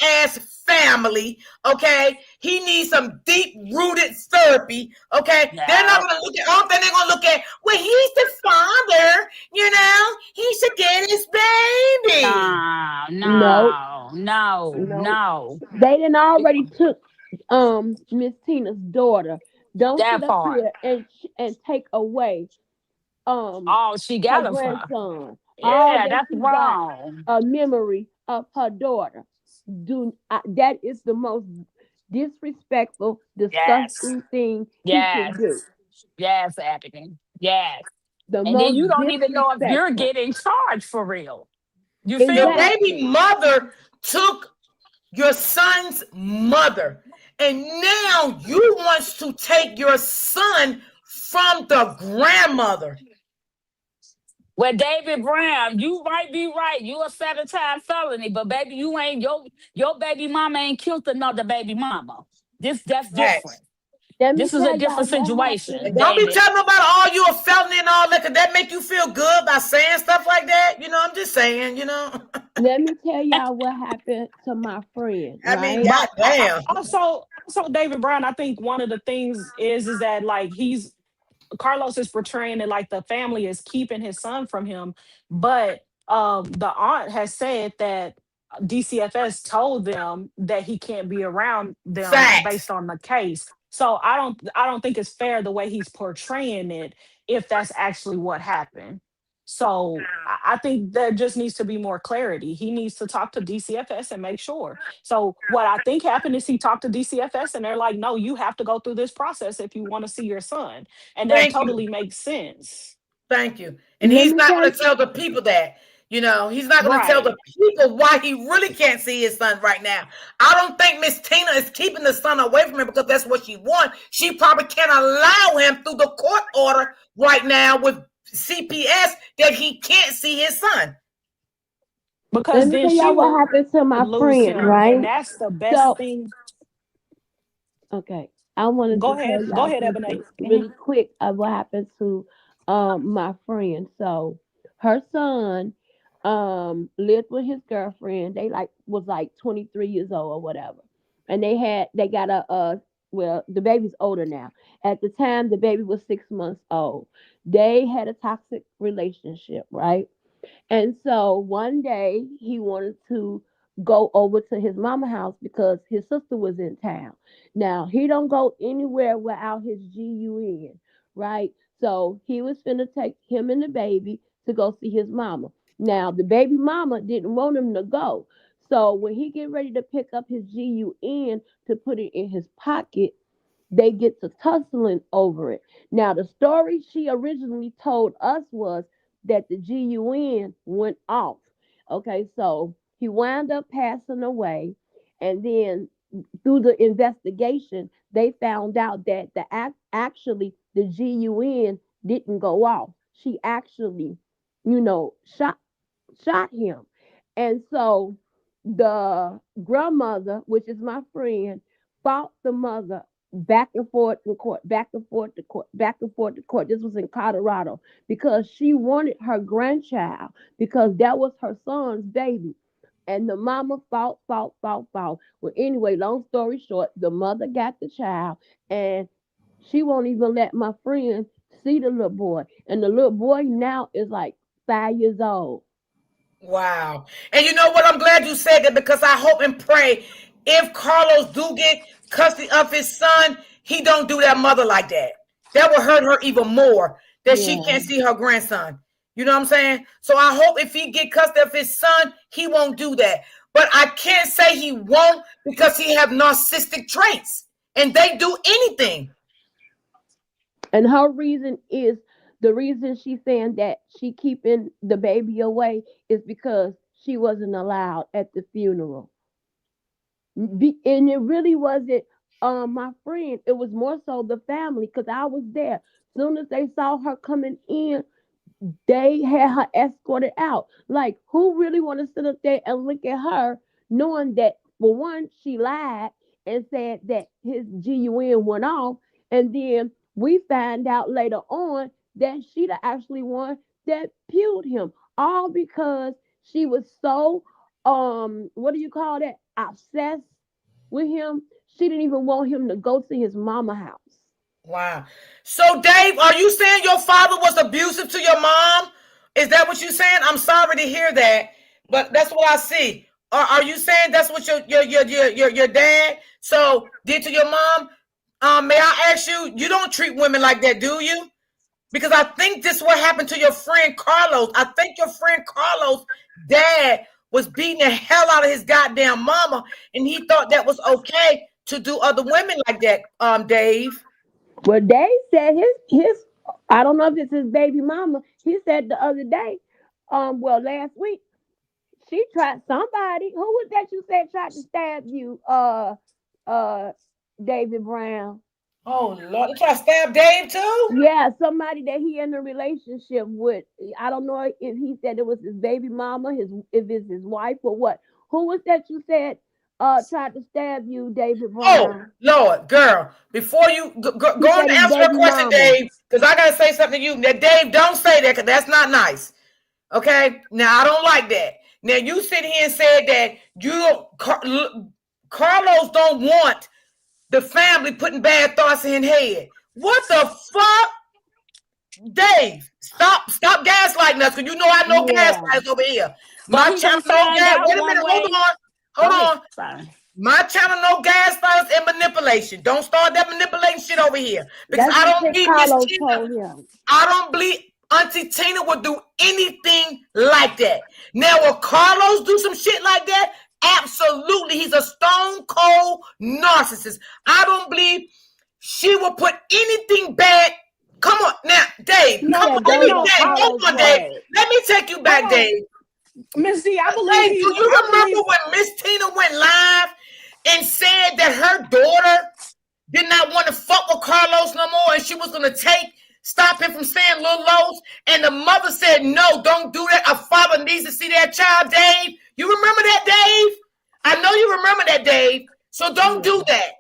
ass family. Okay, he needs some deep rooted therapy. Okay, they're not going to look at. They're going to look at. Well, he's the father. You know, he should get his baby. No. They didn't already took Miss Tina's daughter. Don't sit up here and take away she got her her grandson. Yeah, that's wrong. A memory of her daughter. That is the most disrespectful, disgusting thing he can do. Yes, Abigail. Yes. And then you don't even know if you're getting charged for real. You feel the baby mother took your son's mother, and now you want to take your son from the grandmother. Well, David Brown, you might be right. You a 7-time felony, but baby, you ain't your baby mama ain't killed another baby mama. That's different. This is a different situation. Don't be telling me about all you a felony and all that. Could that make you feel good by saying stuff like that? You know, I'm just saying, you know. Let me tell y'all what happened to my friend. I mean, goddamn. Also, David Brown, I think one of the things is that like Carlos is portraying it like the family is keeping his son from him, but the aunt has said that DCFS told them that he can't be around them based on the case. So I don't think it's fair the way he's portraying it if that's actually what happened. So I think there just needs to be more clarity. He needs to talk to DCFS and make sure. So what I think happened is he talked to DCFS and they're like, no, you have to go through this process if you want to see your son. And that totally makes sense. Thank you. And he's not going to tell the people that. You know, he's not going to tell the people why he really can't see his son right now. I don't think Miss Tina is keeping the son away from him because that's what she wants. She probably can't allow him through the court order right now with CPS that he can't see his son. Because let me tell y'all what happened to my friend, right? And that's the best thing. Okay. I wanted go to ahead. tell Go y'all ahead, Ebony. really quick of what happened to my friend. So her son lived with his girlfriend. They was 23 years old or whatever. And they got well, the baby's older now. At the time the baby was 6 months old. They had a toxic relationship, right? And so one day he wanted to go over to his mama house because his sister was in town. Now he don't go anywhere without his GUN, right? So he was finna take him and the baby to go see his mama. Now the baby mama didn't want him to go. So when he get ready to pick up his GUN to put it in his pocket, they get to tussling over it. Now the story she originally told us was that the GUN went off. Okay, so he wound up passing away, and then through the investigation, they found out that actually the GUN didn't go off. She actually, shot him. And so the grandmother, which is my friend, fought the mother back and forth in court, back and forth to court, back and forth to court. This was in Colorado because she wanted her grandchild because that was her son's baby. And the mama fought, fought, fought, fought. Well, anyway, long story short, the mother got the child and she won't even let my friend see the little boy. And the little boy now is like 5 years old. Wow. And you know what? I'm glad you said that because I hope and pray if Carlos do get custody of his son, he don't do that mother like that. That will hurt her even more that she can't see her grandson. You know what I'm saying? So I hope if he get custody of his son, he won't do that. But I can't say he won't because he have narcissistic traits and they do anything. And her reason is the reason she's saying that she keeping the baby away is because she wasn't allowed at the funeral. And it really wasn't my friend. It was more so the family because I was there. Soon as they saw her coming in, they had her escorted out. Like, who really want to sit up there and look at her, knowing that for one, she lied and said that his GUN went off, and then we find out later on that she the actually one that killed him, all because she was so what do you call that? Obsessed with him. She didn't even want him to go to his mama house. Wow. So, Dave, are you saying your father was abusive to your mom? Is that what you're saying? I'm sorry to hear that, but that's what I see. Are you saying that's what your dad so did to your mom? May I ask you? You don't treat women like that, do you? Because I think this is what happened to your friend Carlos. I think your friend Carlos' dad was beating the hell out of his goddamn mama, and he thought that was okay to do other women like that. Dave. Well, Dave said his I don't know if it's his baby mama. He said the other day, well last week, she tried somebody. Who was that you said tried to stab you? Uh David Brown. Oh Lord, they try to stab Dave too? Yeah, somebody that he in a relationship with. I don't know if he said it was his baby mama, his if it's his wife or what. Who was that you said tried to stab you, David Oh Brown? Lord, girl, before you go He on said and his answer her baby question, mama. Dave, because I gotta say something to you. Now, Dave, don't say that because that's not nice. Okay, now I don't like that. Now you sit here and said that you don't, Carlos don't want the family putting bad thoughts in his head. What the fuck, Dave? Stop gaslighting us, because you know I know Yeah. gaslighters over here. But My he channel gonna no find gas. out Wait a one minute, hold way. on, Go hold ahead. on. Sorry. My channel no gaslights and manipulation. Don't start that manipulating shit over here because That's I what don't believe Miss Carlos Tina. told him. I don't believe Auntie Tina would do anything like that. Now, will Carlos do some shit like that? Absolutely. He's a stone cold narcissist. I don't believe she will put anything bad. Come on now, Dave. He Come No, said on, let me, those no. are Dave. Hold Carlos' on, Dave. words. Let me take you back, Hold on, Dave. Miss D. I believe Dave, do he. you I remember believe. when Miss Tina went live and said that her daughter did not want to fuck with Carlos no more, and she was going to stop him from saying little lows, and the mother said, no, don't do that. A father needs to see that child, Dave. You remember that, Dave? I know you remember that, Dave. So don't do that,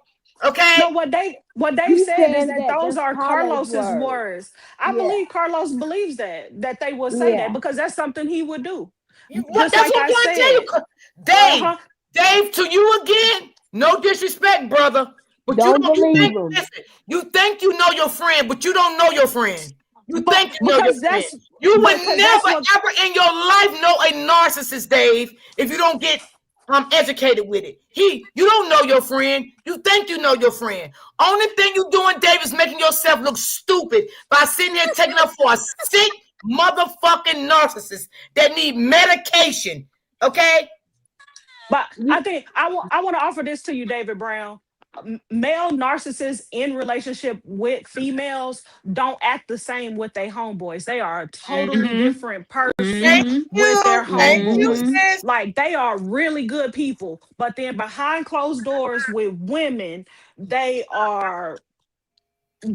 okay? No, what they He's said is saying that that those that's are Carlos' Carlos's words. words. I Yeah. believe Carlos believes that they will say that Yeah. because that's something he would do. What? Just That's like what I'm I trying to tell said. you. Uh-huh. Dave, to you again, no disrespect, brother. But Don't believe him. you think you know your friend, but you don't know your friend. You But think you know your friend. You would that's never what ever in your life know a narcissist, Dave, if you don't get educated with it. You don't know your friend. You think you know your friend. Only thing you doing, Dave, is making yourself look stupid by sitting here taking up for a sick motherfucking narcissist that need medication. Okay? But I think I want to offer this to you, David Brown. Male narcissists in relationship with females don't act the same with their homeboys. They are a totally different Thank person with their you. Thank you, homeboys. sis. Like they are really good people, but then behind closed doors with women, they are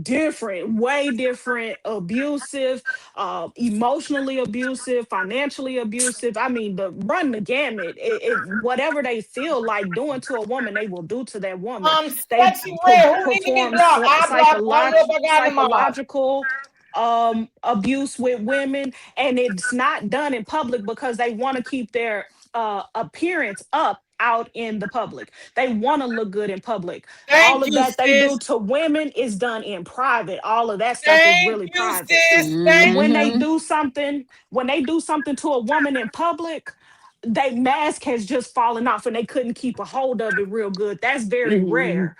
different, way different, abusive, emotionally abusive, financially abusive. I mean, run the gamut. Whatever they feel like doing to a woman, they will do to that woman. They Sexy Red, who need to be perform blocked? I block. I don't know if I got him all. psychological abuse with women, and it's not done in public because they want to keep their appearance up out in the public. They want to look good in public. All Thank of you, that they do sis. to women is done in private. All of that stuff is Thank really you, private. sis. Thank When they you. do something, to a woman in public, they mask has just fallen off and they couldn't keep a hold of it real good. That's very rare.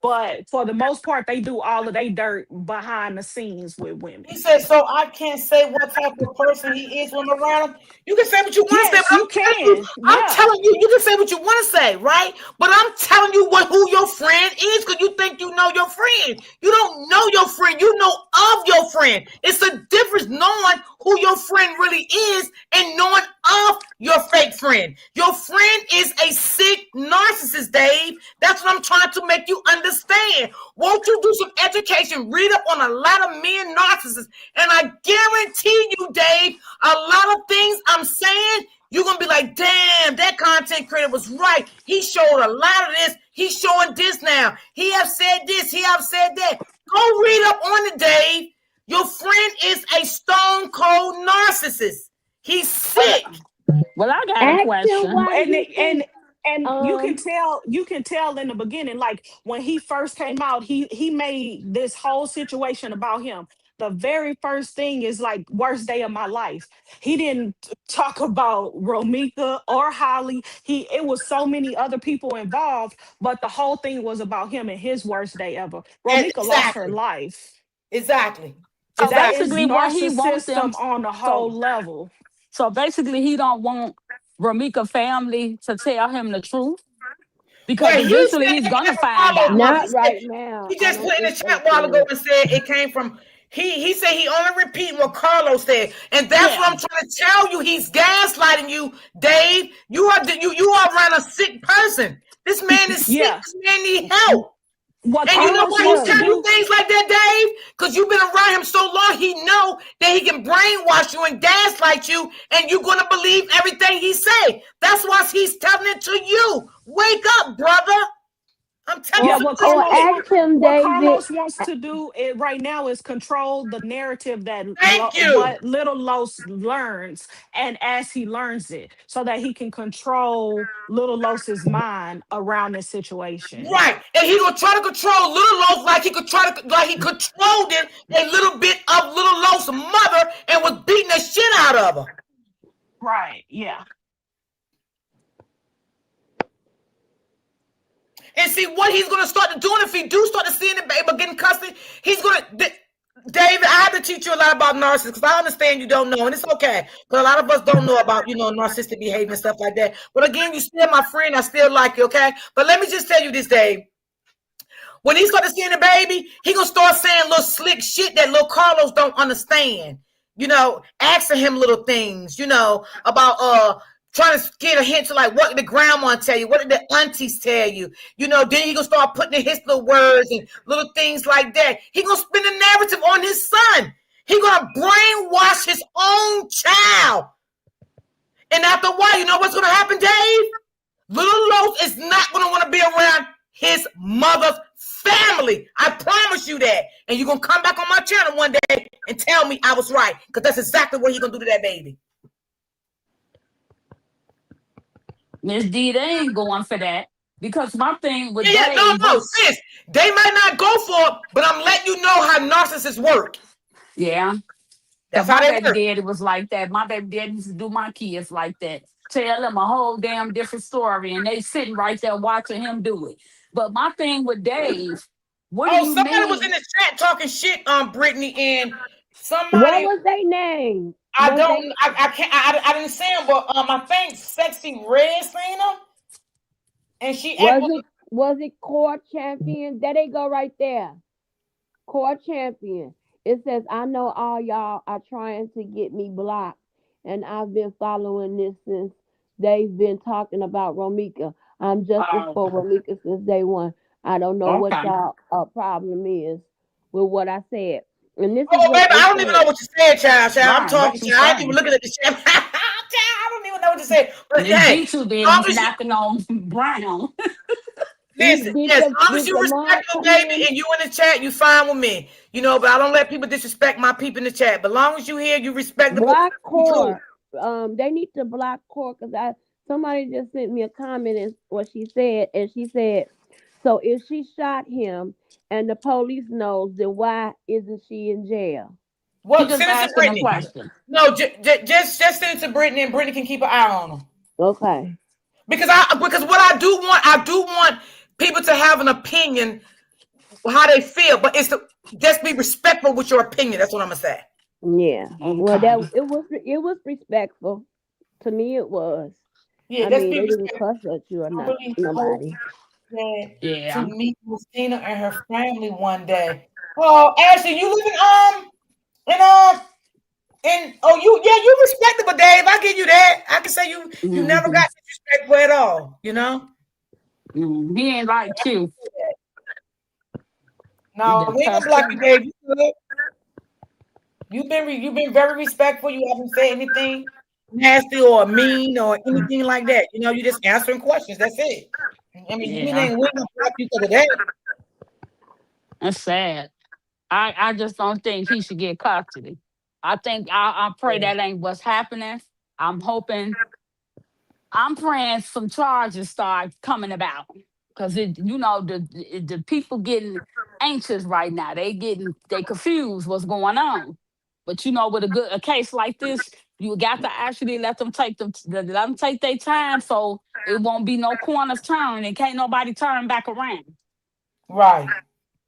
But for the most part, they do all of their dirt behind the scenes with He women. said, so I can't say what type of person he is when I'm around him. You can say what you want to say, Yes, but you can. I'm Yeah. telling you, you can say what you want to say, right? But I'm telling you who your friend is because you think you know your friend. You don't know your friend. You know of your friend. It's a difference knowing who your friend really is and knowing of your fake friend. Your friend is a sick narcissist, Dave. That's what I'm trying to make you understand. Won't you do some education? Read up on a lot of men narcissists. And I guarantee you, Dave, a lot of things I'm saying, you're going to be like, damn, that content creator was right. He showed a lot of this. He's showing this now. He have said this. He have said that. Go read up on it, Dave. Your friend is a stone cold narcissist. He's sick. Well, I got a Ask him question. why he think And you can tell in the beginning, like when he first came out, he made this whole situation about him. The very first thing is like worst day of my life. He didn't talk about Romika or Holly. It was so many other people involved, but the whole thing was about him and his worst day ever. Romika lost her Exactly. life. Exactly. So That is basically, what he wants them. narcissism on a So whole level. so basically, he don't want Ramika family to tell him the truth because Well, he eventually said he's it gonna came from find Carlos out. mother. not right now. He I just don't put in the think chat they a while ago can. and said it came from he said he only repeating what Carlos said. And that's what Yeah. I'm trying to tell you. He's gaslighting you, Dave. You are around a sick person. This man is sick. Yeah. This man need help. What And you know Ask why Carlos he's wants to him. telling you do? things like that, Dave? Because you've been around him so long, he know that he can brainwash you and gaslight you, and you're gonna believe everything he say. That's why he's telling it to you. Wake up, brother. I'm telling you Yeah, Or some or shit. ask him, what David. Carlos wants to do right now is control the narrative that Thank you. what little Los learns, and as he learns it, so that he can control little Los's mind around this situation. Right. And he gonna try to control little Los like he controlled it a little bit of little Los' mother and was beating the shit out of her. Right. Yeah. And see what he's gonna start to doing if he do start to seeing the baby getting custody, he's gonna David, I have to teach you a lot about narcissists because I understand you don't know, and it's okay. But a lot of us don't know about, narcissistic behavior and stuff like that. But again, you still my friend, I still like you, okay? But let me just tell you this, Dave. When he started seeing the baby, he gonna start saying little slick shit that little Carlos don't understand. Asking him little things, about trying to get a hint to like what did the grandma tell you, what did the aunties tell you, then he gonna start putting in his little words and little things like that. He gonna spin the narrative on his son. He gonna brainwash his own child. And after a while, you know what's gonna happen, Dave? Little Los is not gonna want to be around his mother's family. I promise you that. And you're gonna come back on my channel one day and tell me I was right, because that's exactly what he's gonna do to that baby. Miss D, they ain't going for that because my thing with Yeah, Dave no, was sis. They might not go for it, but I'm letting you know how narcissists work. yeah. That's Because how my they baby work. daddy was like that. My baby daddy used to do my kids like that. Tell them a whole damn different story, and they sitting right there watching him do it. But my thing with Dave, what do Oh, you somebody was mean? in the chat talking shit on Brittany, and What somebody was their name? I Was don't they I can't I didn't see him, but I think Sexy Red seen him, and she was it core champion? There they go right there. Core champion. It says, I know all y'all are trying to get me blocked, and I've been following this since they've been talking about Romika. I'm justice Oh, for Romika since day one. I don't know what okay. y'all problem is. with what I said. And this is Oh, what baby, they I don't even know said. what you said, child. I'm Right, talking, what you child. I ain't even saying? looking at the chat. Child, I don't even know what you said. But This hey, G2 long been as you snapping on Brown. listen, Did yes, the long as did you the respect mod your come baby in? and you in the chat, you fine with me. You know, but I don't let people disrespect my people in the chat. But long as you here, you respectable, Block you cool. Core. They need to block Core because somebody just sent me a comment and what she said, and she said, so if she shot him and the police knows, then why isn't she in jail? She What? just Send it to asking a Brittany. question. No, just send it to Brittany, and Brittany can keep an eye on them. Okay. Because what I do want people to have an opinion how they feel, but it's to just be respectful with your opinion. That's what I'm gonna say. Yeah. Well, Okay. it was respectful. To me, it was. Yeah, I let's mean, be they didn't respectful. cuss at you or I not really hope nobody. that to Yeah. meet Christina and her family one day. Oh, Ashley, you live and you respectable, Dave. I give you that. I can say you never Mm-hmm. got disrespectful at all. You know. He ain't like you. He No, just we ain't gonna cussed block you, him. Dave. You good. You've been very respectful. You haven't said anything nasty or mean or anything like that. You know, you just answering questions. That's it. I mean, we Yeah. ain't gonna block you because of that. That's sad. I just don't think he should get custody. I pray that ain't what's happening. I'm hoping I'm praying some charges start coming about. Cause the people getting anxious right now. They confused what's going on. But with a case like this, you got to actually let them take their time so it won't be no corners turned and can't nobody turn back around. Right.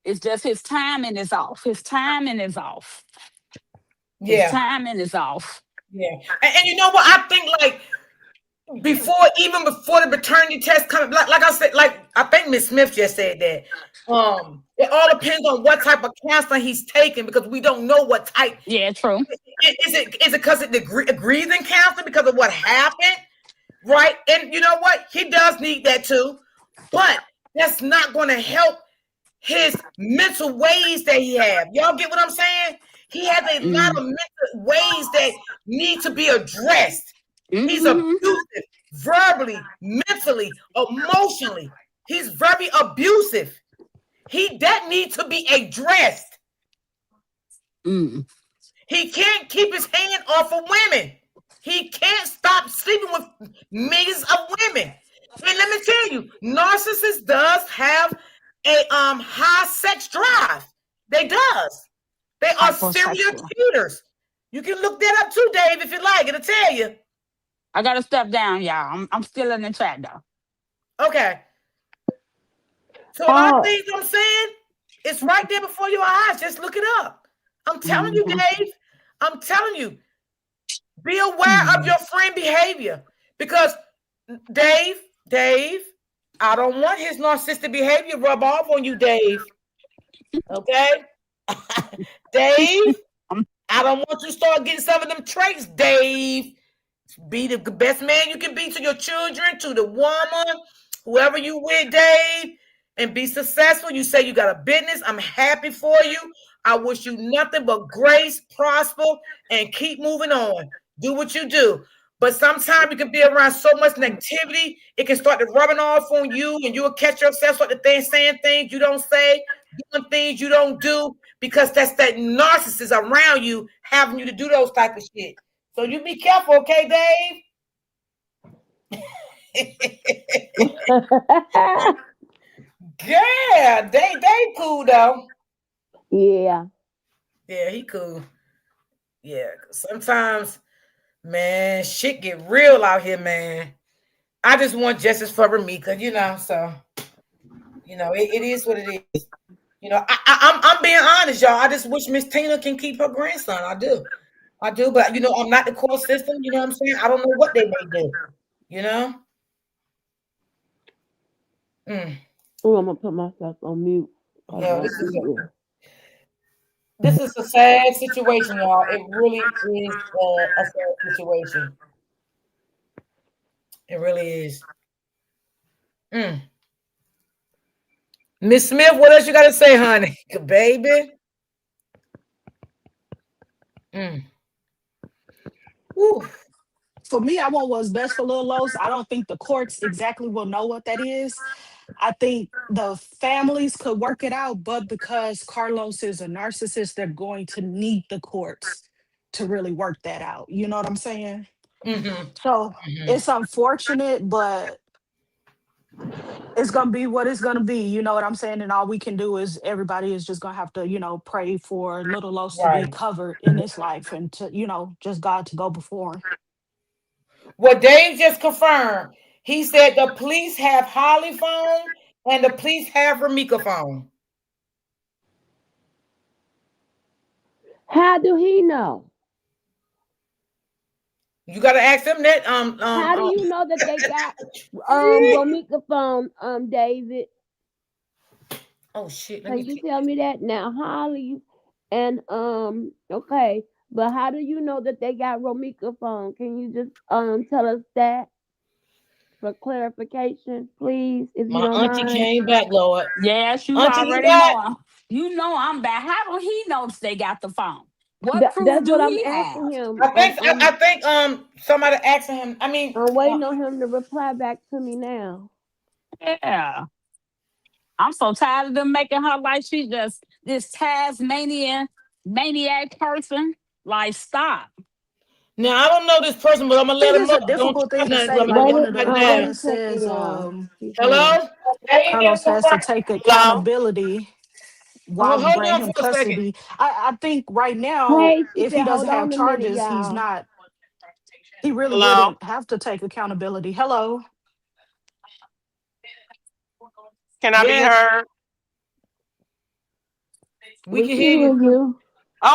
It's just his timing is off. His timing is off. His Yeah. timing is off. Yeah. And you know what? I think like even before the paternity test coming, like I said, like I think Miss Smith just said that. It all depends on what type of cancer he's taking because we don't know what type. Yeah, true. Is it because it agrees in cancer because of what happened? Right. And you know what? He does need that too. But that's not going to help his mental ways that he have. Y'all get what I'm saying? He has a lot of mental ways that need to be addressed. He's abusive verbally, mentally, emotionally. He's very abusive. That needs to be addressed. He can't keep his hand off of women. He can't stop sleeping with millions of women. And let me tell you, narcissist does have a high sex drive. They does. They are serial Hypersexual. cheaters. You can look that up too, Dave, if you like. It'll tell you. I gotta step down, y'all. I'm still in the chat though. Okay. So a lot of things I'm saying, it's right there before your eyes. Just look it up. I'm telling you, Dave. I'm telling you. Be aware of your friend behavior. Because Dave, I don't want his narcissistic behavior rub off on you, Dave. Okay? Dave, I don't want you to start getting some of them traits, Dave. Be the best man you can be to your children, to the woman, whoever you with, Dave, and be successful. You say you got a business. I'm happy for you. I wish you nothing but grace, prosper, and keep moving on. Do what you do. But sometimes you can be around so much negativity, it can start to rubbing off on you, and you will catch yourself saying things you don't say, doing things you don't do, because that's that narcissist around you having you to do those type of shit. So you be careful, okay, Dave? Yeah, they cool though. Yeah. Yeah, he cool. Yeah, sometimes, man, shit get real out here, man. I just want justice for Ramika, so it is what it is. I'm being honest, y'all. I just wish Miss Tina can keep her grandson. I do, but I'm not the court system. You know what I'm saying? I don't know what they may do. Oh, I'm gonna put myself on mute. Yeah, this is a sad situation, y'all. It really is a sad situation. It really is. Miss Smith, what else you got to say, honey? Baby. For me, I want what's best for Lil Los. I don't think the courts exactly will know what that is. I think the families could work it out, but because Carlos is a narcissist, they're going to need the courts to really work that out. You know what I'm saying? So it's unfortunate, but it's gonna be what it's gonna be. You know what I'm saying? And all we can do is everybody is just gonna have to, pray for Little Los to be Right. covered in his life and to, just God to go before him. What Dave just confirmed, he said the police have Holly phone and the police have Ramika phone. How do he know? You gotta ask him that. How do you know that they got Romika phone, David? Oh shit! Let Can me you see. tell me that now, Holly? And okay, but how do you know that they got Romika phone? Can you just tell us that for clarification, please, if you My don't auntie mind? came back, Lord. Yes, you Auntie, you already back? know. You know I'm back. How do he know they got the phone? What proof That's what do I'm he have? asking him. I think somebody asking him. I mean, I'm waiting on him to reply back to me now. Yeah. I'm so tired of them making her like she just this Tasmanian maniac person. Like, stop. now I don't know this person, but I'm gonna I let think him it's know. a Don't difficult thing trust to nothing. say. I'm Like gonna one let of him the like that. Wait a comments second, says, y'all. He's on. Hello. Carlos has to take Hello. accountability while Oh, we hold bring on him for a second. custody. I think right now, Hey, she if he said, doesn't hold have on a minute, charges, y'all. he really Hello? wouldn't have to take accountability. Hello. Can I be Yes, heard? we We can can hear hear you. you.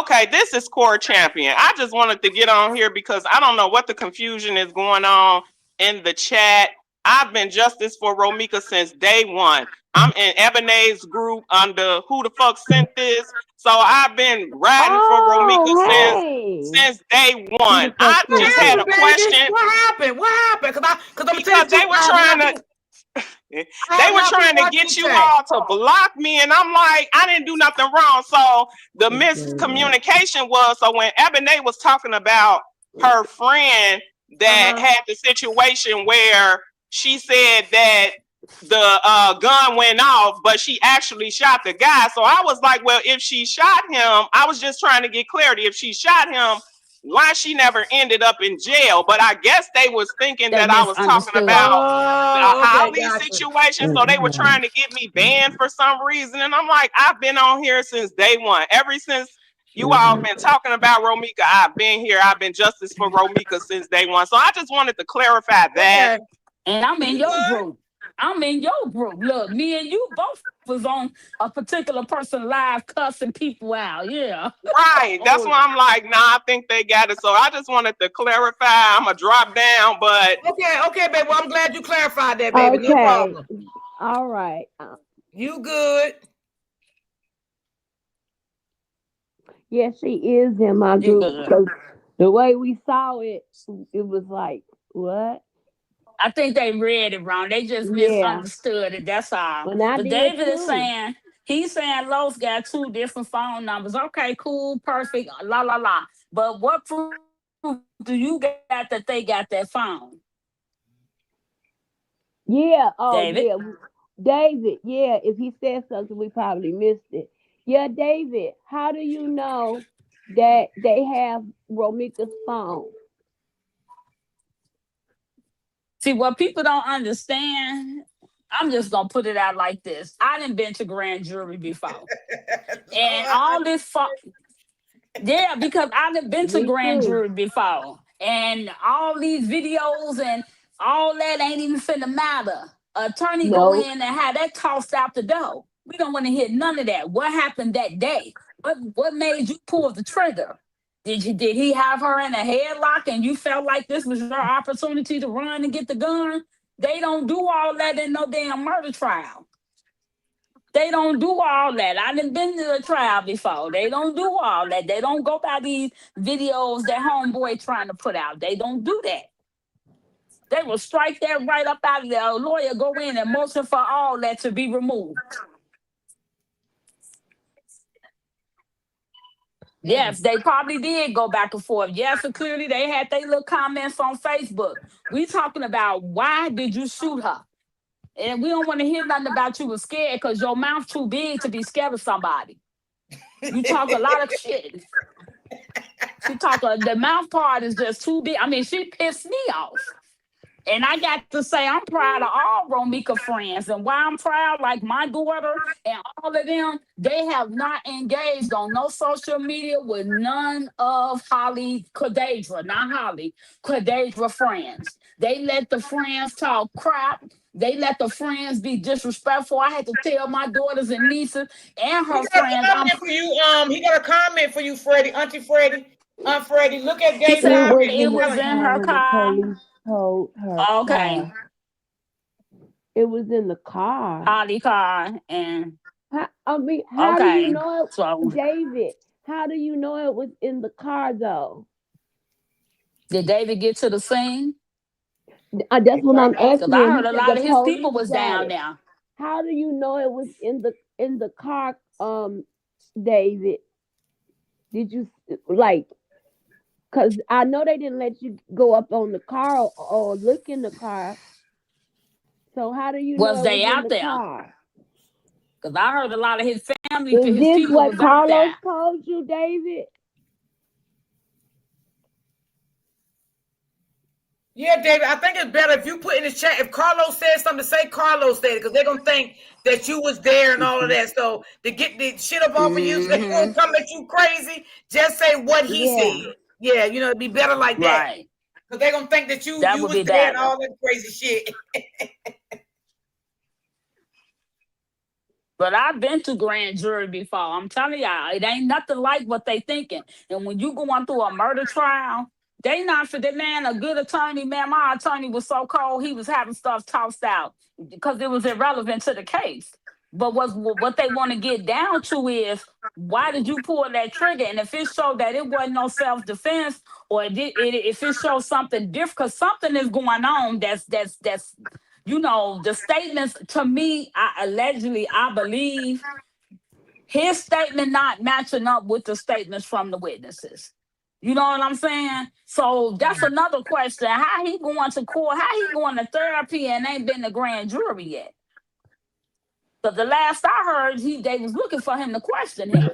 Okay, this is Core Champion. I just wanted to get on here because I don't know what the confusion is going on in the chat. I've been justice for Romika since day one. I'm in Ebonet's group under Who the Fuck Sent This. So I've been riding for Romika Oh, since hey. since day Who the one. fuck I What just sent had this? happened, a baby? question What happened? What happened? Cause I'm gonna tell you because the truth. I they have were not been trying to watching get the you chat. all to block me, and I'm like, I didn't do nothing wrong. So the miscommunication was, so when Ebony was talking about her friend that had the situation where she said that the gun went off, but she actually shot the guy. So I was like, well, if she shot him, I was just trying to get clarity. If she shot him, why she never ended up in jail? But I guess they was thinking They that I was talking misunderstood. about the Oh, okay, Holly gotcha. situation. So they were trying to get me banned for some reason. And I'm like, I've been on here since day one. Ever since you all been talking about Romika, I've been here. I've been justice for Romika since day one. So I just wanted to clarify that. Okay. And I'm in You your good? group. I'm in your group. Look, me and you both was on a particular person live cussing people out. Yeah. Right. That's Oh, why I'm like, nah, I think they got it. So I just wanted to clarify. I'm going to drop down, but okay, baby. Well, I'm glad you clarified that, baby. No Okay. problem. All right. You good? Yes, she is in my You group. good. 'Cause the way we saw it, it was like, what? I think they read it wrong. They just Yeah. misunderstood it. That's all. And I But did David is too. saying, he's saying Lowe's got two different phone numbers. Okay, cool, perfect, la la la. But what proof do you got that they got that phone? Yeah. Oh, David? yeah. David. Yeah. If he said something, we probably missed it. Yeah, David. How do you know that they have Romika's phone? See, what people don't understand, I'm just gonna put it out like this. I done been to grand jury before. And all this yeah, because I done been to Me grand too. jury before. And all these videos and all that ain't even finna matter. Attorney go No. in and have that tossed out the door. We don't want to hear none of that. What happened that day? What made you pull the trigger? Did he have her in a headlock and you felt like this was your opportunity to run and get the gun? They don't do all that in no damn murder trial. They don't do all that. I done been to a trial before. They don't do all that. They don't go by these videos that homeboy trying to put out. They don't do that. They will strike that right up out of there. A lawyer go in and motion for all that to be removed. Yes, they probably did go back and forth. Yes, so clearly they had their little comments on Facebook. We talking about why did you shoot her? And we don't want to hear nothing about you was scared because your mouth too big to be scared of somebody. You talk a lot of shit. The mouth part is just too big. I mean, she pissed me off. And I got to say, I'm proud of all Romika friends. And why I'm proud, like my daughter and all of them, they have not engaged on no social media with none of Khadadra friends. They let the friends talk crap. They let the friends be disrespectful. I had to tell my daughters and nieces and her friends. He got a comment for you, Freddie. Auntie Freddie. Aunt Freddie, look at David. It was in her car. Told her Okay. car. It was in the car. Holly car and how do you know it, David? How do you know it was in the car though? Did David get to the scene? That's what I'm asking. I heard a lot of his people was down there. How do you know it was in the car, David? Did you because I know they didn't let you go up on the car or look in the car. So how do you know was they out there? Because I heard a lot of his family. Is this what Carlos told you, David? Yeah, David, I think it's better if you put in the chat, if Carlos says something, to say Carlos said it, because they're going to think that you was there and all of that. So to get the shit up off of you, so they won't come at you crazy, just say what he said. Yeah, it'd be better like that. Right. Because they're going to think that you was there better. and all that crazy shit. But I've been to grand jury before. I'm telling y'all, it ain't nothing like what they thinking. And when you going through a murder trial, they not for the man, a good attorney, man. My attorney was so cold, he was having stuff tossed out because it was irrelevant to the case. But what they want to get down to is, why did you pull that trigger? And if it showed that it wasn't no self-defense, or if it shows something different, because something is going on that's the statements to me, I believe his statement not matching up with the statements from the witnesses. You know what I'm saying? So that's another question. How he going to court? How he going to therapy and ain't been to grand jury yet? But the last I heard, they was looking for him to question him.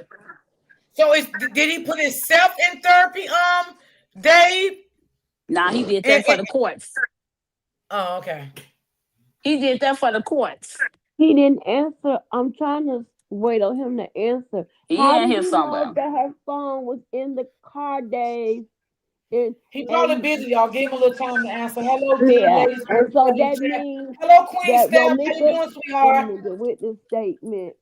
So did he put himself in therapy, Dave? Nah, he did that for the courts. Oh, okay. He did that for the courts. He didn't answer. I'm trying to wait on him to answer. How in here somewhere. Know that her phone was in the car, Dave? He probably busy, y'all. Give him a little time to answer. Hello, ladies. And so that means hello, Queen Steph. How you doing, sweetheart? The witness statement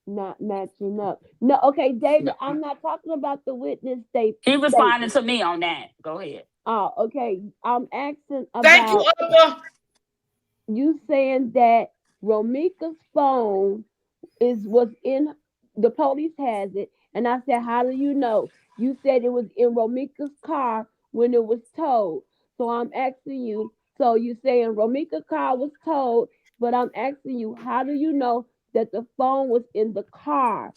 not matching up. No, okay, David. I'm not talking about the witness statement. He responded to me on that. Go ahead. Oh, okay. I'm asking about. Thank you, Upper. You saying that Romika's phone was in the police has it, and I said, how do you know? You said it was in Romika's car when it was towed. So I'm asking you. So you saying Romika's car was towed, but I'm asking you, how do you know that the phone was in the car?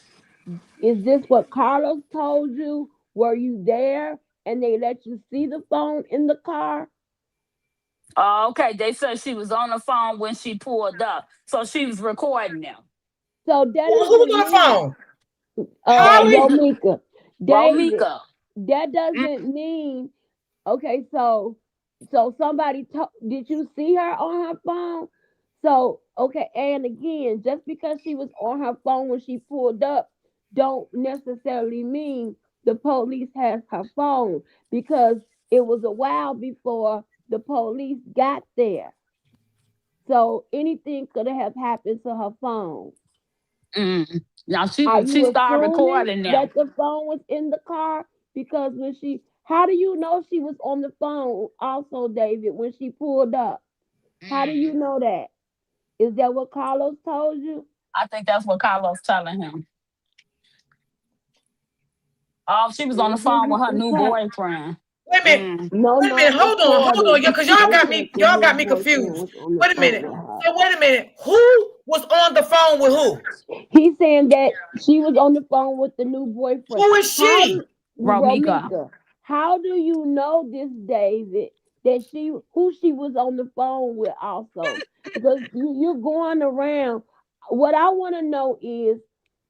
Is this what Carlos told you? Were you there and they let you see the phone in the car? Okay, they said she was on the phone when she pulled up, so she was recording them. So that who's on the phone? Romika. Romika. That doesn't mean. Okay, so somebody did you see her on her phone? So okay, and again, just because she was on her phone when she pulled up, don't necessarily mean the police has her phone, because it was a while before the police got there. So anything could have happened to her phone. Now she started recording them. That the phone was in the car, because how do you know she was on the phone also, David, when she pulled up? How do you know that? Is that what Carlos told you? I think that's what Carlos telling him. Oh, she was on the phone with her new boyfriend. Wait a minute. Wait a minute. Hold on. Because y'all got me confused. Wait a minute. So wait a minute. Who was on the phone with who? He's saying that she was on the phone with the new boyfriend. Who is she? Romika. Romika, how do you know this, David? That who she was on the phone with also? Because you're going around. What I want to know is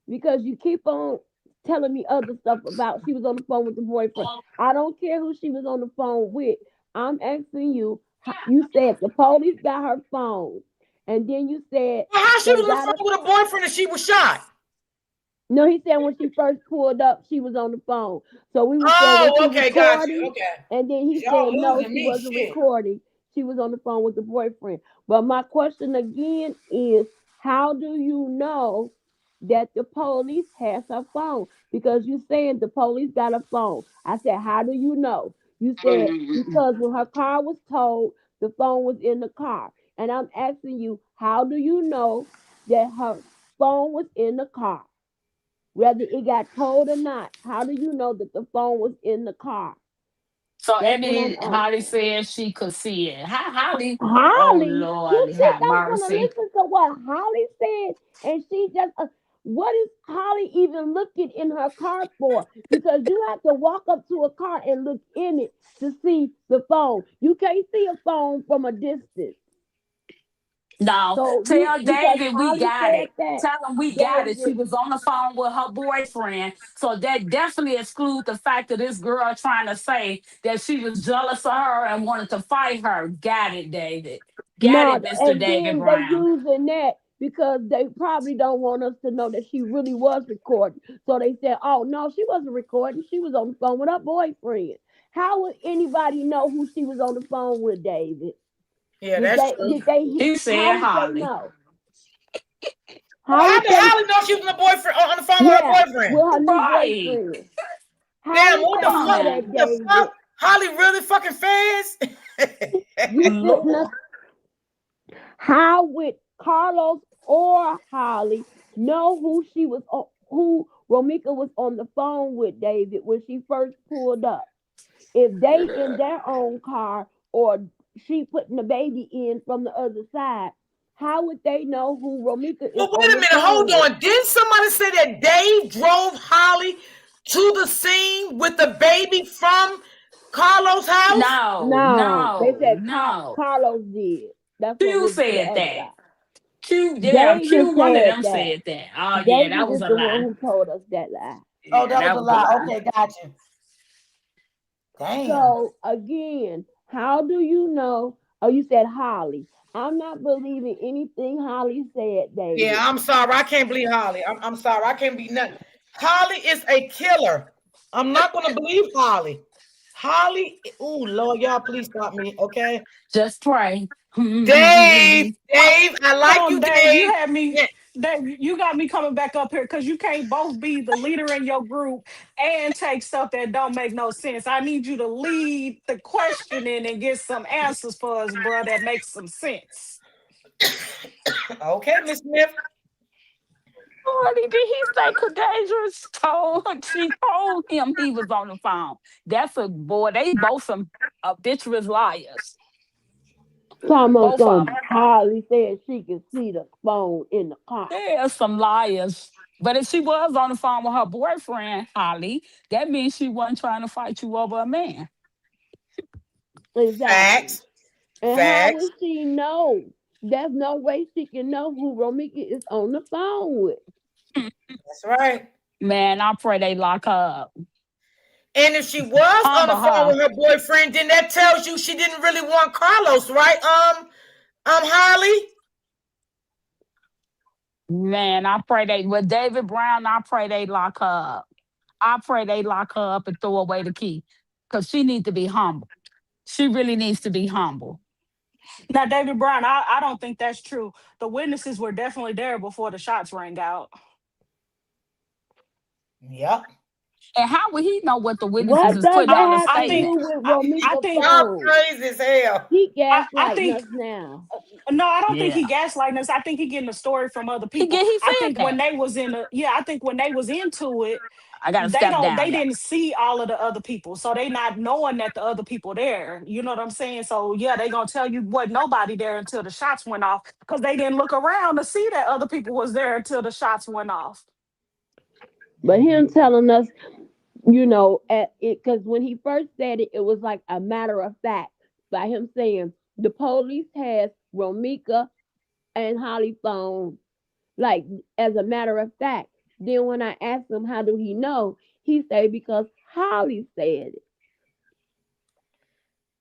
because you keep on telling me other stuff about she was on the phone with the boyfriend. I don't care who she was on the phone with. I'm asking you. You said the police got her phone, and then you said How she they was on the got phone with a boyfriend and she was shot? No, he said when she first pulled up, she was on the phone. So we were saying, was Oh, she okay, got you. recording? Okay. And then he Y'all said, no, losing she me. wasn't Shit. recording. She was on the phone with the boyfriend. But my question again is, how do you know that the police has her phone? Because you saying the police got a phone. I said, how do you know? You said, because when her car was towed, the phone was in the car. And I'm asking you, how do you know that her phone was in the car? Whether it got told or not, how do you know that the phone was in the car? So That's what I'm Holly asking. said she could see it. Holly, oh Holly, Lord, you think have I'm gonna mercy. listen to what Holly said? And she just, what is Holly even looking in her car for? Because you have to walk up to a car and look in it to see the phone. You can't see a phone from a distance. No, So tell because David we Holly got said it. that, Tell him we got it. She David. was on the phone with her boyfriend. So that definitely excludes the fact that this girl trying to say that she was jealous of her and wanted to fight her. Got it, David. Got No, it, Mr. and David then they Brown. using that because they probably don't want us to know that she really was recording. So they said, "Oh no, she wasn't recording. She was on the phone with her boyfriend." How would anybody know who she was on the phone with, David? Yeah, Did that's they? true. Did they? He How said would they Holly. know? Well, How how would did they? Holly know she was on the phone with her Yeah, boyfriend? with her new Right. boyfriend. How Damn, would what the they Come on know fuck? now. that, The David? fuck? Holly really fucking fast? You sitting Lord. up. How would Carlos or Holly know who Romika was on the phone with, David, when she first pulled up? If they in their own car or she putting the baby in from the other side, how would they know who Romika is But wait on a the minute, hold phone with? on. Didn't somebody say that Dave drove Holly to the scene with the baby from Carlos' house? No, No, they no, said no. Carlos did. That's what Q was to the said other that. side. Q, yeah, David Q, one of said them that. said that. Oh, yeah, that David was is a the one lie. who told us that lie. Oh, Yeah, that was that a was a lie. lie. Okay, got you. Damn. So again, how do you know? Oh, you said Holly. I'm not believing anything Holly said, Yeah, David. I'm sorry. I can't believe Holly. I'm sorry. I can't be nothing. Holly is a killer. I'm not going to believe Holly. Holly, oh Lord, y'all, please stop me, okay? Just pray. Dave, I Hold like on, you, Dave. You Dave. had me. Yeah. Dave, you got me coming back up here because you can't both be the leader in your group and take stuff that don't make no sense. I need you to lead the questioning and get some answers for us, bro, that makes some sense. Okay, Miss Smith. What did he say? Cadadra's told she told him he was on the phone. That's a boy. They both some bitchless liars. Almost Both of on them. Holly said she could see the phone in the car. They're some liars. But if she was on the phone with her boyfriend, Holly, that means she wasn't trying to fight you over a man. Exactly. Facts. And how would Facts. she know? There's no way she can know who Romika is on the phone with. That's right. Man, I pray they lock her up. And if she was on the Humble phone her. with her boyfriend, then that tells you she didn't really want Carlos, right? Harley. Man, I pray they with David Brown, I pray they lock her up. I pray they lock her up and throw away the key. Because she needs to be humble. She really needs to be humble. Now, David Brown, I don't think that's true. The witnesses were definitely there before the shots rang out. Yep. And how would he know what the witnesses What is does putting that on the have I to think, do statement? with I Romika's think, Y'all phone? crazy as hell. He I gaslighting think us now. No, I don't think he Yeah. gaslighting us. I think he getting a story from other people. He I said think when that. they was in the I think when they was into it, I gotta step they down, y'all. didn't see all of the other people. So they not knowing that the other people there. You know what I'm saying? So yeah, they gonna tell you what nobody there until the shots went off. Because they didn't look around to see that other people was there until the shots went off. But him telling us You know, because when he first said it, it was like a matter of fact by him saying the police has Romika and Holly phone, like as a matter of fact. Then when I asked him how do he know, he said because Holly said it.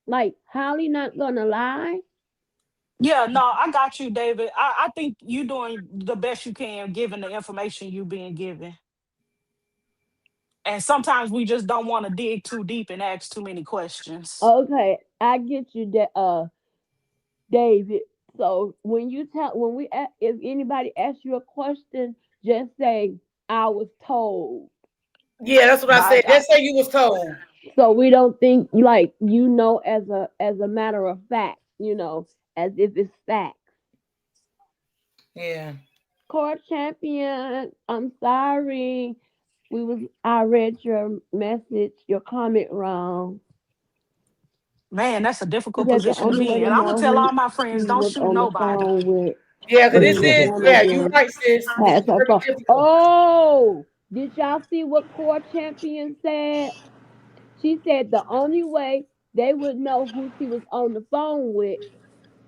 Like Holly not gonna lie. Yeah, no, I got you, David. I think you doing the best you can given the information you being given. And sometimes we just don't want to dig too deep and ask too many questions. Okay, I get you that, David. So if anybody asks you a question, just say I was told. Yeah, that's what I said. Just say you was told. So we don't think like as a matter of fact, as if it's fact. Yeah. Court champion, I'm sorry. I read your message, your comment wrong. Man, that's a difficult Because the position to only way be to in. I'm gonna know tell who all my she friends, don't was shoot on the nobody. phone with Yeah, because is this if is, one of yeah, you're them right, sis. This has is her very phone. difficult. Oh, did y'all see what court champion said? She said the only way they would know who she was on the phone with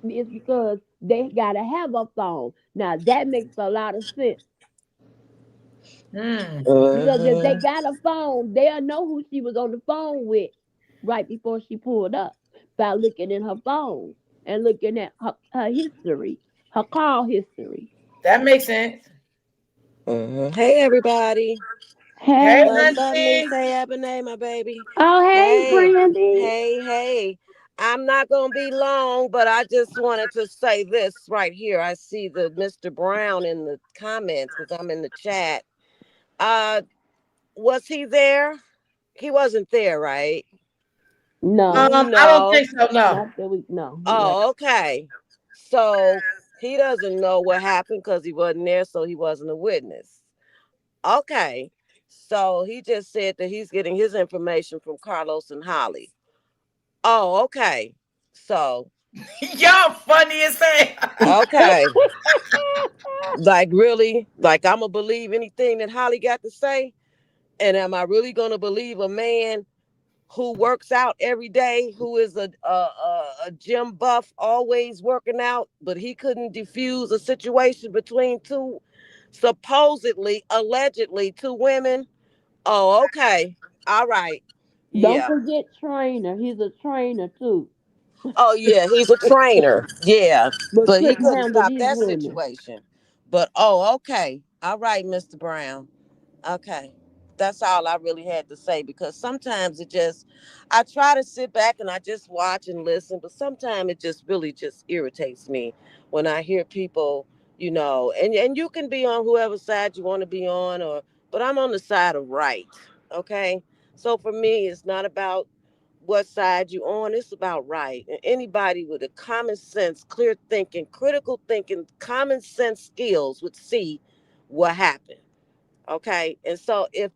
is because they gotta have a phone. Now that makes a lot of sense. Because if they got a phone, they'll know who she was on the phone with right before she pulled up by looking in her phone and looking at her history, her call history. That makes sense. Hey, everybody. Hey, Hey. What's up, Nancy. niece? Hey, Ebony, my baby. Oh, hey, Hey, Brandy. hey. I'm not going to be long, but I just wanted to say this right here. I see the Mr. Brown in the comments because I'm in the chat. Uh, was he there? He wasn't there, right? Do No. we I don't know? think so. No. Not that week. No. He wasn't. Oh, okay. So he doesn't know what happened because he wasn't there, so he wasn't a witness. Okay. So he just said that he's getting his information from Carlos and Holly. Oh, okay. So Y'all funny as hell. okay. Like really? Like I'm gonna believe anything that Holly got to say? And am I really gonna believe a man who works out every day, who is a gym buff, always working out, but he couldn't diffuse a situation between two supposedly, allegedly two women? Oh, okay. All right. Don't Yeah. forget trainer. He's a trainer too. Oh, yeah. He's a trainer. Yeah. But But he couldn't couldn't handle stop these that women. situation. But, oh, okay. All right, Mr. Brown. Okay. That's all I really had to say because sometimes I try to sit back and I just watch and listen, but sometimes it just really just irritates me when I hear people, and you can be on whoever side you want to be on, but I'm on the side of right. Okay. So for me, it's not about what side you on, it's about right. And anybody with a common sense, clear thinking, critical thinking, common sense skills would see what happened. Okay. And so if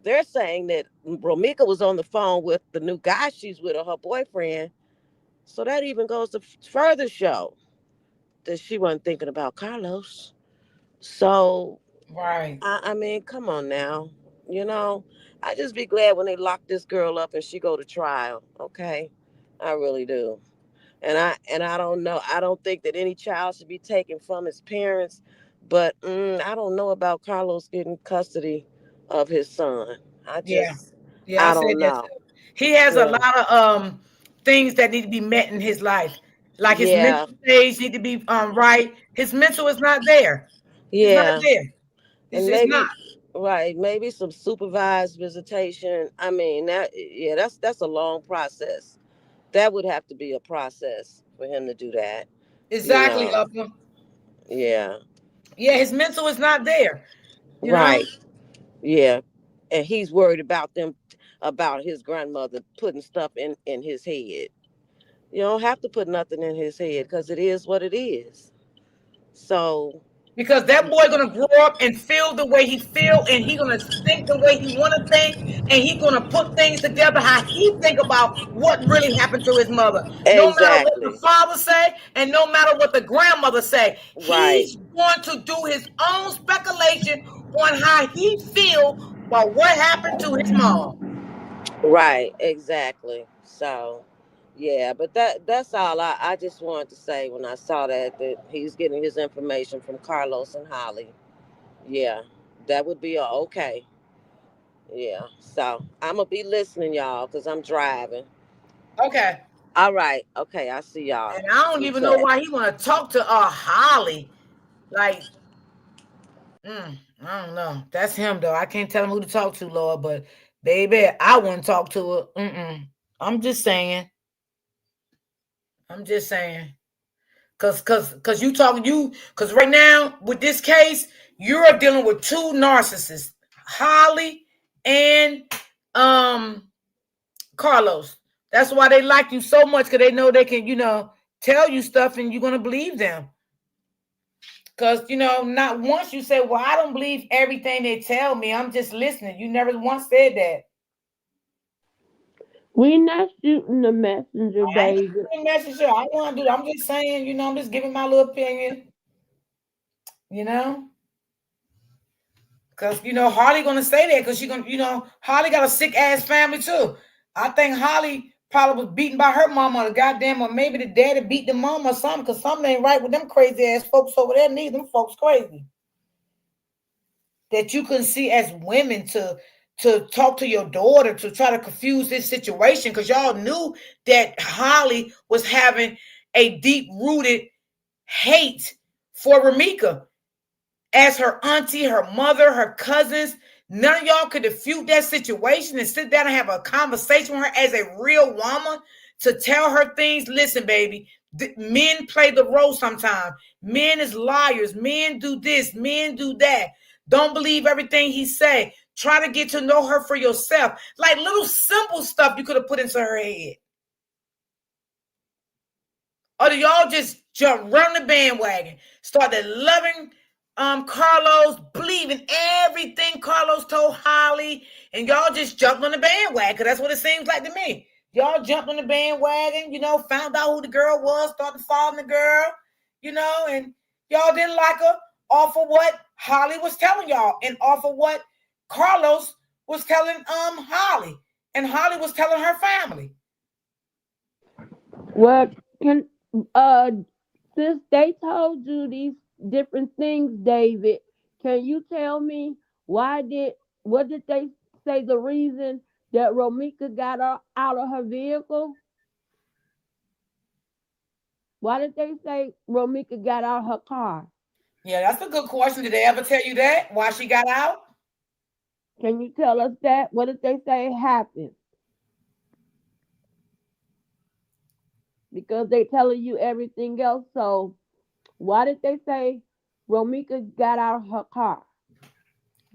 they're saying that Romika was on the phone with the new guy she's with or her boyfriend, so that even goes to further show that she wasn't thinking about Carlos. So Right. I mean, come on now. You know, I just be glad when they lock this girl up and she go to trial. Okay. I really do. And I don't know. I don't think that any child should be taken from his parents, but I don't know about Carlos getting custody of his son. Yeah. Yeah, I I said don't that know. too. He has a Yeah. lot of things that need to be met in his life. Like his Yeah. mental stage need to be right. His mental is not there. It's not Yeah. there. And It's not. maybe some supervised visitation. I mean, that's a long process. That would have to be a process for him to do that. You Exactly, know. Upper. Yeah. Yeah, his mental is not there. You know? Right. Yeah. And he's worried about his grandmother putting stuff in his head. You don't have to put nothing in his head because it is what it is. So Because that boy gonna grow up and feel the way he feel, and he gonna think the way he wanna think, and he gonna put things together how he think about what really happened to his mother. No matter what the exactly. father say, and no matter what the grandmother say, Right. he's going to do his own speculation on how he feel Well, what happened to his mom? Right, exactly. So, yeah, but that's all I just wanted to say when I saw that he's getting his information from Carlos and Holly. Yeah, that would be a okay. Yeah, so I'm gonna be listening, y'all, because I'm driving. Okay. All right, okay, I see y'all. And I don't Be even know chat. why he want to talk to Holly. Like, I don't know. That's him though. I can't tell him who to talk to, Lord. But baby, I wouldn't talk to her. I'm just saying. I'm just saying. Cause cause right now with this case, you're dealing with two narcissists, Holly and Carlos. That's why they like you so much, because they know they can, tell you stuff and you're gonna believe them. Because not once you say, well, I don't believe everything they tell me. I'm just listening. You never once said that. We not shooting the messenger, I ain't David. giving a message. I want to do. I'm just saying. I'm just giving my little opinion. You know. Because, Harley going to stay there because she going to, Harley got a sick ass family too. I think Harley probably was beaten by her mama or goddamn, or maybe the daddy beat the mom or something, because something ain't right with them crazy ass folks over there. Neither them folks crazy. That you couldn't see as women to talk to your daughter to try to confuse this situation, because y'all knew that Holly was having a deep-rooted hate for Ramika. As her auntie, her mother, her cousins, none of y'all could defute that situation and sit down and have a conversation with her as a real woman to tell her things. Listen, baby, men play the role sometimes. Men is liars. Men do this. Men do that. Don't believe everything he say. Try to get to know her for yourself. Like little simple stuff you could have put into her head. Or do y'all just jump run the bandwagon, started loving Carlos, believing everything Carlos told Holly, and y'all just jumped on the bandwagon? Because that's what it seems like to me. Y'all jumped on the bandwagon, found out who the girl was, started following the girl, and y'all didn't like her off of what Holly was telling y'all and off of what Carlos was telling Holly, and Holly was telling her family. Well, since they told you these different things, David, can you tell me what did they say the reason that Romika got out of her vehicle? Why did they say Romika got out of her car? Yeah, that's a good question. Did they ever tell you that? Why she got out? Can you tell us that? What did they say happened? Because they telling you everything else. So why did they say Romika got out of her car?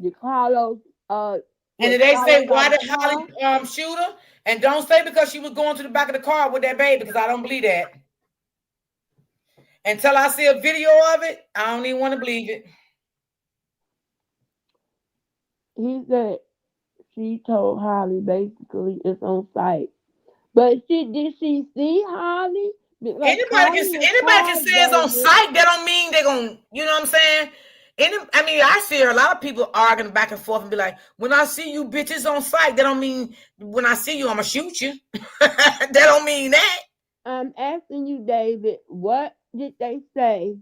Did Carlos And was did they say Carlos out why of did the car? Holly shoot her? And don't say because she was going to the back of the car with that baby, because I don't believe that. Until I see a video of it, I don't even want to believe it. He said she told Holly basically it's on site. But did she see Holly? Because Anybody Holly can was anybody can quiet, say it's on David. site. That don't mean they're gonna, you know what I'm saying? I see a lot of people arguing back and forth and be like, when I see you bitches on site, that don't mean when I see you, I'm gonna shoot you. That don't mean that. I'm asking you, David, what did they say?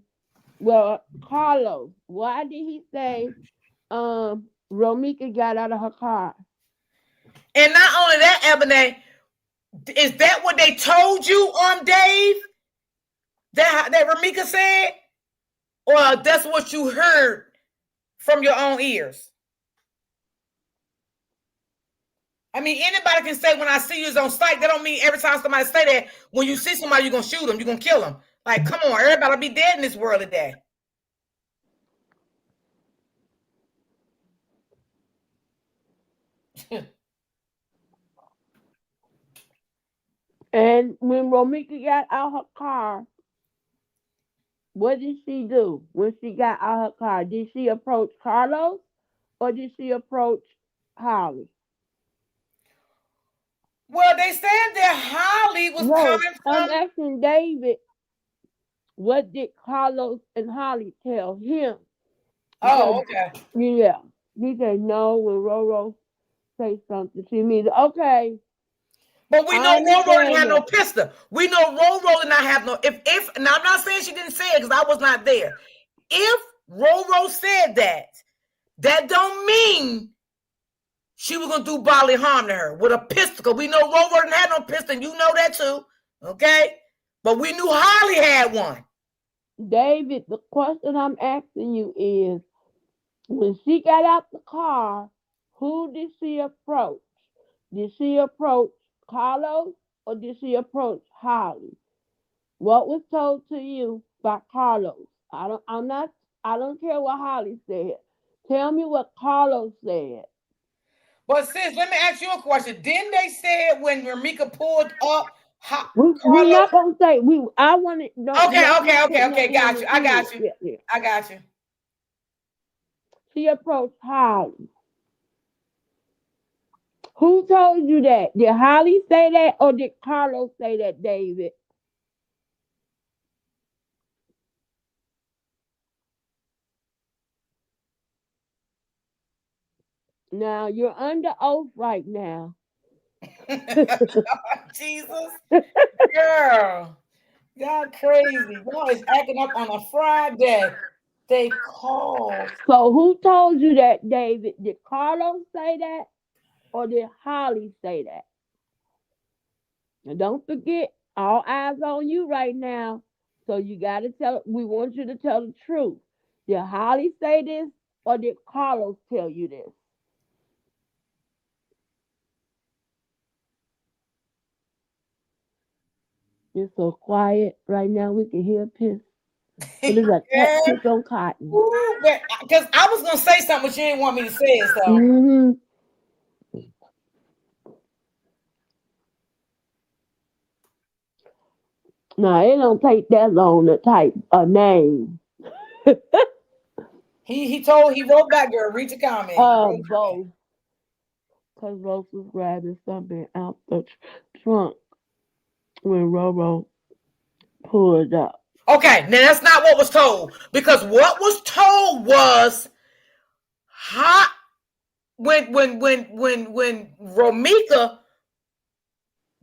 Well, Carlos, why did he say Romika got out of her car? And not only that, Ebony, is that what they told you, Dave? That Ramika said? Or that's what you heard from your own ears? I mean, anybody can say when I see you is on site. That don't mean every time somebody say that, when you see somebody, you're going to shoot them. You're going to kill them. Like, come on, everybody will be dead in this world today. And when Romika got out her car, what did she do when she got out her car? Did she approach Carlos or did she approach Holly? Well, they said that Holly was No, coming I'm from. asking David, what did Carlos and Holly tell him? Because Oh, okay. yeah. He said no when Roro say something. She means okay. But we know I Roro didn't understand have no that. pistol. We know Roro did not have no. If now I'm not saying she didn't say it because I was not there. If Roro said that, that don't mean she was gonna do bodily harm to her with a pistol. Because we know Roro didn't have no pistol, and you know that too. Okay, but we knew Holly had one. David, the question I'm asking you is, when she got out the car, who did she approach? Did she approach Carlos or did she approach Holly? What was told to you by Carlos? I don't care what Holly said. Tell me what Carlos said. But sis, let me ask you a question. Didn't they say it when Ramika pulled up We're Carlos? not gonna say we. I want to know. Let's not put Okay. nothing on Got the you. I kid. got you. Yeah. I got you. She approached Holly. Who told you that? Did Holly say that or did Carlos say that, David? Now you're under oath right now. Jesus, girl, y'all crazy. Y'all is acting up on a Friday. They called. So who told you that, David? Did Carlos say that or did Holly say that? And don't forget, all eyes on you right now. So you gotta tell. We want you to tell the truth. Did Holly say this or did Carlos tell you this? It's so quiet right now. We can hear piss. It is a cat Yeah. piss on cotton. Because I was gonna say something, but you didn't want me to say it. So Mm-hmm. No, it don't take that long to type a name. he wrote back, girl. Read the comment. He wrote Both. Because Rose was grabbing something out the trunk when Roro pulled up. Okay, now that's not what was told. Because what was told was hot when Romika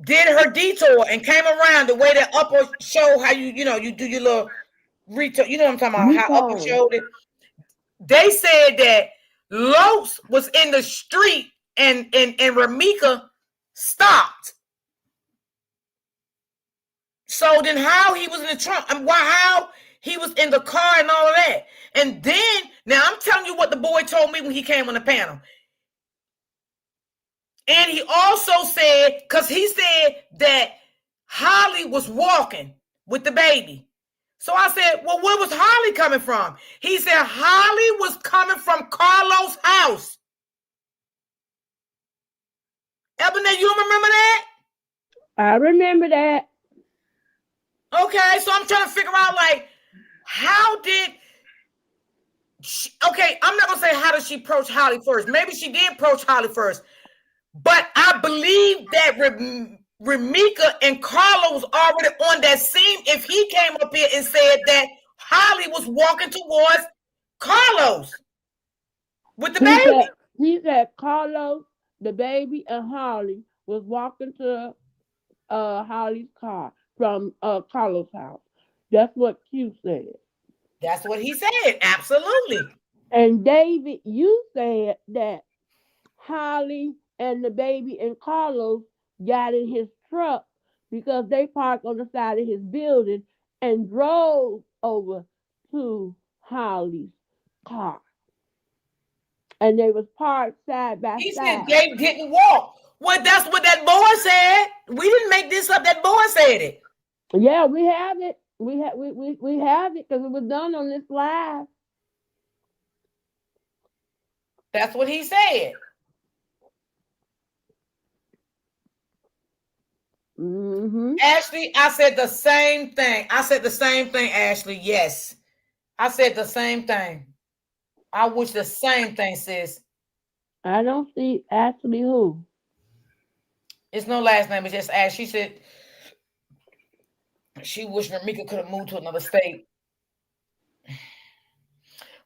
did her detour and came around the way that Upper showed how you do your little retail. You know what I'm talking about? How Upper Recon. showed it. They said that Los was in the street and Ramika stopped. So then how he was in the trunk and how he was in the car and all of that. And then now I'm telling you what the boy told me when he came on the panel. And he also said, because he said that Holly was walking with the baby. So I said, well, where was Holly coming from? He said Holly was coming from Carlos' house. Ebony, you remember that? I remember that. Okay, so I'm trying to figure out, like, how did she, okay, I'm not going to say how did she approach Holly first. Maybe she did approach Holly first. But I believe that Ramika and Carlo was already on that scene if he came up here and said that Holly was walking towards Carlos with the baby. He said Carlos, the baby, and Holly was walking to Holly's car from Carlos' house. That's what Q said. That's what he said. Absolutely. And David, you said that Holly and the baby and Carlos got in his truck because they parked on the side of his building and drove over to Holly's car. And they was parked side by He said side. they didn't walk. Well, that's what that boy said. We didn't make this up. That boy said it. Yeah, we have it. We have it because it was done on this live. That's what he said. Mm-hmm. Ashley, I said the same thing. Ashley. Yes. I said the same thing. I wish the same thing, sis. I don't see Ashley who. It's no last name. It's just Ash. She said she wished Ramika could have moved to another state.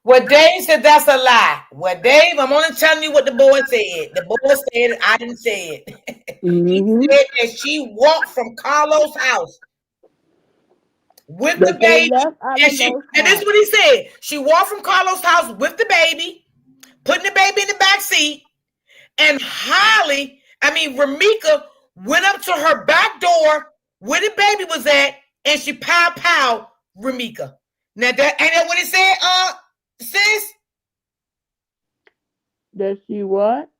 Well, Dave said that's a lie. Well, Dave, I'm only telling you what the boy said. The boy said it. I didn't say it. He said that she walked from Carlos' house with the That they baby, left out of and this is what he said. She walked from Carlos' house with the baby, putting the baby in the back seat, and Ramika went up to her back door where the baby was at, and she pow Ramika. Now ain't that what it said, sis? Does she what?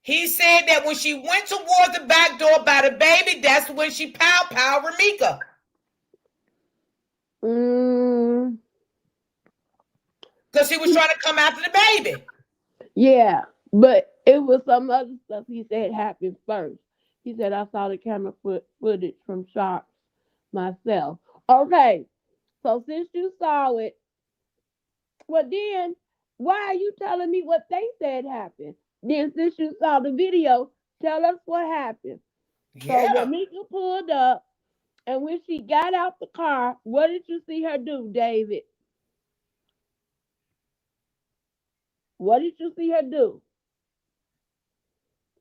He said that when she went towards the back door by the baby, that's when she pow Ramika. Because he was trying to come after the baby. Yeah, but it was some other stuff he said happened first. He said, I saw the camera footage from Sharks myself. Okay, so since you saw it, well then, why are you telling me what they said happened? Then since you saw the video, tell us what happened. Yeah. So Ramika pulled up, and when she got out the car, what did you see her do, David? What did you see her do?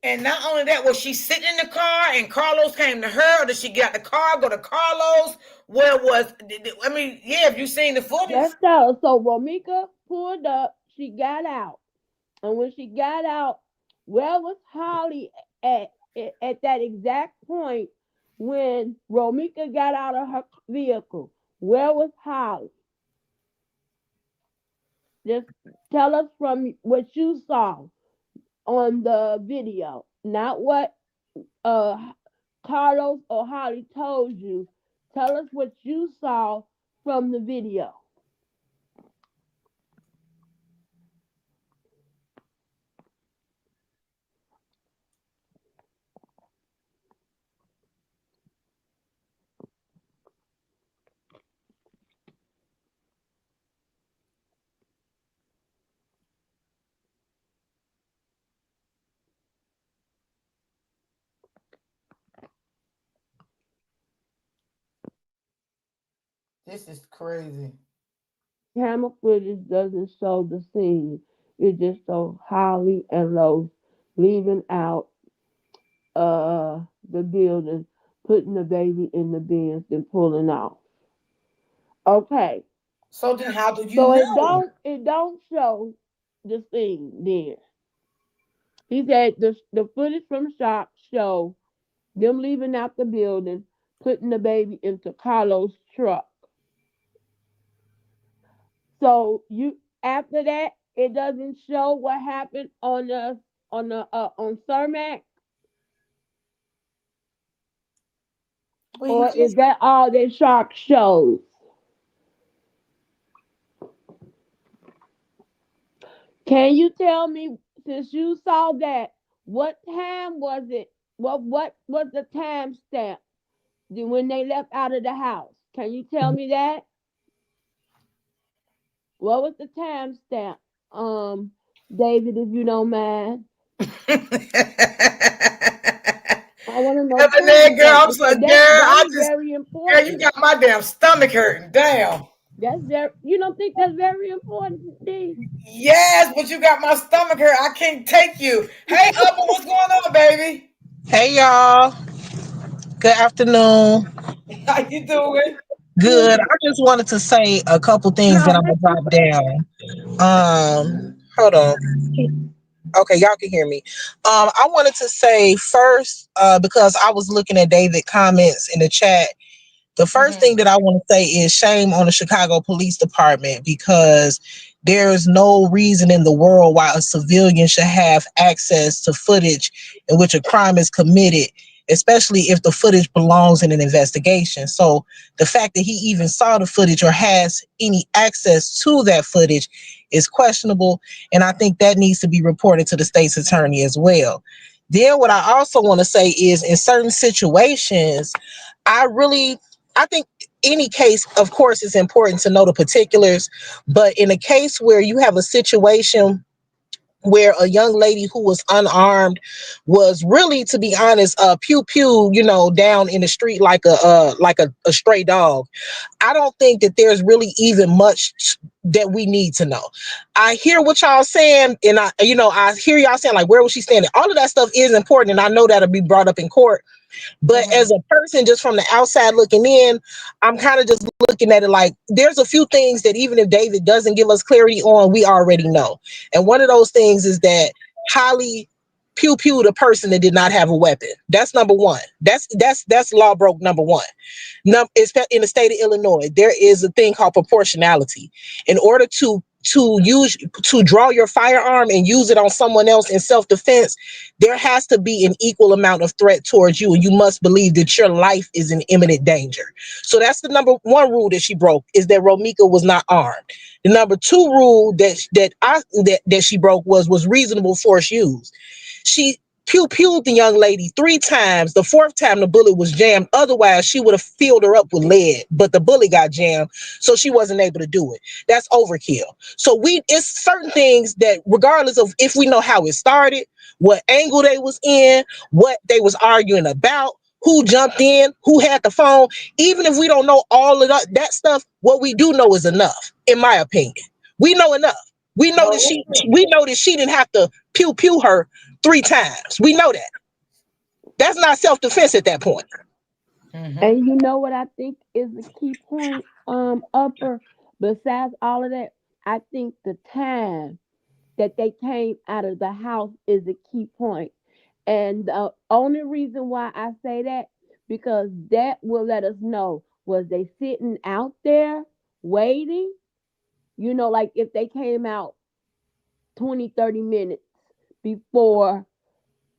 And not only that, was she sitting in the car and Carlos came to her, or did she get out the car, go to Carlos? Where was, if you seen the footage. That's so. So Ramika pulled up, she got out. And when she got out, where was Holly at that exact point when Ramika got out of her vehicle? Where was Holly? Just tell us from what you saw on the video, not what Carlos or Holly told you. Tell us what you saw from the video. This is crazy. Camera footage doesn't show the scene. It just shows Holly and Los leaving out the building, putting the baby in the bins, and pulling off. Okay. So then how do you know? So it don't show the scene then. He said the footage from shop show them leaving out the building, putting the baby into Carlos' truck. So after that, it doesn't show what happened on Cermak? Or is that all that Shark shows? Can you tell me, since you saw that, what time was it? What was the time stamp when they left out of the house? Can you tell me that? What was the time stamp? David, if you don't mind. I want to know. Girl, I'm so that is very important. Girl, you got my damn stomach hurting. Damn. That's very. You don't think that's very important, Dee? Yes, but you got my stomach hurt. I can't take you. Hey, Upper, what's going on, baby? Hey, y'all. Good afternoon. How you doing? Good. I just wanted to say a couple things that I'm gonna drop down. Hold on. Okay, y'all can hear me. I wanted to say first, because I was looking at David's comments in the chat. The first thing that I want to say is shame on the Chicago Police Department, because there is no reason in the world why a civilian should have access to footage in which a crime is committed, especially if the footage belongs in an investigation. So the fact that he even saw the footage or has any access to that footage is questionable. And I think that needs to be reported to the state's attorney as well. Then what I also want to say is, in certain situations, I think any case, of course, it's important to know the particulars, but in a case where you have a situation where a young lady who was unarmed was really, to be honest, pew pew, down in the street like a stray dog. I don't think that there's really even much that we need to know. I hear what y'all saying, and I hear y'all saying like, where was she standing? All of that stuff is important, and I know that'll be brought up in court. But as a person, just from the outside looking in, I'm kind of just looking at it like there's a few things that even if David doesn't give us clarity on, we already know. And one of those things is that Holly pew-pewed a person that did not have a weapon. That's number one. That's law broke number one. In the state of Illinois, there is a thing called proportionality. In order to draw your firearm and use it on someone else in self-defense, there has to be an equal amount of threat towards you, and you must believe that your life is in imminent danger. So that's the number one rule that she broke, is that Romika was not armed. The number two rule that she broke was reasonable force used. She pew-pewed the young lady 3 times. The 4th time the bullet was jammed. Otherwise, she would have filled her up with lead, but the bullet got jammed, so she wasn't able to do it. That's overkill. So it's certain things that, regardless of if we know how it started, what angle they was in, what they was arguing about, who jumped in, who had the phone, even if we don't know all of that stuff, what we do know is enough, in my opinion. We know enough. We know that she didn't have to pew-pew her 3 times. We know that. That's not self-defense at that point. And you know what I think is the key point, Upper, besides all of that, I think the time that they came out of the house is the key point. And the only reason why I say that, because that will let us know, was they sitting out there waiting? Like if they came out 20, 30 minutes before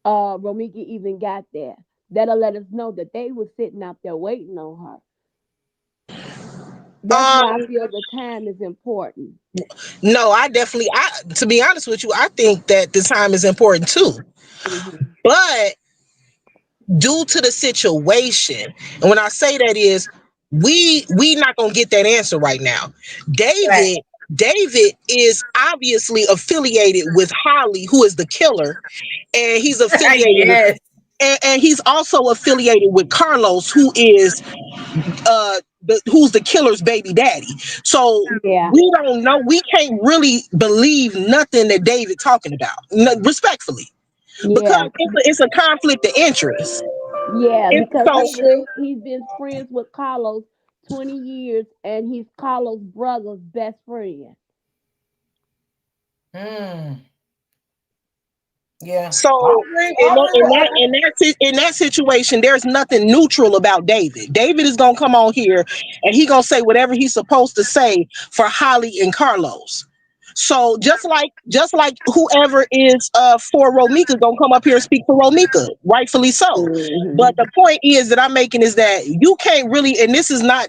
Romika even got there, that'll let us know that they were sitting out there waiting on her. That's why I feel the time is important. No, to be honest with you, I think that the time is important too. But due to the situation, and when I say that is, we not gonna get that answer right now. David is obviously affiliated with Holly, who is the killer, and he's affiliated with, and he's also affiliated with Carlos, who is who's the killer's baby daddy. So we don't know. We can't really believe nothing that David talking about, respectfully, because it's a conflict of interest. Yeah, because he's been friends with Carlos 20 years, and he's Carlos' brother's best friend. Yeah. So in that situation, there's nothing neutral about David. David is gonna come on here and he gonna say whatever he's supposed to say for Holly and Carlos. So just like whoever is for Romika gonna come up here and speak for Romika, rightfully so. But the point is that I'm making is that you can't really, and this is not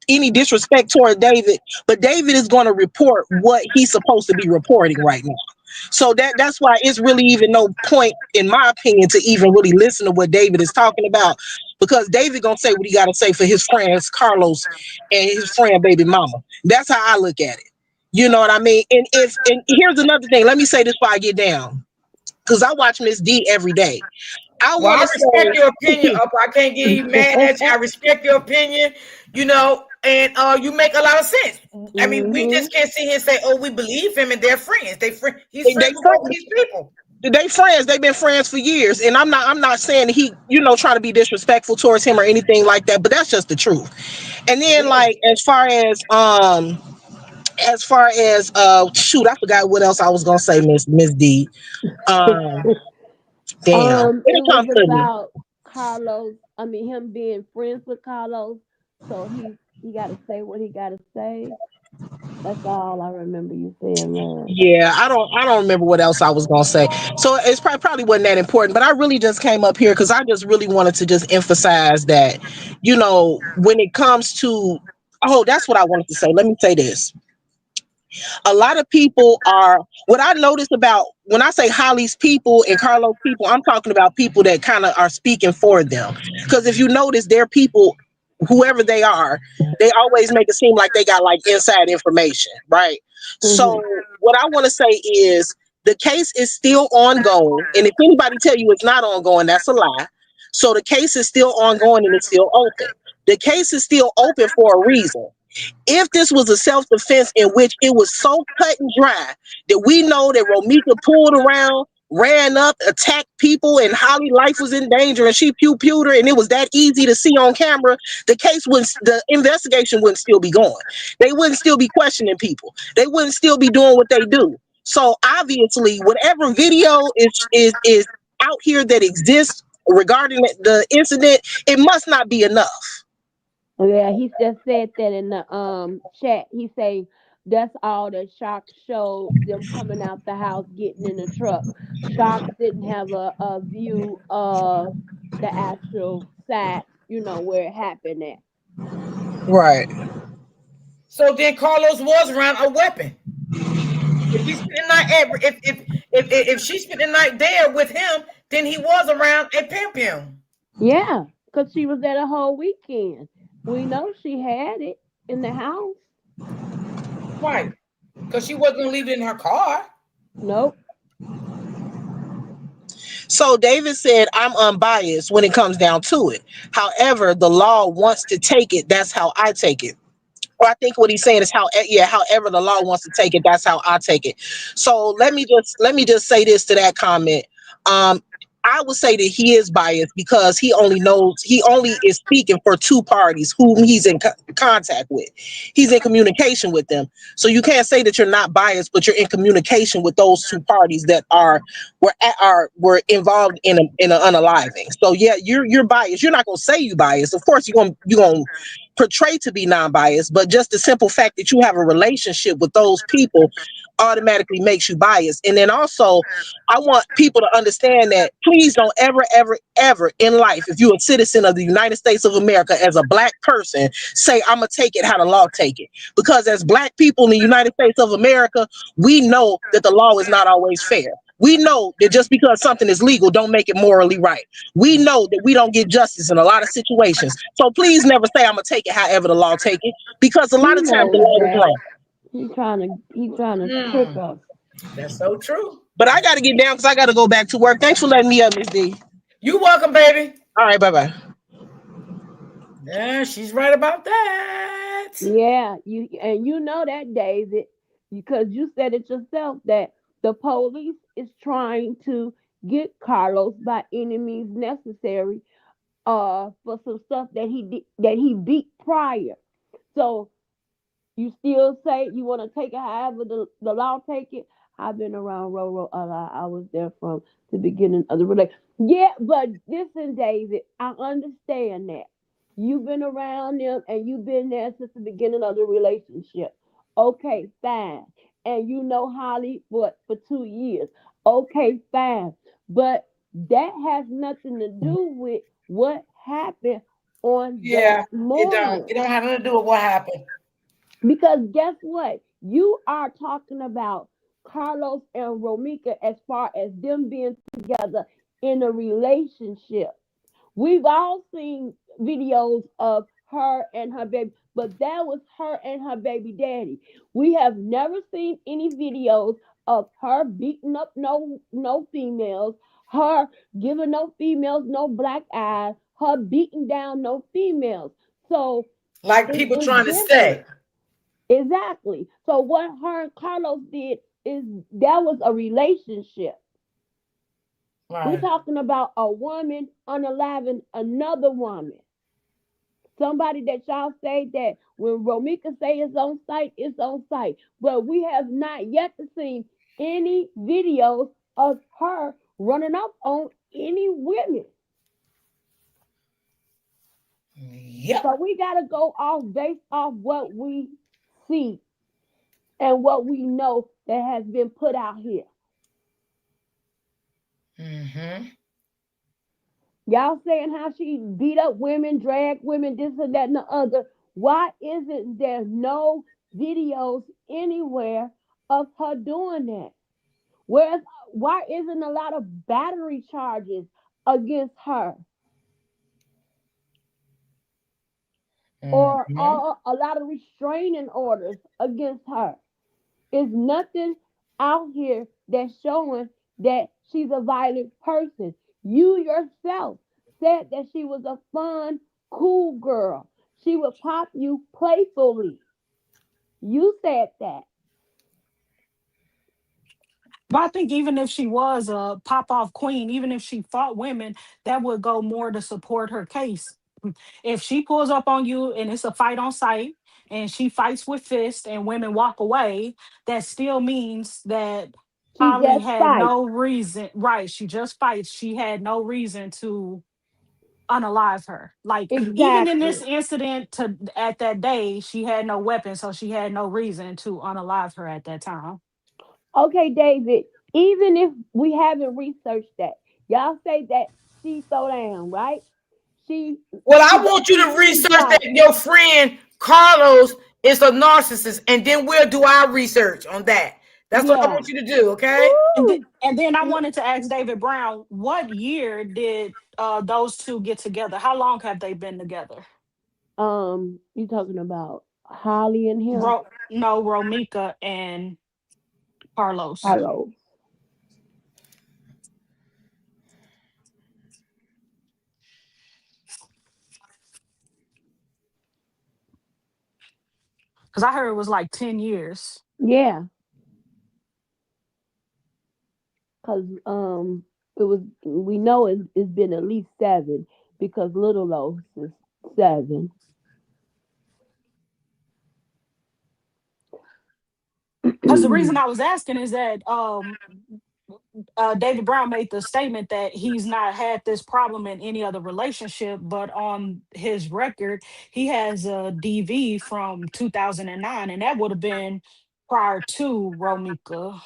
any disrespect toward David, but David is going to report what he's supposed to be reporting right now. So that's why it's really even no point, in my opinion, to even really listen to what David is talking about, because David gonna say what he gotta say for his friends Carlos and his friend baby mama. That's how I look at it. You know what I mean? And here's another thing. Let me say this before I get down, because I watch Miss D every day. I respect your opinion, Upper. I can't get you mad at you. I respect your opinion, and you make a lot of sense. I mean, we just can't sit here and say, "Oh, we believe him," and they're friends. He's friends with both these people. They friends. They've been friends for years, and I'm not saying he, trying to be disrespectful towards him or anything like that. But that's just the truth. And then, like, as far as shoot, I forgot what else I was gonna say, Miss D. Damn, It was about Carlos. I mean, him being friends with Carlos, so he got to say what he got to say. That's all I remember you saying, man. Yeah, I don't remember what else I was gonna say. So it's probably wasn't that important. But I really just came up here because I just really wanted to just emphasize that, when it comes to, that's what I wanted to say. Let me say this. A lot of people what I noticed about when I say Holly's people and Carlos people, I'm talking about people that kind of are speaking for them. Because if you notice, their people, whoever they are, they always make it seem like they got like inside information, right? So what I want to say is the case is still ongoing. And if anybody tell you it's not ongoing, that's a lie. So the case is still ongoing and it's still open. The case is still open for a reason. If this was a self-defense in which it was so cut and dry that we know that Romika pulled around, ran up, attacked people, and Holly life was in danger, and she pewed her, and it was that easy to see on camera, the investigation wouldn't still be going. They wouldn't still be questioning people. They wouldn't still be doing what they do. So obviously, whatever video is out here that exists regarding the incident, it must not be enough. Yeah, he just said that in the chat. He say that's all that Shock showed them coming out the house, getting in the truck. Shock didn't have a view of the actual side, where it happened at. Right. So then Carlos was around a weapon. If he spent the night if she spent the night there with him, then he was around a pimp. Yeah, because she was there the whole weekend. We know she had it in the house. Right. Because she wasn't gonna leave it in her car. Nope. So David said, I'm unbiased when it comes down to it. However, the law wants to take it. That's how I take it. Or I think what he's saying is however the law wants to take it, that's how I take it. So let me just say this to that comment. I would say that he is biased because he only is speaking for two parties whom he's in contact with. He's in communication with them. So you can't say that you're not biased, but you're in communication with those two parties that were involved in an unaliving. So yeah, you're biased. You're not gonna say you biased. Of course, you're gonna portray to be non-biased, but just the simple fact that you have a relationship with those people automatically makes you biased. And then also, I want people to understand that please don't ever in life, if you're a citizen of the United States of America as a black person, say I'm gonna take it how the law take it. Because as black people in the United States of America, we know that the law is not always fair. We know that just because something is legal don't make it morally right. We know that we don't get justice in a lot of situations. So please never say I'm gonna take it however the law take it, because a lot of times the law is wrong. He's trying to trick us. That's so true. But I gotta get down because I gotta go back to work. Thanks for letting me up, Miss D. You welcome, baby. All right, bye-bye. Yeah, she's right about that. Yeah, you know that, David, because you said it yourself that the police is trying to get Carlos by any means necessary for some stuff that he beat prior. So you still say you want to take it however the law take it. I've been around Roro a lot. I was there from the beginning of the relationship. Yeah, but listen, David, I understand that. You've been around them and you've been there since the beginning of the relationship. Okay, fine. And you know Holly for 2 years. Okay, fine. But that has nothing to do with what happened on Yeah, that morning. it don't have nothing to do with what happened. Because guess what? You are talking about Carlos and Romika as far as them being together in a relationship. We've all seen videos of her and her baby, but that was her and her baby daddy. We have never seen any videos of her beating up no females, her giving no females no black eyes, her beating down no females. So like people trying to say. Exactly. So what her and Carlos did is that was a relationship. Right. We're talking about a woman unaliving another woman. Somebody that y'all say that when Romika say it's on site, it's on site. But we have not yet seen any videos of her running up on any women. Yep. So we gotta go off based off what we see and what we know that has been put out here. Mm-hmm. Y'all saying how she beat up women, drag women, this and that and the other. Why isn't there no videos anywhere of her doing that? Why isn't a lot of battery charges against her? Or a lot of restraining orders against her? Is nothing out here that's showing that she's a violent person. You yourself said that she was a fun, cool girl. She would pop you playfully. You said that. But I think even if she was a pop off queen, even if she fought women, that would go more to support her case. If she pulls up on you and it's a fight on site and she fights with fists and women walk away, that still means that She Holly just had fight. no reason. Right. She just fights. She had no reason to unalive her. Like even in Exactly. this incident to at that day, she had no weapon, so she had no reason to unalive her at that time. Okay, David. Even if we haven't researched that, y'all say that she throw down, right? She Well, I she want you to she research that fight. your friend Carlos is a narcissist, and then we'll do our research on that. That's what I Yeah. want you to do, okay? And then I wanted to ask David Brown, what year did those two get together? How long have they been together? You talking about Holly and him? No, Romika and Carlos. Hello. Because I heard it was like 10 years. Yeah. Cause it was we know it's been at least 7 because Little Los is 7. Because the reason I was asking is that David Brown made the statement that he's not had this problem in any other relationship, but on his record, he has a DV from 2009, and that would have been prior to Romika.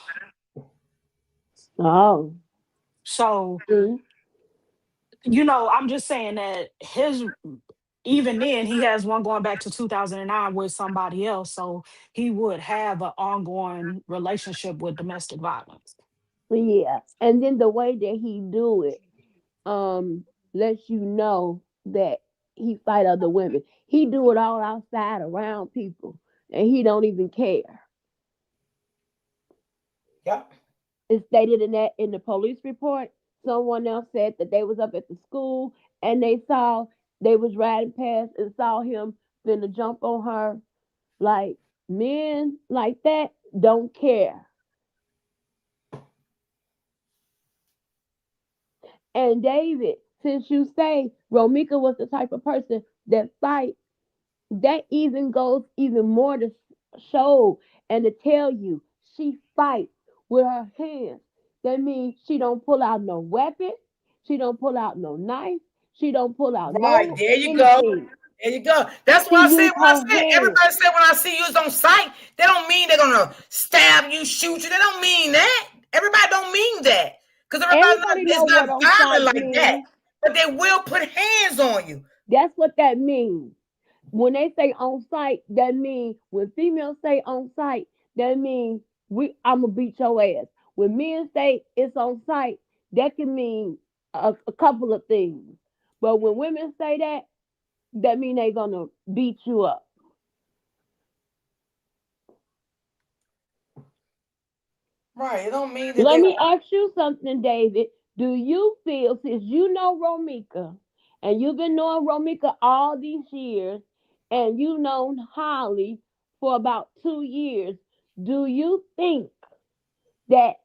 Oh. So, See? I'm just saying that even then, he has one going back to 2009 with somebody else. So he would have an ongoing relationship with domestic violence. Yeah. And then the way that he do it, lets you know that he fight other women. He do it all outside around people and he don't even care. Yep. It's stated in the police report. Someone else said that they was up at the school and they was riding past and saw him finna jump on her. Like men like that don't care. And David, since you say Romika was the type of person that fight, that even goes even more to show and to tell you she fights with her hands. That means she don't pull out no weapon, she don't pull out no knife, she don't pull out Right, no there you go. anything. There you go. That's She what I said. used When her I said hands. everybody said when I see you is on site, they don't mean they're gonna stab you, shoot you. They don't mean that. Everybody don't mean that because everybody Everybody is know not what on violent site like that. means. But they will put hands on you. That's what that means. When they say on site, that means when females say on site, that means I'ma beat your ass. When men say it's on site, that can mean a couple of things. But when women say that, that mean they gonna beat you up. Right. It don't mean that Let they me ask you something, David. Do you feel, since you know Romika, and you've been knowing Romika all these years, and you've known Holly for about 2 years, do you think that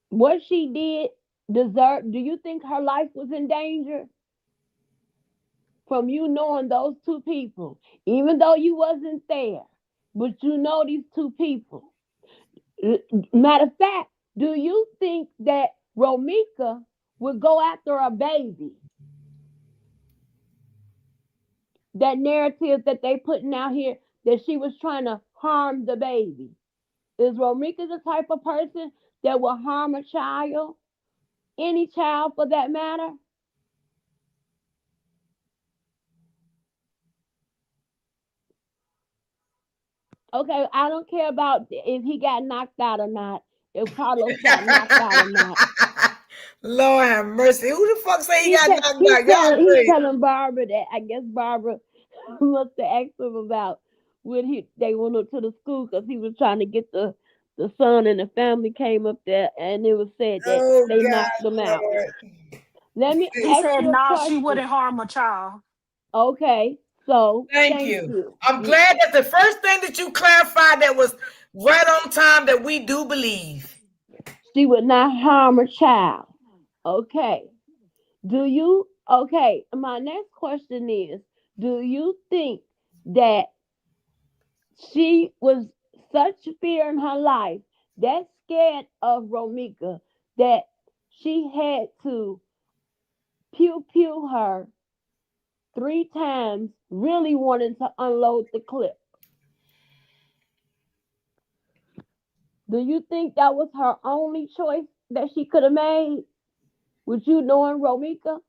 what she did do you think her life was in danger from you knowing those two people? Even though you wasn't there, but you know these two people. Matter of fact, do you think that Romika would go after a baby? That narrative that they putting out here that she was trying to harm the baby. Is Romika the type of person that will harm a child? Any child for that matter? Okay, I don't care about if he got knocked out or not, if Carlos got knocked out or not. Lord have mercy. Who the fuck say he He got said knocked out? Y'all he's crazy. telling Barbara that I guess Barbara must have asked him about when they went up to the school because he was trying to get the son and the family came up there and it was said that Oh they God, knocked them out. Lord. Let me He ask said, you a nah, she question. wouldn't harm a child. Okay, So Thank you. I'm glad that the first thing that you clarified that was right on time that we do believe. She would not harm a child. Okay. Okay, my next question is, do you think that she was such fear in her life, that scared of Romika, that she had to pew pew her 3 times, really wanting to unload the clip? Do you think that was her only choice that she could have made? With you knowing Romika?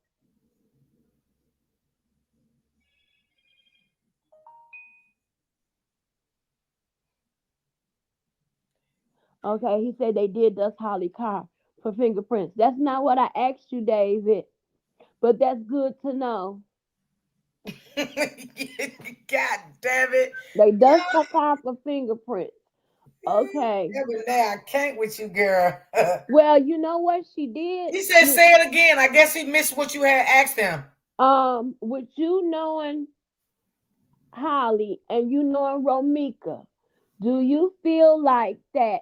Okay, he said they did dust Holly car for fingerprints. That's not what I asked you, David, but that's good to know. God damn it. They dust her car for fingerprints. Okay. Every day I can't with you, girl. Well, you know what she did? He said, say it again. I guess he missed what you had asked him. With you knowing Holly and you knowing Romika, do you feel like that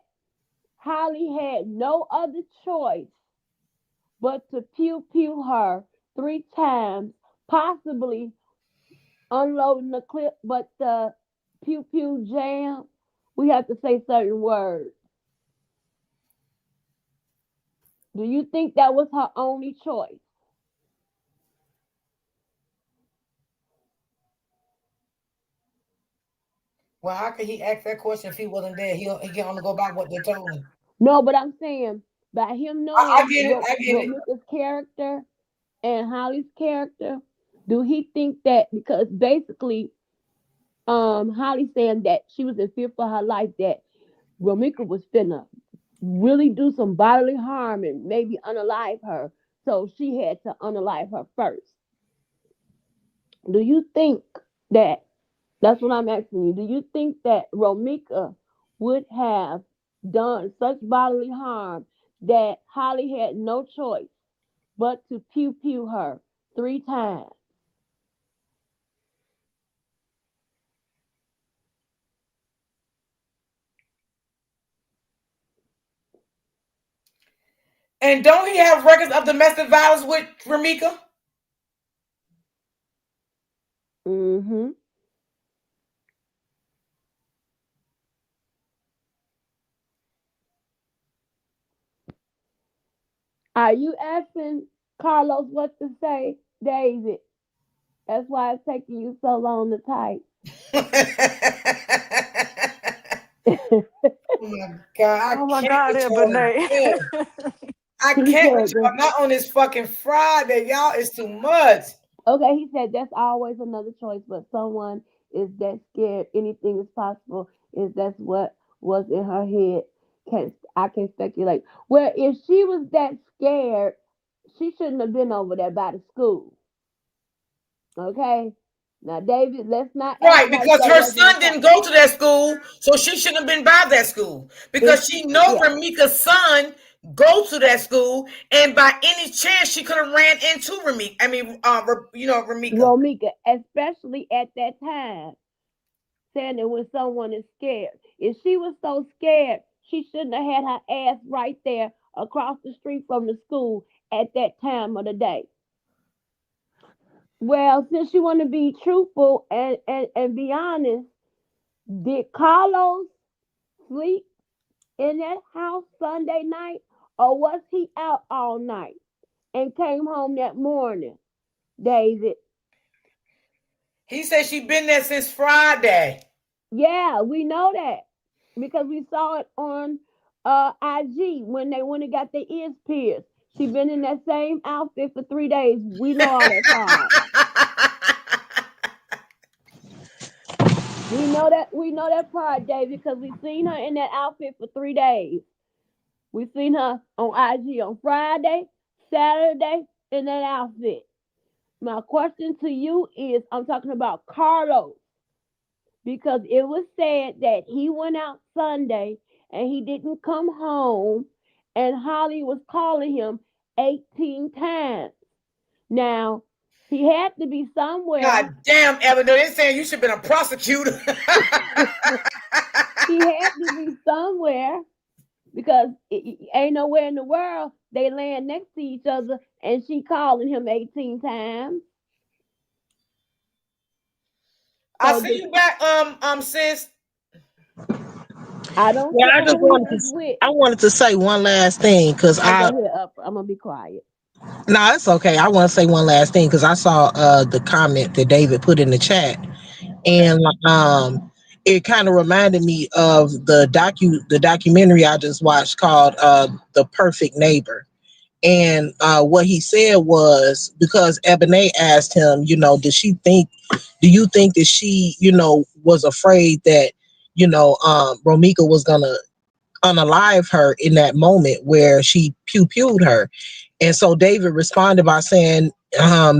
Holly had no other choice but to pew pew her 3 times, possibly unloading the clip, but the pew pew jam, we have to say certain words? Do you think that was her only choice? Well, how could he ask that question if he wasn't there? He can only go by what they told him. No, but I'm saying by him I knowing get it. I get it. Romika's character and Holly's character, do he think that because basically Holly saying that she was in fear for her life, that Romika was finna really do some bodily harm and maybe unalive her, so she had to unalive her first? Do you think that, that's what I'm asking you, do you think that Romika would have done such bodily harm that Holly had no choice but to pew pew her 3 times? And don't he have records of domestic violence with Ramika? Mm-hmm. Are you asking Carlos what to say, David? That's why it's taking you so long to type. Oh my God, Oh my can't God, with y'all Ebony. again. I He can't with said that. y'all. Not on this fucking Friday. Y'all is too much. Okay, he said that's always another choice, but someone is that scared anything is possible. Is that's what was in her head? I can speculate. Well, if she was that scared, she shouldn't have been over there by the school. Okay. Now, David, let's not act Right, like because that her wasn't a son didn't go to that school, so she shouldn't have been by that school. If Because she know yeah, Ramika's son go to that school, and by any chance she could have ran into Ramika. I mean, Ramika. Romika, especially at that time, saying that when someone is scared. If she was so scared, she shouldn't have had her ass right there across the street from the school at that time of the day. Well, since you want to be truthful and be honest, did Carlos sleep in that house Sunday night, or was he out all night and came home that morning, David? He said she been there since Friday. Yeah, we know that because we saw it on IG when they went and got their ears pierced. She been in that same outfit for 3 days. We know all that part. We know that part, Dave, because we seen her in that outfit for 3 days. We seen her on IG on Friday, Saturday in that outfit. My question to you is, I'm talking about Carlos, because it was said that he went out Sunday and he didn't come home, and Holly was calling him 18 times. Now, He had to be somewhere. God damn, Evan, they're saying you should have been a prosecutor. He had to be somewhere because ain't nowhere in the world they laying next to each other and she calling him 18 times. I see you back, sis. I don't Yeah, care who he was with. I wanted to say one last thing because Go ahead, I'm gonna be quiet. no, it's okay. I want to say one last thing because I saw the comment that David put in the chat, and it kind of reminded me of the documentary I just watched called The Perfect Neighbor. And what he said was, because Ebony asked him, do you think that she, was afraid that, Romika was gonna unalive her in that moment where she pew-pewed her. And so David responded by saying,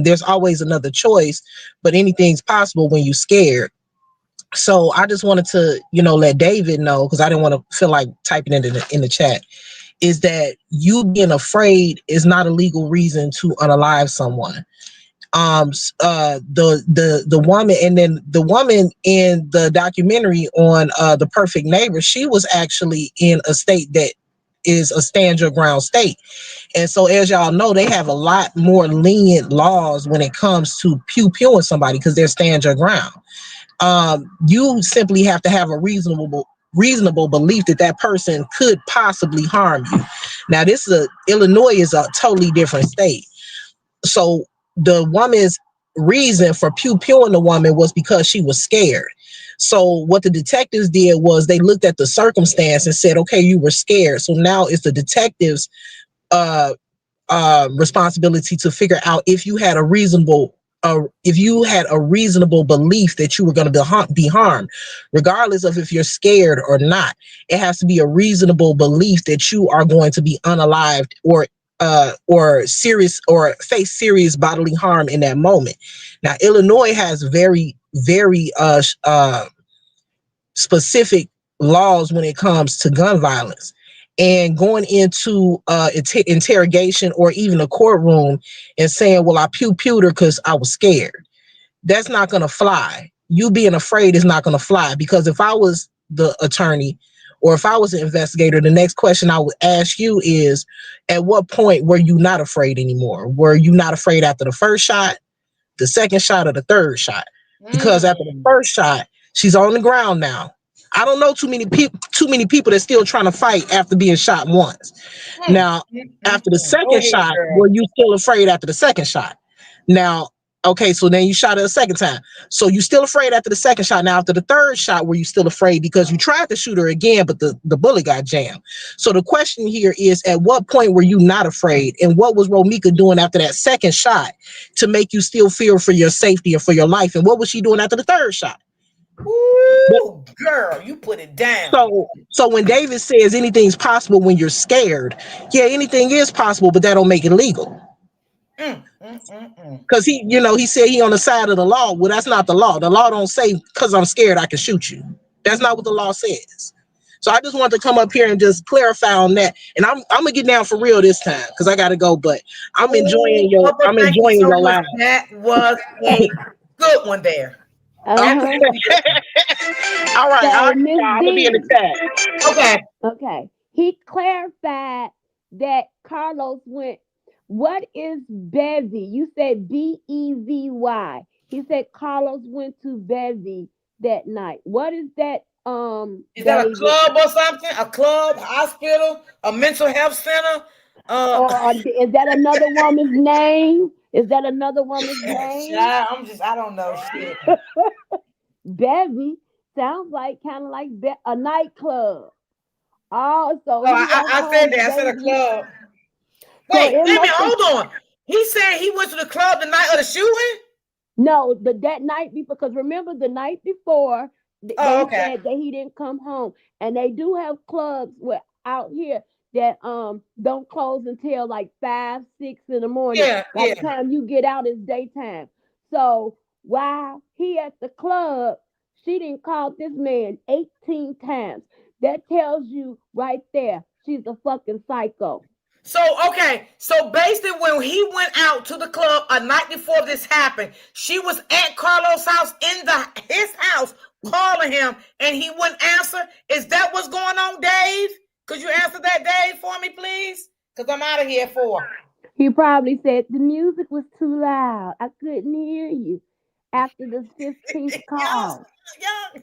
there's always another choice, but anything's possible when you're scared. So I just wanted to, let David know, because I didn't want to feel like typing it in the chat, is that you being afraid is not a legal reason to unalive someone. The woman, and then the woman in the documentary on The Perfect Neighbor, she was actually in a state that is a stand your ground state. And so, as y'all know, they have a lot more lenient laws when it comes to pew-pewing somebody because they're stand your ground. You simply have to have a reasonable belief that that person could possibly harm you. Now, Illinois is a totally different state. So the woman's reason for pew-pewing the woman was because she was scared. So what the detectives did was they looked at the circumstance and said, okay, you were scared. So now it's the detectives' responsibility to figure out if you had a reasonable belief that you were going to be harmed, regardless of if you're scared or not. It has to be a reasonable belief that you are going to be unalived or serious or face serious bodily harm in that moment. Now, Illinois has very, very specific laws when it comes to gun violence. And going into interrogation or even a courtroom and saying, well, I pew-pewed her because I was scared. That's not going to fly. You being afraid is not going to fly, because if I was the attorney or if I was an investigator, the next question I would ask you is, at what point were you not afraid anymore? Were you not afraid after the first shot, the second shot, or the third shot? Because after the first shot, she's on the ground now. I don't know too many people that's still trying to fight after being shot once. Now, after the second shot, were you still afraid after the second shot? Now, okay, so then you shot her a second time. So you still afraid after the second shot. Now, after the third shot, were you still afraid because you tried to shoot her again, but the bullet got jammed? So the question here is, at what point were you not afraid? And what was Romika doing after that second shot to make you still fear for your safety or for your life? And what was she doing after the third shot? Ooh, girl, you put it down. So when David says anything's possible when you're scared, yeah, anything is possible, but that don't make it legal. Because he said he on the side of the law. Well, that's not the law. The law don't say because I'm scared I can shoot you. That's not what the law says. So I just wanted to come up here and just clarify on that. And I'm gonna get down for real this time because I gotta go. But I'm enjoying your Thank you so much. That was a good one there. Uh-huh. All right, So, I'm Miss gonna be in the chat. Okay. He clarified that Carlos went, what is Bevy? You said Bevy. He said Carlos went to Bevy that night. What is that? Is that a club or something? A club, hospital, a mental health center? Or is that another woman's name? Is that another woman's name? I don't know shit. Bevy sounds like kind of like a nightclub. Oh, so I said that. I said a club. Wait a minute, hold on. He said he went to the club the night of the shooting? No, that night because remember the night before they said that he didn't come home, and they do have clubs out here that don't close until like 5, 6 in the morning. By the time you get out, it's daytime. So while he at the club, she didn't call this man 18 times. That tells you right there she's a fucking psycho. So, okay. So, basically, when he went out to the club a night before this happened, she was at Carlos' house his house calling him and he wouldn't answer. Is that what's going on, Dave? Could you answer that, Dave, for me, please? Because I'm out of here for. He probably said the music was too loud. I couldn't hear you after the 15th call. Yeah.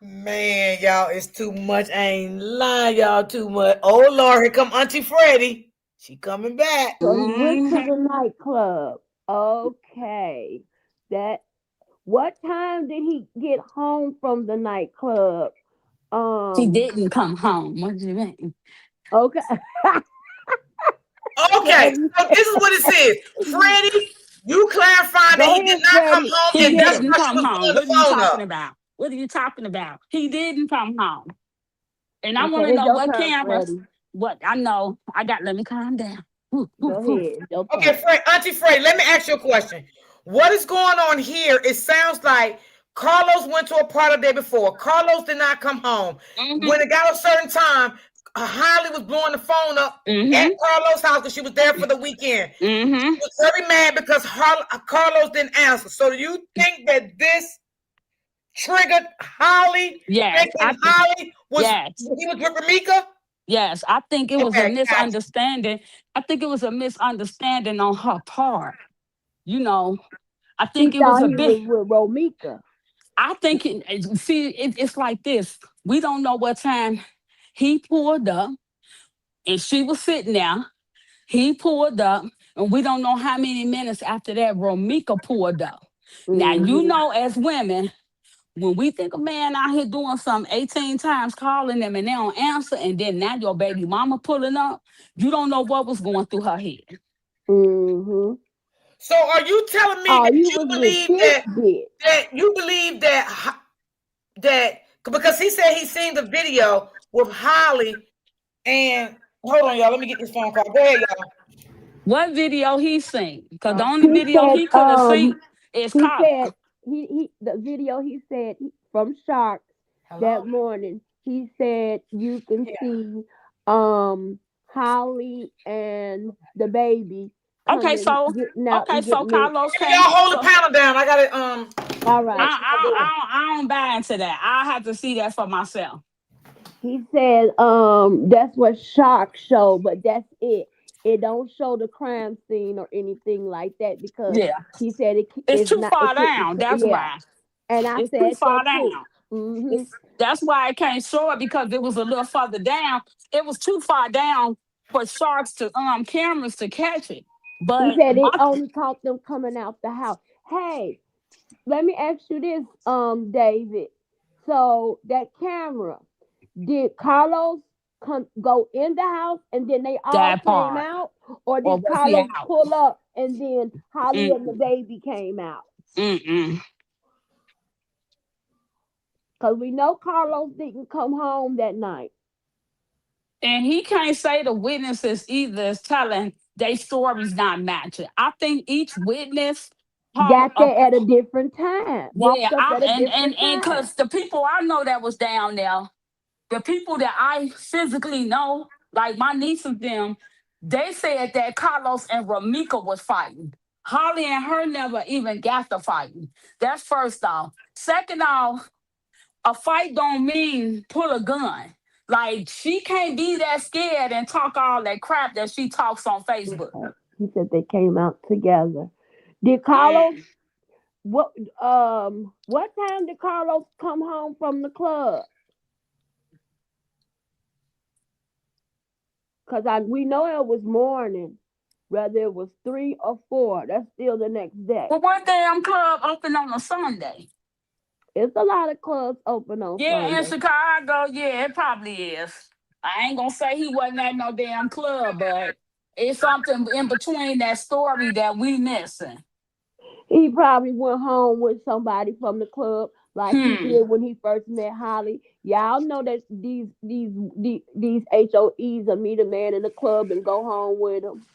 Man, y'all, it's too much. I ain't lying, y'all, too much. Oh, Lord, here come Auntie Freddie. She coming back. So he went to the nightclub. Okay. What time did he get home from the nightclub? He didn't come home. What do you mean? Okay. Okay, so this is what it says. Freddie, you clarifying that he did not come home, He and that's didn't why she come was home. blowing What the are you phone talking up. about? What are you talking about? He didn't come home. And I want Okay, to it's know your what turn, cameras. Freddie. What I know. Let me calm down. Go ahead. It's your Okay, turn. Auntie Freddie, let me ask you a question. What is going on here? It sounds like Carlos went to a party the day before. Carlos did not come home. When it got a certain time, Holly was blowing the phone up at Carlos' house because she was there for the weekend. She was very mad because Carlos didn't answer. So do you think that this triggered Holly? Yes, Thinking Holly was he was with Ramika? Yes, I think it was a Okay, gotcha. misunderstanding. I think it was a misunderstanding on her part. You know, I He think it was thought a he bit. was with Romika. I think it's like this. We don't know what time he pulled up, and she was sitting there. He pulled up, and we don't know how many minutes after that Romika pulled up. Now you know, as women, when we think a man out here doing something 18 times, calling them and they don't answer, and then now your baby mama pulling up, you don't know what was going through her head. So are you telling me that you believe that because he said he seen the video with Holly and hold on, y'all. Let me get this phone call. Go ahead, y'all. What video he seen? Because the only video he could have seen is he Carla. said the video he said from Sharks that morning. He said you can see Holly and the baby Okay, coming, so getting out and so getting it. Carlos Y'all came. hold So, the panel down. I got it. All right. I don't buy into that. I have to see that for myself. He said that's what Shark show, but that's it. It don't show the crime scene or anything like that because Yeah, he said it's it's too not. It far couldn't. down. That's Yeah, why. and I It's too said far that too. down. That's why I can't show it because it was a little further down. It was too far down for sharks to cameras to catch it. He But said it only caught them coming out the house. Hey, let me ask you this, David. So that camera, did Carlos go in the house and then they all that came part, out, or or did was he Carlos out? pull up and then Holly and the Mm-mm. baby came out? Mm-mm. Because we know Carlos didn't come home that night. And he can't say the witnesses either is telling their stories not matching. I think each witness Got there at a different time. yeah, Walked up at a different and time. because the people I know that was down there, the people that I physically know, like my niece and them, they said that Carlos and Ramika was fighting. Holly and her never even got to fighting. That's first off. Second off, a fight don't mean pull a gun. Like she can't be that scared and talk all that crap that she talks on Facebook. He said they came out together. Did Carlos what time did Carlos come home from the club? Cause we know it was morning, whether it was 3 or 4. That's still the next day. But one damn club open on a Sunday. It's a lot of clubs open on Yeah, in Sunday. Chicago, yeah, it probably is. I ain't gonna say he wasn't at no damn club, but it's something in between that story that we missing. He probably went home with somebody from the club, like he did when he first met Holly. Y'all know that these HOEs will meet a man in the club and go home with him.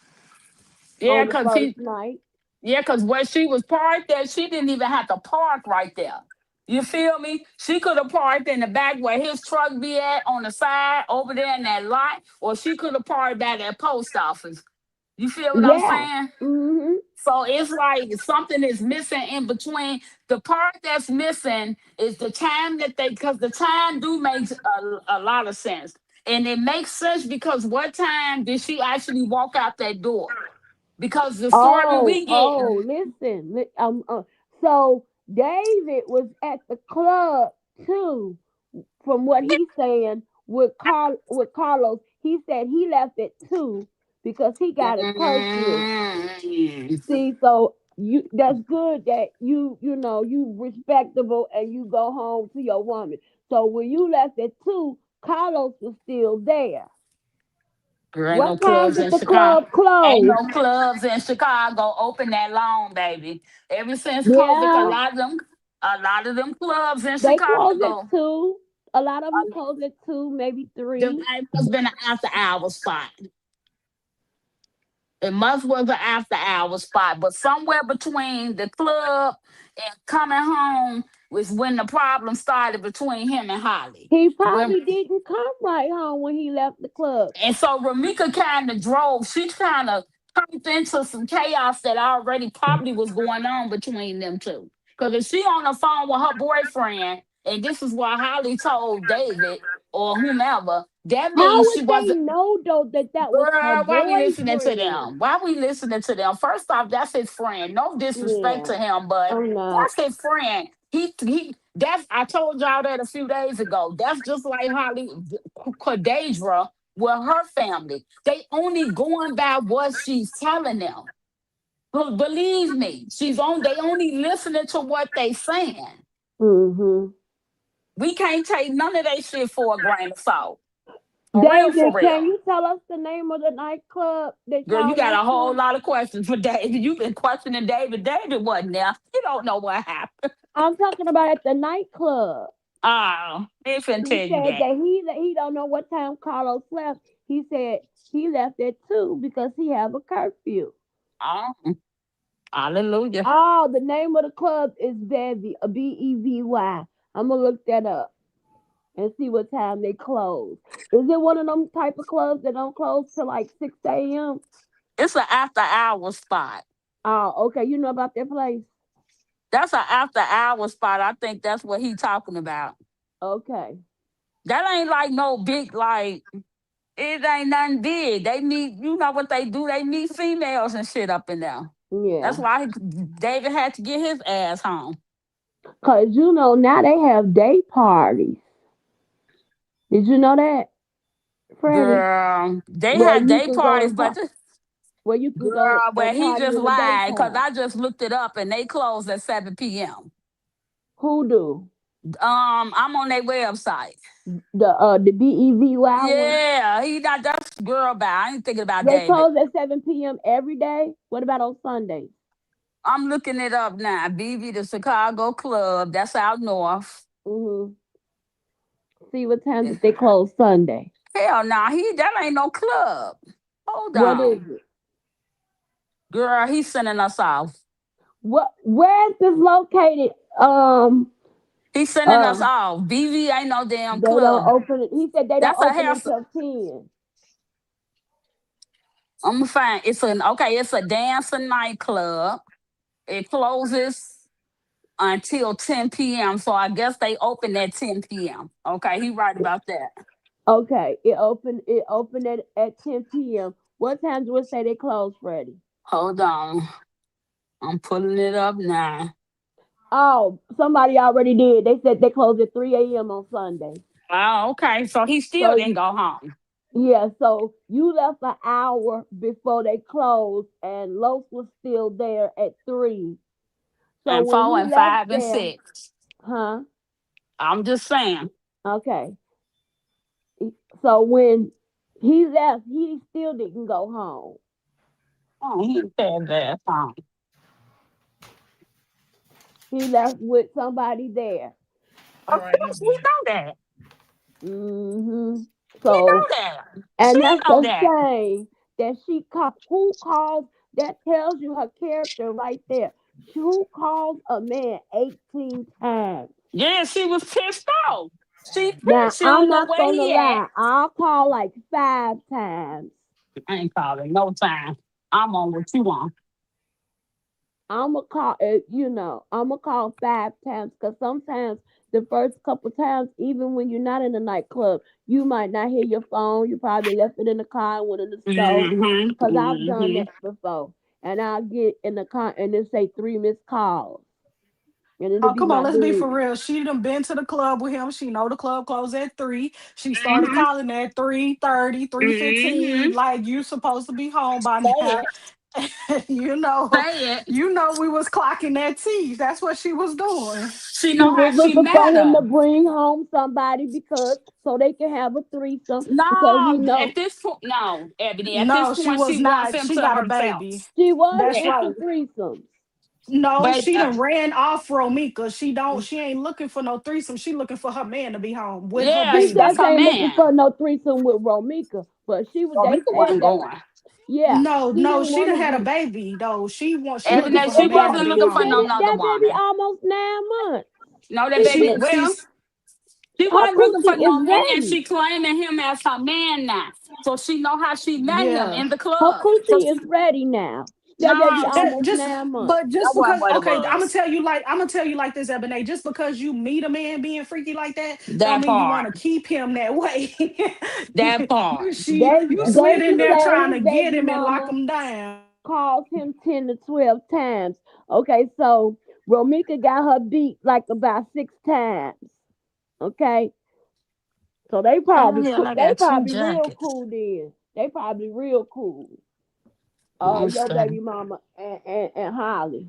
Yeah, On the cause first night. yeah, cause where she was parked there, she didn't even have to park right there. You feel me? She could have parked in the back where his truck be at on the side over there in that lot, or she could have parked by that post office. You feel what I'm Yeah. saying? Mm-hmm. So it's like something is missing in between. The part that's missing is the time that because the time do make a lot of sense. And it makes sense because what time did she actually walk out that door? Because the story we get, Listen. So David was at the club too, from what he's saying with Carlos. He said he left at 2 because he got a curfew. See, so that's good that you respectable and you go home to your woman. So when you left at 2, Carlos was still there. there ain't no What time clubs did in the Chicago. club Ain't close? no clubs in Chicago open that long, baby. Ever since COVID, Yeah, a lot of them clubs in they close at Chicago, 2. A lot of them close at 2, maybe them 3. must been an after hour spot. It must was an after hour spot, but somewhere between the club and coming home was when the problem started between him and Holly. He When probably didn't come right home when he left the club. And so Ramika kind of drove, she kind of turned into some chaos that already probably was going on between them two. Because if she on the phone with her boyfriend, and this is what Holly told David or whomever, that How means would she they wasn't. know though that was her Girl, why we listening to boyfriend? them? Why we listening to them? First off, that's his friend. No disrespect Yeah, to him, but I'm not. that's his friend. He that's I told y'all that a few days ago. That's just like Holly Kadadra with her family. They only going by what she's telling them. But believe me, they only listening to what they saying. Mm-hmm. We can't take none of that shit for a grain of salt. For David, can real. you tell us the name of the nightclub that Girl, you y'all got went a whole to? lot of questions for David. You've been questioning David. David wasn't there. You don't know what happened. I'm talking about at the nightclub. Oh, he finna He tell you said that. that he don't know what time Carlos left. He said he left at 2 because he have a curfew. Oh, hallelujah. Oh, the name of the club is Bevy, a Bevy. I'm gonna look that up and see what time they close. Is it one of them type of clubs that don't close till like 6 a.m.? It's an after hour spot. Oh, okay. You know about that place? That's an after hour spot. I think that's what he talking about. Okay. That ain't like no big, like, it ain't nothing big. They meet, you know what they do? They meet females and shit up in there. Yeah. That's why David had to get his ass home. Cause now they have day parties. Did you know that, Freddie? Girl, they Where had you day can go parties, and but where you can go girl, well, and he party just in the lied because daytime. I just looked it up and they close at 7 p.m. Who do? I'm on their website. The Bevy one? Yeah, he not that's girl bad. I ain't thinking about They David. close at 7 p.m. every day. What about on Sundays? I'm looking it up now. BB, the Chicago Club. That's out north. Mm-hmm. See what time did they close Sunday? Hell nah, that ain't no club. Hold What is on. it? Girl, he's sending us off. Where is this located? He's sending us off. BV ain't no damn They don't club. open it. He said they don't That's a open hair. until 10. I'm gonna find it's a dance and nightclub. It closes until 10 p.m. So I guess they open at 10 p.m. Okay, he right about that. Okay, it opened at 10 p.m. What time do it say they close, Freddie? Hold on. I'm pulling it up now. Oh, somebody already did. They said they close at 3 a.m. on Sunday. Oh, okay. So he still So didn't go home. yeah, so you left an hour before they closed, and Los was still there at 3. So And when 4 he and left 5 and there, 6. huh? I'm just saying. Okay. So when he left, he still didn't go home. Oh, he said that home. He left with somebody there. Of course, we know that. Mm-hmm. We know So, that. She and that's know the that. shame that she called. Who calls? That tells you her character right there. Who calls a man 18 times? Yeah, she was pissed off. She Now pissed. She I'm don't know not where gonna he at. lie. I'll call like 5 times. I ain't calling no time. I'm on what you want. I'ma call it, I'ma call 5 times because sometimes the first couple times, even when you're not in the nightclub, you might not hear your phone. You probably left it in the car and went in the store. Mm-hmm. Cause I've done Mm-hmm. that before. And I'll get in the car and it say 3 missed calls. And it'll Oh, be come on, my let's be dude. for real. She done been to the club with him. She know the club closed at 3. She started Mm-hmm. calling at 3:30, 3:15. Mm-hmm. Like you supposed to be home by Say now. it. you know, Say it. we was clocking that teeth. That's what she was doing. She She know how was she looking for met him to her. bring home somebody because so they can have a threesome because No, at this point, no, Ebony. At this No, she point, was she wants not. him She to got a herself. baby. she was That's right. into threesomes. No, But she done ran off Romika. She ain't looking for no threesome. She looking for her man to be home with her yeah, She that's baby. just her ain't looking man. for no threesome with Romika, but they Romika said wasn't that. going. Yeah, No, she no, didn't she want done to had a be. baby though. She looking Ebony, for her she man to wasn't be looking She for been no home. another that baby woman. almost 9 months. No, that She baby. been She Well, she her wasn't looking for coochie is no man. ready. She claiming him as her man now. So she know how she met him yeah. in the Her club. So coochie is ready now. That baby no, almost Just 9 months. but that just wasn't because what it okay, was. I'm gonna tell you like this, Ebony. Just because you meet a man being freaky like that, don't That mean you part. want to keep him that way. That part. You slid in David there said trying his to get baby him and lock mama him down. calls him 10 to 12 times. Okay, so Romika got her beat like about 6 times. Okay, so they How the probably hell I they got two probably real jackets? cool then. They probably real cool. Most Your of baby mama and Holly.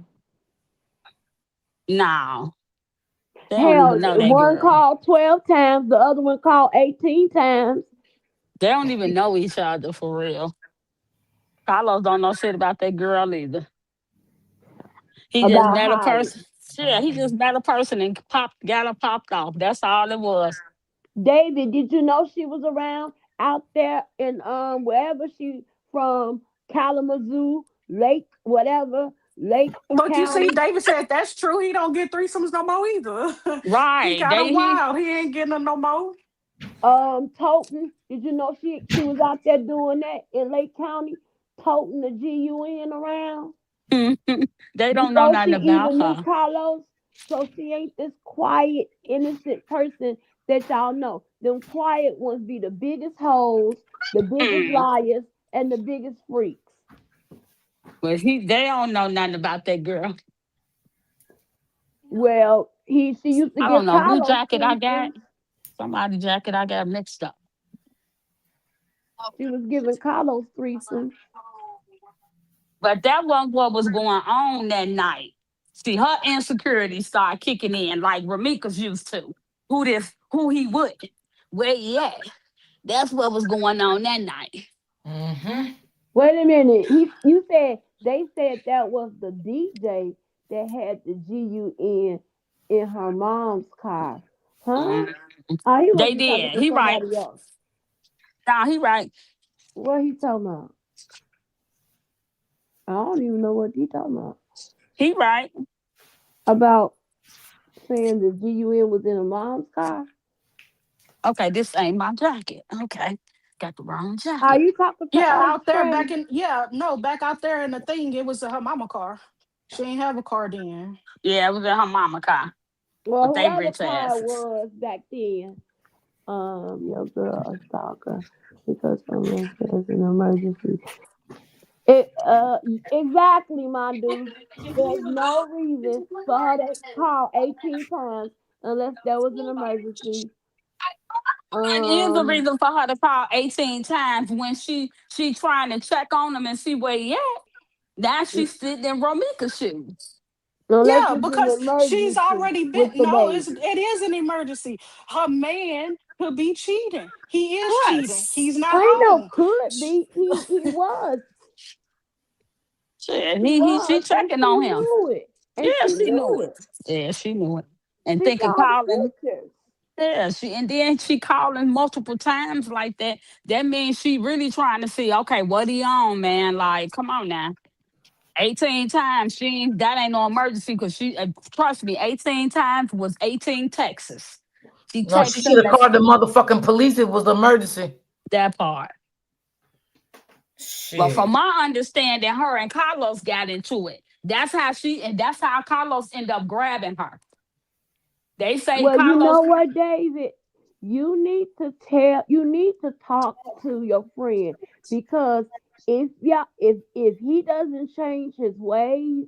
no, they don't Hell, even know that one girl. called 12 times, the other one called 18 times They don't even know each other for real. Carlos don't know shit about that girl either. He just about met a Holly. person. Yeah, he just met a person and got her popped off. That's all it was. David, did you know she was around out there in wherever she from, Kalamazoo, Lake, whatever, Lake But you see, County, David said that's true. He don't get threesomes no more either. He Right. kind of He wild. He ain't getting them no more. Toten. Did you know she was out there doing that in Lake County, toting the GUN around they don't know before she nothing about even knew her. Carlos? So she ain't this quiet, innocent person that y'all know. Them quiet ones be the biggest hoes, the biggest Mm. liars, and the biggest freaks. But they don't know nothing about that girl. Well, she used to I don't give know who Carlos jacket I got. threesomes. Somebody jacket I got mixed up. She was giving Carlos threesomes. But that wasn't what was going on that night. See, her insecurity started kicking in like Ramika's used to. Who he would, where he at. That's what was going on that night. Mm-hmm. Wait a minute. You said they said that was the DJ that had the GUN in her mom's car, huh? Mm. Oh, he must They be talking did. to He right. somebody else. Nah, he right. What he talking about? I don't even know what he talking about. He right. About saying the GUN was in her mom's car. Okay, this ain't my jacket. Okay. Got the wrong Are jacket. you talking to Yeah, us, out there Trey? back in no, back out there in the thing, it was her mama car. She ain't have a car then. Yeah, it was in her mama car Well, with they whoever rich car it asses. was back then, your girl a stalker because someone says an emergency. It exactly, my dude. There's no reason for her to call 18 times unless there was an emergency. It is a Um, reason for her to call 18 times when she trying to check on him and see where he at. Now she's sitting in Romika's shoes. unless Yeah, it's an because she's emergency already been with the no, baby. it is an emergency. Her man could be cheating. He is cheating. He's Yes. not I know home. could be. He was. Shit, He she was, and checking she on him. knew it. And Yeah, she she knew knew it. it. Yeah, she knew it. And She thinking saw the calling. pictures. Yeah, and then she calling multiple times like that. That means she really trying to see, okay, what he on, man? Like, come on now. 18 times. That ain't no emergency because she trust me, 18 times was 18 Texas. She No, she texted should them have called the motherfucking police. It was an emergency. that part. But Shit. from my understanding, her and Carlos got into it. That's how Carlos ended up grabbing her. They say Well, you Carlos. know what, David? You need to talk to your friend because if he doesn't change his ways,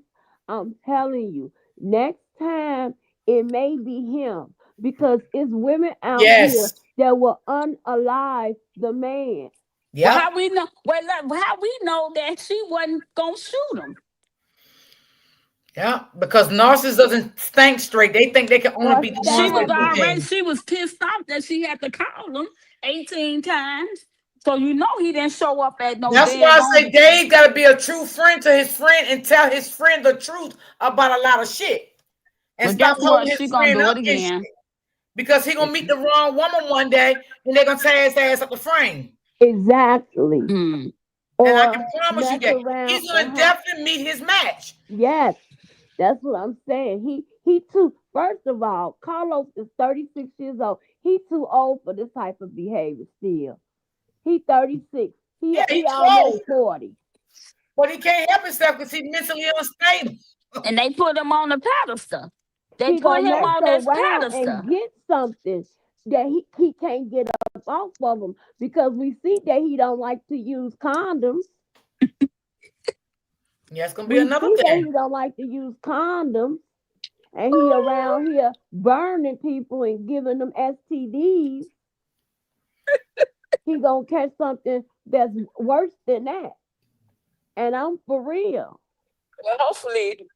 I'm telling you, next time it may be him because it's women out here Yes. that will unalive the man. Well, Yep. how we know? Well, how we know that she wasn't gonna shoot him? Yeah, because narcissists doesn't think straight. They think they can only What's be the She ones was that do happening? already. things. She was pissed off that she had to call him 18 times. So you know he didn't show up at no That's why I say daggone. Dave got to be a true friend to his friend and tell his friend the truth about a lot of shit. And But stop guess holding what? his She gonna friend do up it and again. shit. Because he gonna meet the wrong woman one day and they're gonna tear his ass up the frame. Exactly. Hmm. And I Or can promise you mess that around he's and gonna have definitely meet his match. yes. That's what I'm saying. He too. First of all, Carlos is 36 years old. He too old for this type of behavior still. He 36. Yeah, He he's too almost old. 40. But he can't help himself because he's mentally unstable. And they put him on the pedestal. They He put gonna him mess on this around and pedestal. get something that he can't get up off of him because we see that he don't like to use condoms. Yeah, it's gonna be We another see that thing. he don't like to use condoms. And he around here burning people and giving them STDs. He gonna catch something that's worse than that. And I'm for real. Well, hopefully.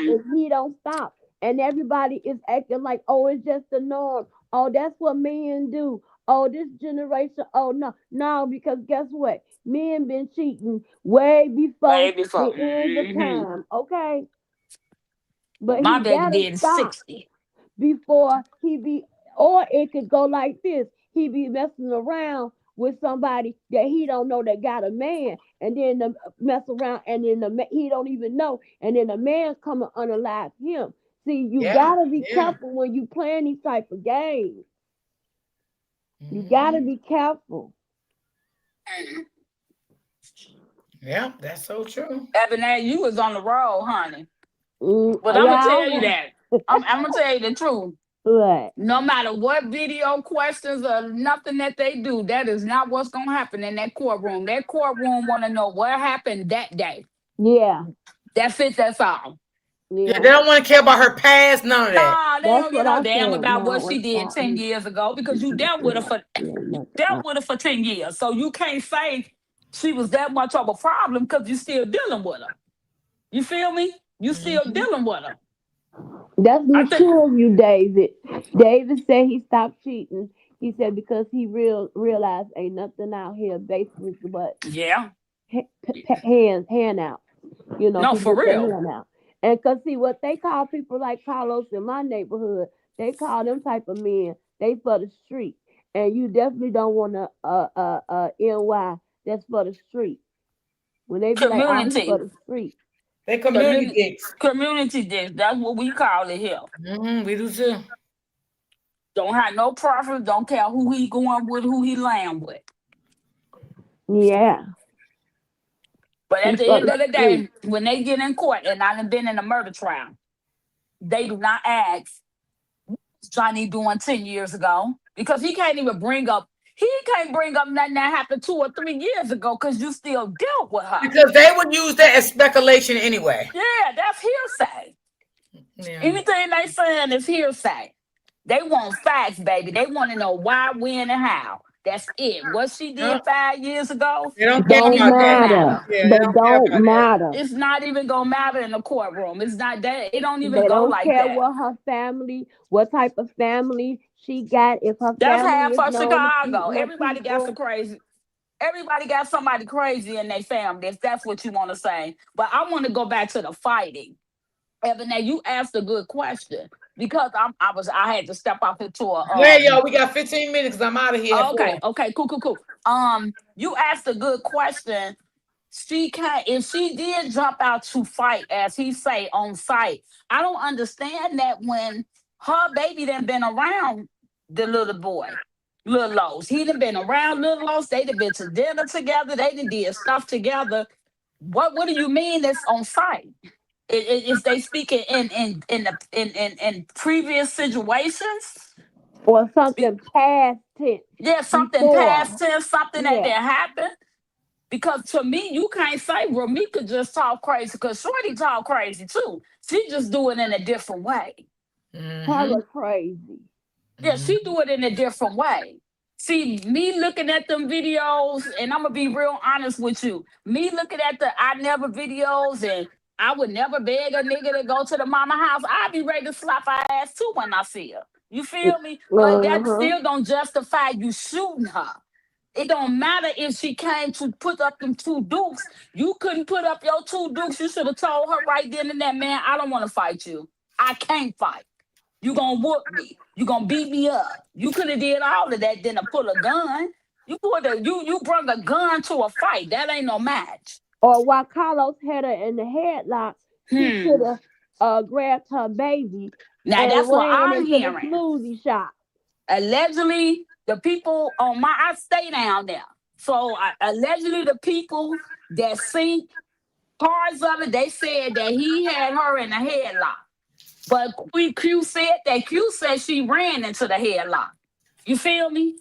If he don't stop. And everybody is acting like, oh, it's just the norm. Oh, that's what men do. Oh, this generation. Oh no, no, because guess what? Men been cheating way before Way before. the end of Hmm. time. Okay. But But my he baby gotta did stop 60. before he be, or it could go like this. He be messing around with somebody that he don't know that got a man, and then mess around, and then he don't even know, and then the man come and unalive him. See, you Yeah, gotta be yeah. careful when you playing these type of games. You gotta Mm-hmm. be careful. Yeah, that's so true. Ebony, you was on the road, honey. But I'm gonna Yeah, tell you that. I'm gonna tell you the truth. what? No matter what video questions or nothing that they do, that is not what's gonna happen in that courtroom. That courtroom want to know what happened that day. Yeah, That's it. That's all. Yeah, yeah. they don't want to care about her past, none of that. Nah, they That's don't give what no I damn said. about what No, she it's did not. 10 years ago because you dealt with her for 10 years. So you can't say she was that much of a problem because you're still dealing with her. You feel me? You still Mm-hmm. dealing with her. That's I think, mature of you, David. David said he stopped cheating. He said because he realized ain't nothing out here basically but yeah. hand out. You know, No, people for get their real. hand out. And cause see what they call people like Carlos in my neighborhood, they call them type of men. They for the street, and you definitely don't want to NY that's for the street. When they be like, oh, he for Community. the street. They community Community. dicks. Community dish. That's what we call it here. Mm-hmm, we do too. Don't have no preference. Don't care who he going with, who he laying with. Yeah, But he at the for end the of the street. day, when they get in court, and I've been in a murder trial, they do not ask Johnny doing 10 years ago because he can't even bring up. He can't bring up nothing that happened 2 or 3 years ago because you still dealt with her. Because they would use that as speculation anyway. Yeah, that's hearsay. Yeah. Anything they saying is hearsay. They want facts, baby. They want to know why, when, and how. That's it. What she Huh? did 5 years ago, They don't care don't Don't about even gonna that. matter. matter. Yeah, they They don't care don't about that. matter. It's not even gonna matter in the courtroom. It's not that. It don't even They go don't like care that. what her family, what type of family she got. If her That's family half is of known to Chicago. cheating on Everybody got some people, crazy. Everybody got somebody crazy in their family. If that's what you want to say. But I want to go back to the fighting. Evan, you asked a good question because I had to step off into a Hey, y'all, we got 15 minutes because I'm out of here at Okay, 4. okay, cool. You asked a good question She can't. If she did jump out to fight, as he say on site, I don't understand that when her baby done been around the little boy, little Los. He done been around little Los. They done been to dinner together. They done did stuff together. What do you mean it's on site? Is they speaking in previous situations? Or something past tense Yeah, something before. past tense, something that Yeah. happened. Because to me, you can't say Ramika just talk crazy because Shorty talk crazy too. She just do it in a different way. Hella crazy. Yeah, she do it in a different way. See, me looking at them videos, and I'm gonna be real honest with you. Me looking at the I never videos, and I would never beg a nigga to go to the mama house. I'd be ready to slap her ass too when I see her. You feel me? But that Uh-huh. still don't justify you shooting her. It don't matter if she came to put up them two dukes. You couldn't put up your two dukes. You should have told her right then and there, man, I don't want to fight you. I can't fight. You gonna whoop me. You gonna beat me up. You could have did all of that, then to pull a gun. You brought a gun to a fight. That ain't no match. Or while Carlos had her in the headlock, he could Hmm. have grabbed her baby Now and that's what ran I'm into the hearing. smoothie shop. Allegedly, the people on I stay down there. So allegedly, the people that seen parts of it, they said that he had her in a headlock. But Q said she ran into the headlock. You feel me?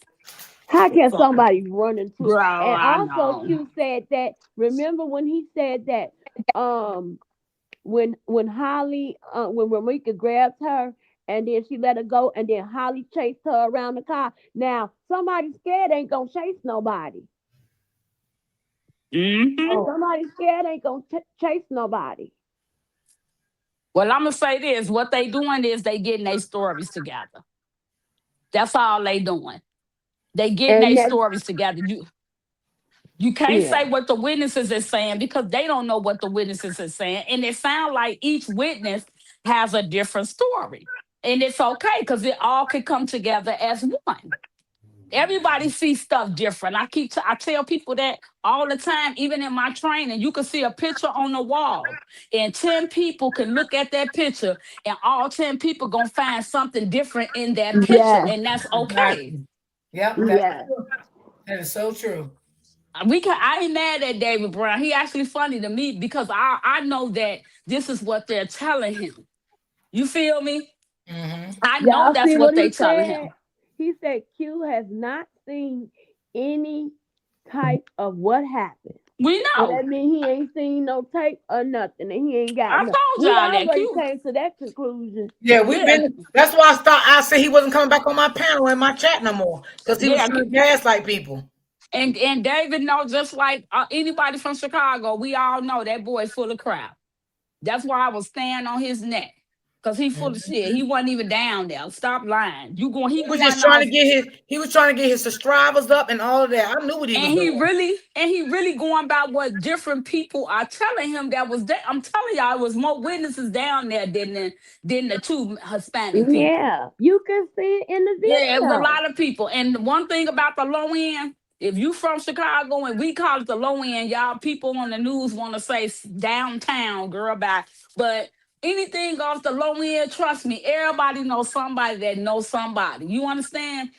How can So, somebody run into? bro, And I also, know. Q said that. Remember when he said that? When Holly, when Ramika grabbed her and then she let her go, and then Holly chased her around the car. Now somebody scared ain't gonna chase nobody. Mm-hmm. Somebody scared ain't gonna chase nobody. Well, I'm gonna say this: what they doing is they getting their stories together. That's all they doing. They getting And their that's stories together. You can't yeah, say what the witnesses is saying because they don't know what the witnesses is saying. And it sounds like each witness has a different story. And it's okay because it all could come together as one. Everybody sees stuff different. I tell people that all the time, even in my training. You can see a picture on the wall, and 10 people can look at that picture, and all 10 people gonna find something different in that picture, yeah, and that's okay. Exactly. Yep, that's yeah. true. That is so true. I ain't mad at David Brown. He actually funny to me because I know that this is what they're telling him. You feel me? I know Y'all that's see what what they he telling said? him. He said Q has not seen any type of what happened. We So know. that means he ain't seen no tape or nothing, and he ain't got I nothing. told We y'all that already Q. came to that conclusion. Yeah, we've Yeah, been. That's why I said he wasn't coming back on my panel in my chat no more because he was yeah. trying to gaslight people. And David know just like anybody from Chicago, we all know that boy full of crap. That's why I was staying on his neck. Cause he full of shit. He wasn't even down there. Stop lying. He He was just going trying to off. get his subscribers up and all of that. I knew what he was doing. And he really going by what different people are telling him that was there. I'm telling y'all, it was more witnesses down there than the two Hispanic people. Yeah, you can see it in the Yeah, it was a video. lot of people. And one thing about the low end, if you from Chicago and we call it the low end, y'all people on the news want to say downtown, girl, bye. But anything off the low end, trust me, everybody knows somebody that knows somebody. You understand?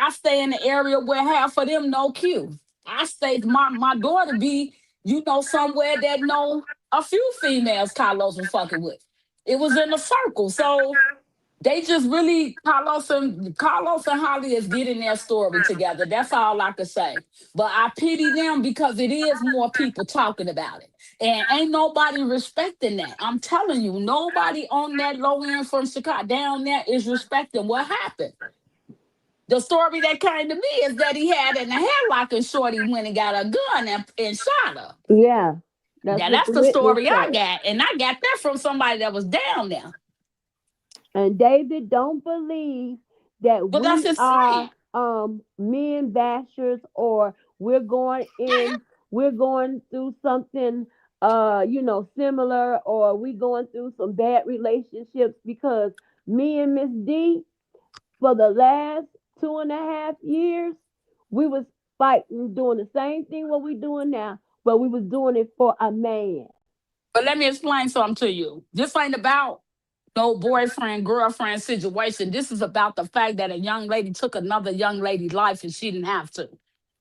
I stay in the area where half of them know Q. I stay, my daughter be, somewhere that know a few females Carlos was fucking with. It was in a circle. So they just really Carlos and Holly is getting their story together. That's all I could say. But I pity them because it is more people talking about it. And ain't nobody respecting that. I'm telling you, nobody on that low end from Chicago down there is respecting what happened. The story that came to me is that he had in the headlock and Shorty went and got a gun and shot her. Yeah, that's Now what that's the the witness story I said. got. And I got that from somebody that was down there. And David don't believe that But that's we are insane. men bashers, or we're going through something similar, or we going through some bad relationships, because me and Miss D, for the last 2.5 years, we was fighting, doing the same thing what we doing now. but we was doing it for a man. But let me explain something to you. This ain't about no boyfriend, girlfriend situation. This is about the fact that a young lady took another young lady's life and she didn't have to.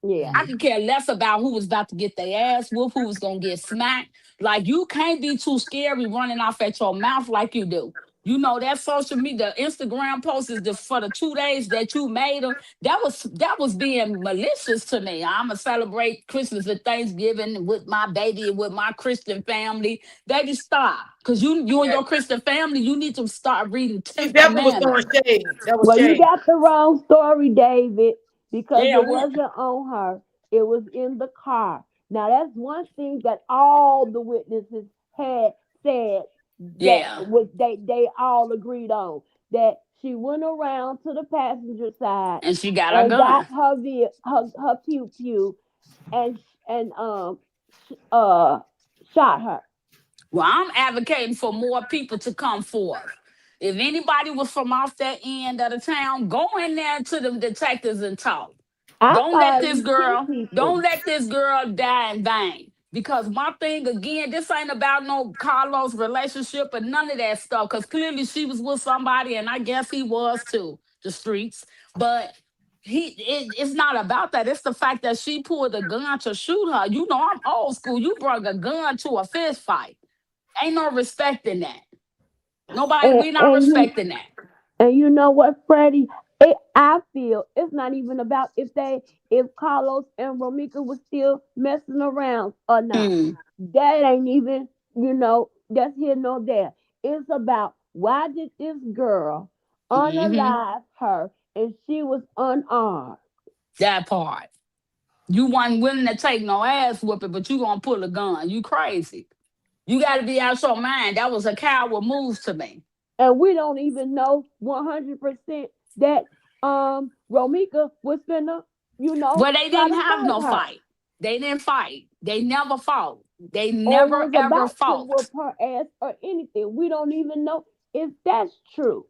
Yeah. I could care less about who was about to get their ass whooped, who was gonna get smacked. Like you can't be too scary running off at your mouth like you do. You know that social media, Instagram post is for the 2 days that you made them. That was being malicious to me. I'ma celebrate Christmas and Thanksgiving with my baby and with my Christian family. Baby, stop. Cause you and your Christian family, you need to start reading She 10 definitely was throwing commandments. shade. That was Well, you shade. got the wrong story, David, because Yeah, it wasn't on her. It was in the car. Now that's one thing that all the witnesses had said that yeah. was they all agreed on, that she went around to the passenger side And she got a and got gun. her pew pew and uh shot her. Well, I'm advocating for more people to come forth. If anybody was from off that end of the town, go in there to them detectives and talk. I Don't let thought at this least 10 girl, people. don't let this girl die in vain. Because my thing again, this ain't about no Carlos relationship and none of that stuff. Because clearly she was with somebody, and I guess he was too, the streets. But it's not about that. It's the fact that she pulled a gun to shoot her. You know, I'm old school. You brought a gun to a fist fight. Ain't no respecting that. Nobody, And we not and you respecting that. And you know what, Freddie? I feel it's not even about if Carlos and Romika was still messing around or not. Mm, That ain't even, that's here nor there. It's about why did this girl hmm unalive her and she was unarmed? That part. You wasn't willing to take no ass whooping, but you gonna pull a gun. You crazy. You got to be out your mind. That was a coward move to me. And we don't even know 100% that Romika was finna, Well, they try didn't to have fight no her, fight. They didn't fight. They never fought. They or never was ever about to fought. whoop her ass or anything. We don't even know if that's true.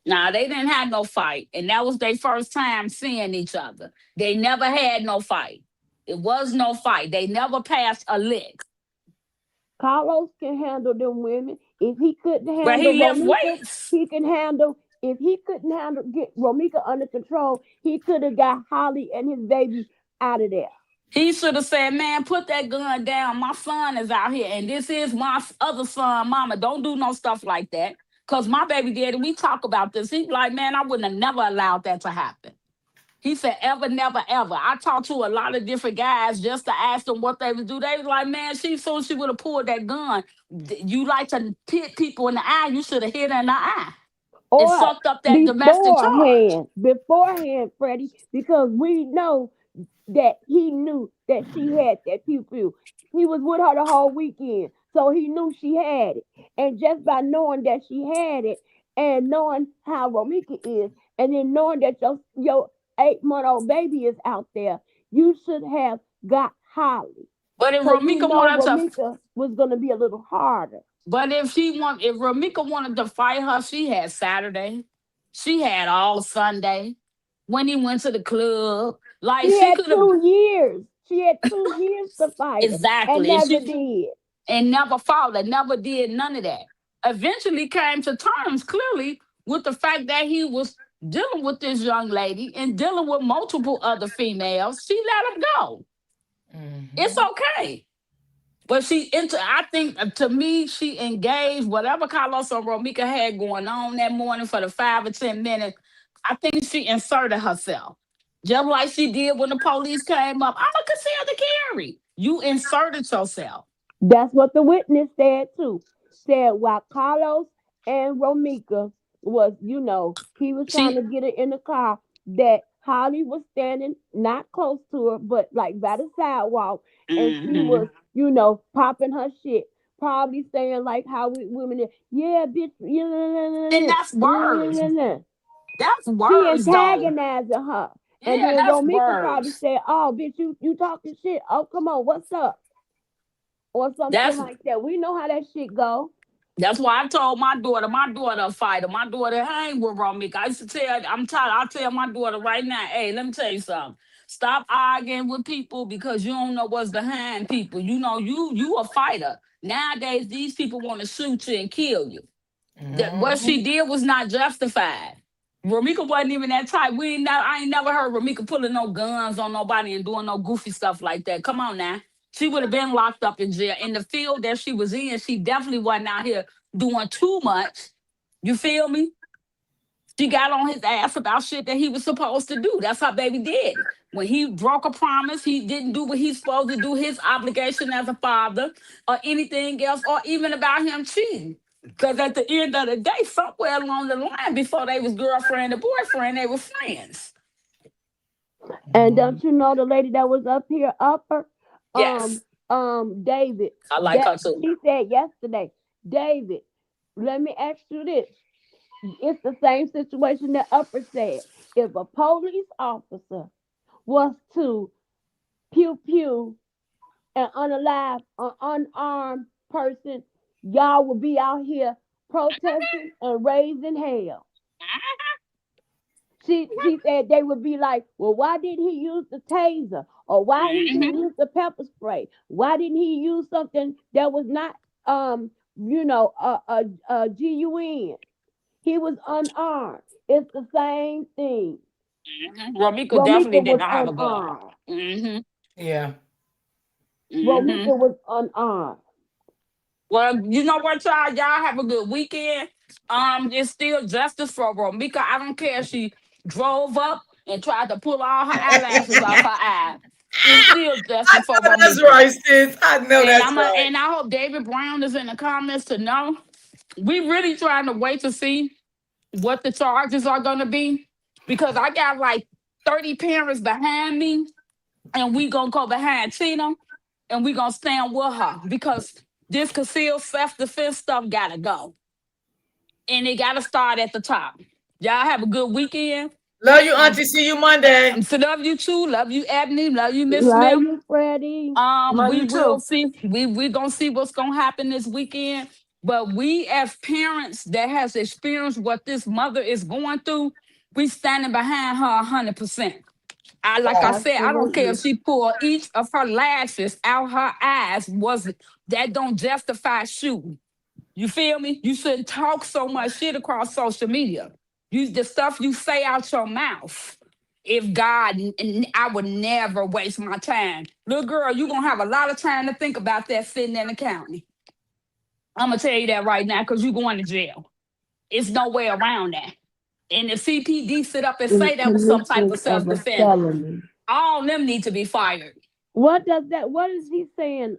Nah, they didn't have no fight, and that was their first time seeing each other. They never had no fight. It was no fight. They never passed a lick. Carlos can handle them women. If he couldn't But handle he left Romika, weights. he can handle. If he couldn't handle get Romika under control, he could have got Holly and his baby out of there. He should have said, "Man, put that gun down. My son is out here, and this is my other son, Mama. Don't do no stuff like that." Cause my baby daddy, we talk about this. He's like, "Man, I wouldn't have never allowed that to happen." He said, "Ever, never, ever." I talked to a lot of different guys just to ask them what they would do. They was like, "Man, soon she would have pulled that gun. You like to hit people in the eye? You should have hit her in the eye and Or sucked up that domestic charge." beforehand, Freddie, because we know that he knew that she had that pew pew. He was with her the whole weekend, so he knew she had it. And just by knowing that she had it, and knowing how Romika is, and then knowing that your 8-month-old baby is out there, you should have got Holly, But if because you Ramika know wanted to Romika was gonna be a little harder. But if Ramika wanted to fight her, she had Saturday. She had all Sunday. When he went to the club, like She she had could have 2 years. She had 2 years to fight her and exactly, and never she did. and never fought and never did none of that. Eventually came to terms clearly with the fact that he was dealing with this young lady and dealing with multiple other females. She let him go. It's okay. But I think to me, she engaged whatever Carlos or Romika had going on that morning for the 5 or 10 minutes. I think she inserted herself. Just like she did when the police came up. I'm a concealed carry. You inserted yourself. That's what the witness said too. Said while Carlos and Romika was, he was trying to She get her in the car, that Holly was standing not close to her, but like by the sidewalk, and she was, hmm popping her shit. Probably saying like how women, yeah, bitch, and that's words. yeah. That's She words though. antagonizing her. And Yeah, then that's Romika probably words. said, "Oh, bitch, you talking shit. Oh, come on, what's up?" Or something That's like that. We know how that shit go. That's why I told my daughter a fighter. My daughter hang with Romika. I used to tell, I'm tired. I tell my daughter right now, hey, let me tell you something. Stop arguing with people because you don't know what's behind people. You know, you a fighter. Nowadays, these people want to shoot you and kill you. What she did was not justified. Ramika wasn't even that type. I ain't never heard Ramika pulling no guns on nobody and doing no goofy stuff like that. Come on now. She would have been locked up in jail. In the field that she was in, she definitely wasn't out here doing too much. You feel me? She got on his ass about shit that he was supposed to do. That's her baby daddy. When he broke a promise, he didn't do what he's supposed to do, his obligation as a father, or anything else, or even about him cheating. Because at the end of the day, somewhere along the line, before they was girlfriend and boyfriend, they were friends. And don't you know the lady that was up here, upper, Yes. David? I like her too. She said yesterday, David, let me ask you this. It's the same situation that upper said. If a police officer was to pew pew an unalive or unarmed person, y'all would be out here protesting and raising hell. She said they would be like, well, why didn't he use the taser? Or why he didn't use the pepper spray? Why didn't he use something that was not a GUN? He was unarmed. It's the same thing. Ramika definitely did was not have a unarmed. gun. Yeah. Ramika was unarmed. Well, you know what, y'all? Y'all have a good weekend. It's still justice for Romika. I don't care if she drove up and tried to pull all her eyelashes off her eye. It's still I justice for know that's Romika. right, sis. I know And that's right. and I hope David Brown is in the comments to know. We really trying to wait to see what the charges are gonna be. Because I got like 30 parents behind me, and we gonna go behind Tina, and we gonna stand with her because this concealed self-defense stuff gotta go. And it gotta start at the top. Y'all have a good weekend. Love you, Auntie. See you Monday. So love you too. Love you, Abney. Love you, Miss Love Smith. you, Freddie. Love We you will too. see. We gonna see what's gonna happen this weekend. But we as parents that has experienced what this mother is going through, we standing behind her 100%. Like I said, I don't care if she pull each of her lashes out her eyes. That don't justify shooting? You feel me? You shouldn't talk so much shit across social media. Use the stuff you say out your mouth. If God, I would never waste my time. Little girl, you're going to have a lot of time to think about that sitting in the county. I'm going to tell you that right now because you're going to jail. It's no way around that. And if CPD sit up and say that was some type of self-defense, all them need to be fired. What is he saying,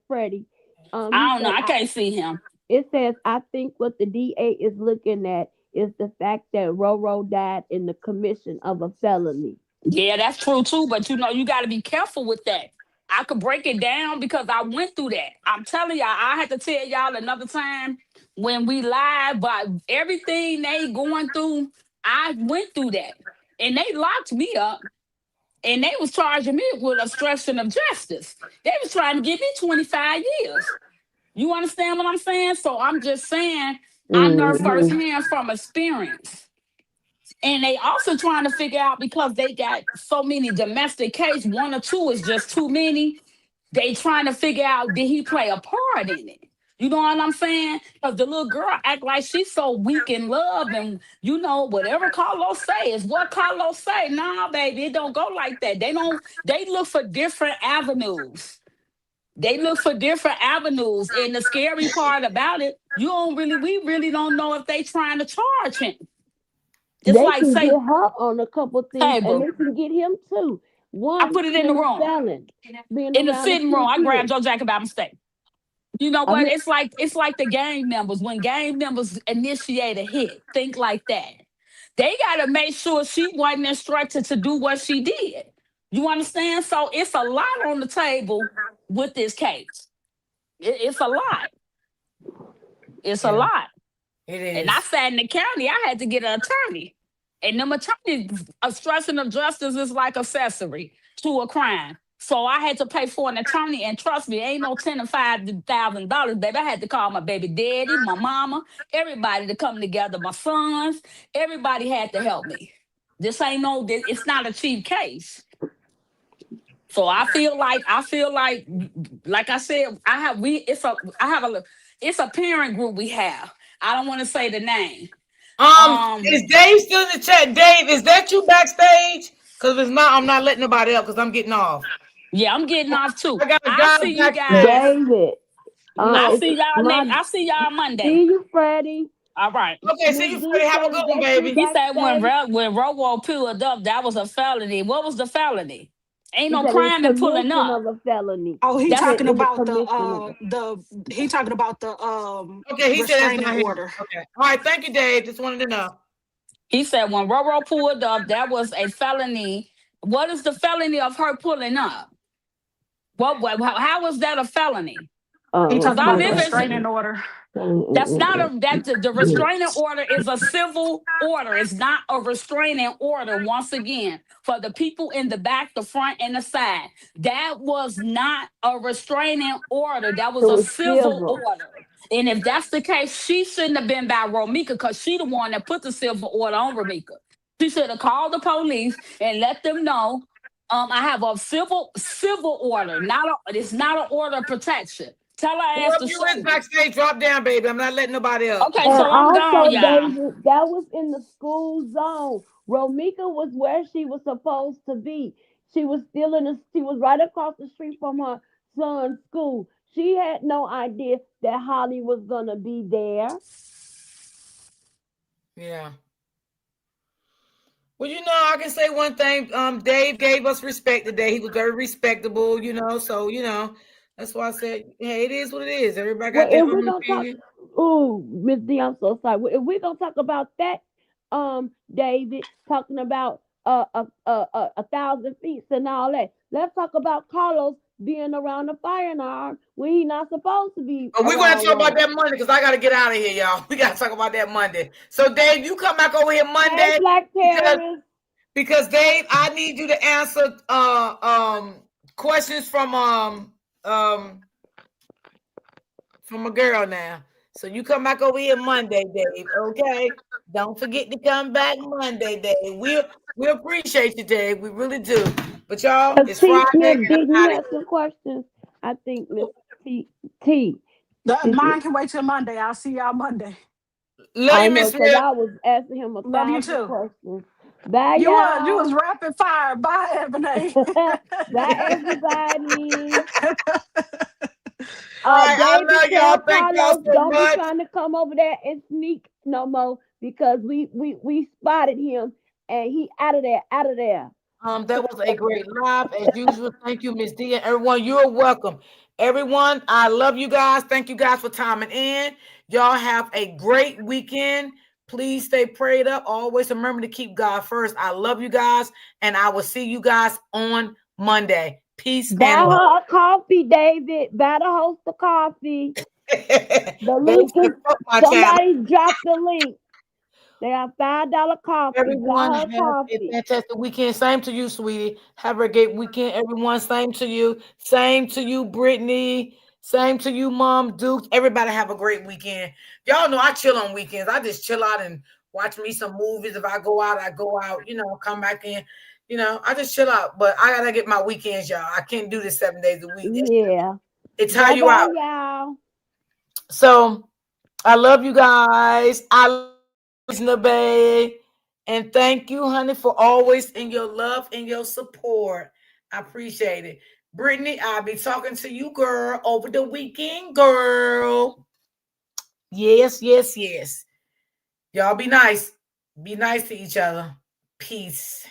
Freddie? I don't know. I can't see him. It says, I think what the DA is looking at is the fact that Roro died in the commission of a felony. Yeah, that's true too. But you got to be careful with that. I could break it down because I went through that. I'm telling y'all, I had to tell y'all another time when we live, but everything they going through, I went through that. And they locked me up and they was charging me with obstruction of justice. They was trying to give me 25 years. You understand what I'm saying? So I'm just saying, I know firsthand from experience. And they also trying to figure out because they got so many domestic cases, 1 or 2 is just too many. They trying to figure out, did he play a part in it? You know what I'm saying? Because the little girl act like she's so weak in love, and whatever Carlos say is what Carlos say. Nah, baby, it don't go like that. They look for different avenues. And the scary part about it, we really don't know if they trying to charge him. It's they like can get her on a couple things, and they can get him too. One, I put it in the room, in the sitting room. I grabbed your jacket by mistake. You know what? It's like the gang members. When gang members initiate a hit, think like that. They got to make sure she wasn't instructed to do what she did. You understand? So it's a lot on the table with this case. It's a lot. It's a lot. It is. And I sat in the county. I had to get an attorney. And them attorneys, obstruction of justice is like accessory to a crime. So I had to pay for an attorney. And trust me, ain't no $10,000 and $5,000, baby. I had to call my baby daddy, my mama, everybody to come together, my sons. Everybody had to help me. It's not a cheap case. So I feel like I said, it's a parent group we have. I don't want to say the name. Is Dave still in the chat? Dave, is that you backstage? Because if it's not, I'm not letting nobody up because I'm getting off. Yeah, I'm getting off too. I got a I'll guy see you backstage. guys. David. I'll see y'all Monday. See you, Freddie. All right. Okay, see you, Freddie. Have a good one, baby. He said when Robo pulled up, that was a felony. What was the felony? Ain't no crime in pulling up. Of a felony. Oh, he That's talking it. about he talking about the Okay, he said that's restraining not him. order. Okay. All right, thank you, Dave. Just wanted to know. He said when Roro pulled up, that was a felony. What is the felony of her pulling up? How was that a felony? He talking about the restraining order. That's not the restraining order is a civil order. It's not a restraining order. Once again, for the people in the back, the front, and the side, that was not a restraining order. That was a civil order. And if that's the case, she shouldn't have been by Romika because she the one that put the civil order on Romika. She should have called the police and let them know. I have a civil order. It's not an order of protection. Tell her ass to you is backstage, drop down, baby. I'm not letting nobody else. Okay, so I'm gone, y'all. David, that was in the school zone. Romika was where she was supposed to be. She was she was right across the street from her son's school. She had no idea that Holly was gonna be there. Yeah. Well, I can say one thing. Dave gave us respect today. He was very respectable, so that's why I said, hey, it is what it is. Everybody got their own opinion. Oh, Miss D, I'm so sorry. If we're gonna talk about that, David, talking about 1,000 feet and all that, let's talk about Carlos being around the firearm when he's not supposed to be. We're gonna talk about that Monday because I gotta get out of here, y'all. We gotta talk about that Monday. So, Dave, you come back over here Monday. Hey, Black because Dave, I need you to answer questions from a girl now. So you come back over here Monday, Dave. Okay. Don't forget to come back Monday, Dave. We appreciate you, Dave. We really do. But y'all, it's Friday. Did he have some questions? I think Miss T. Mine can wait till Monday. I'll see y'all Monday. Love you, Miss Smith. I was asking him a thousand questions. Bye, you y'all. You was rapid fire. Bye, Ebony. Bye, everybody. I love y'all. Thank y'all so don't much. Be trying to come over there and sneak no more because we spotted him and he out of there. That was a great live as usual. Thank you, Miss D, and everyone. You're welcome. Everyone, I love you guys. Thank you guys for timing in. Y'all have a great weekend. Please stay prayed up. Always remember to keep God first. I love you guys, and I will see you guys on Monday. Peace Buy and love. her a coffee, David. Buy the host a coffee. The link is somebody drop the link. They have $5 coffee. Everyone have a fantastic weekend. Same to you, sweetie. Have a great weekend, everyone. Same to you. Same to you, Brittany. Same to you, Mom, Duke. Everybody have a great weekend. Y'all know I chill on weekends. I just chill out and watch me some movies. If I go out, I go out. Come back in. I just chill out. But I gotta get my weekends, y'all. I can't do this 7 days a week. Yeah. It's how you out. Y'all. So I love you guys. I love Bay. And thank you, honey, for always in your love and your support. I appreciate it. Brittany, I'll be talking to you, girl, over the weekend, girl. Yes, yes, yes. Y'all be nice. Be nice to each other. Peace.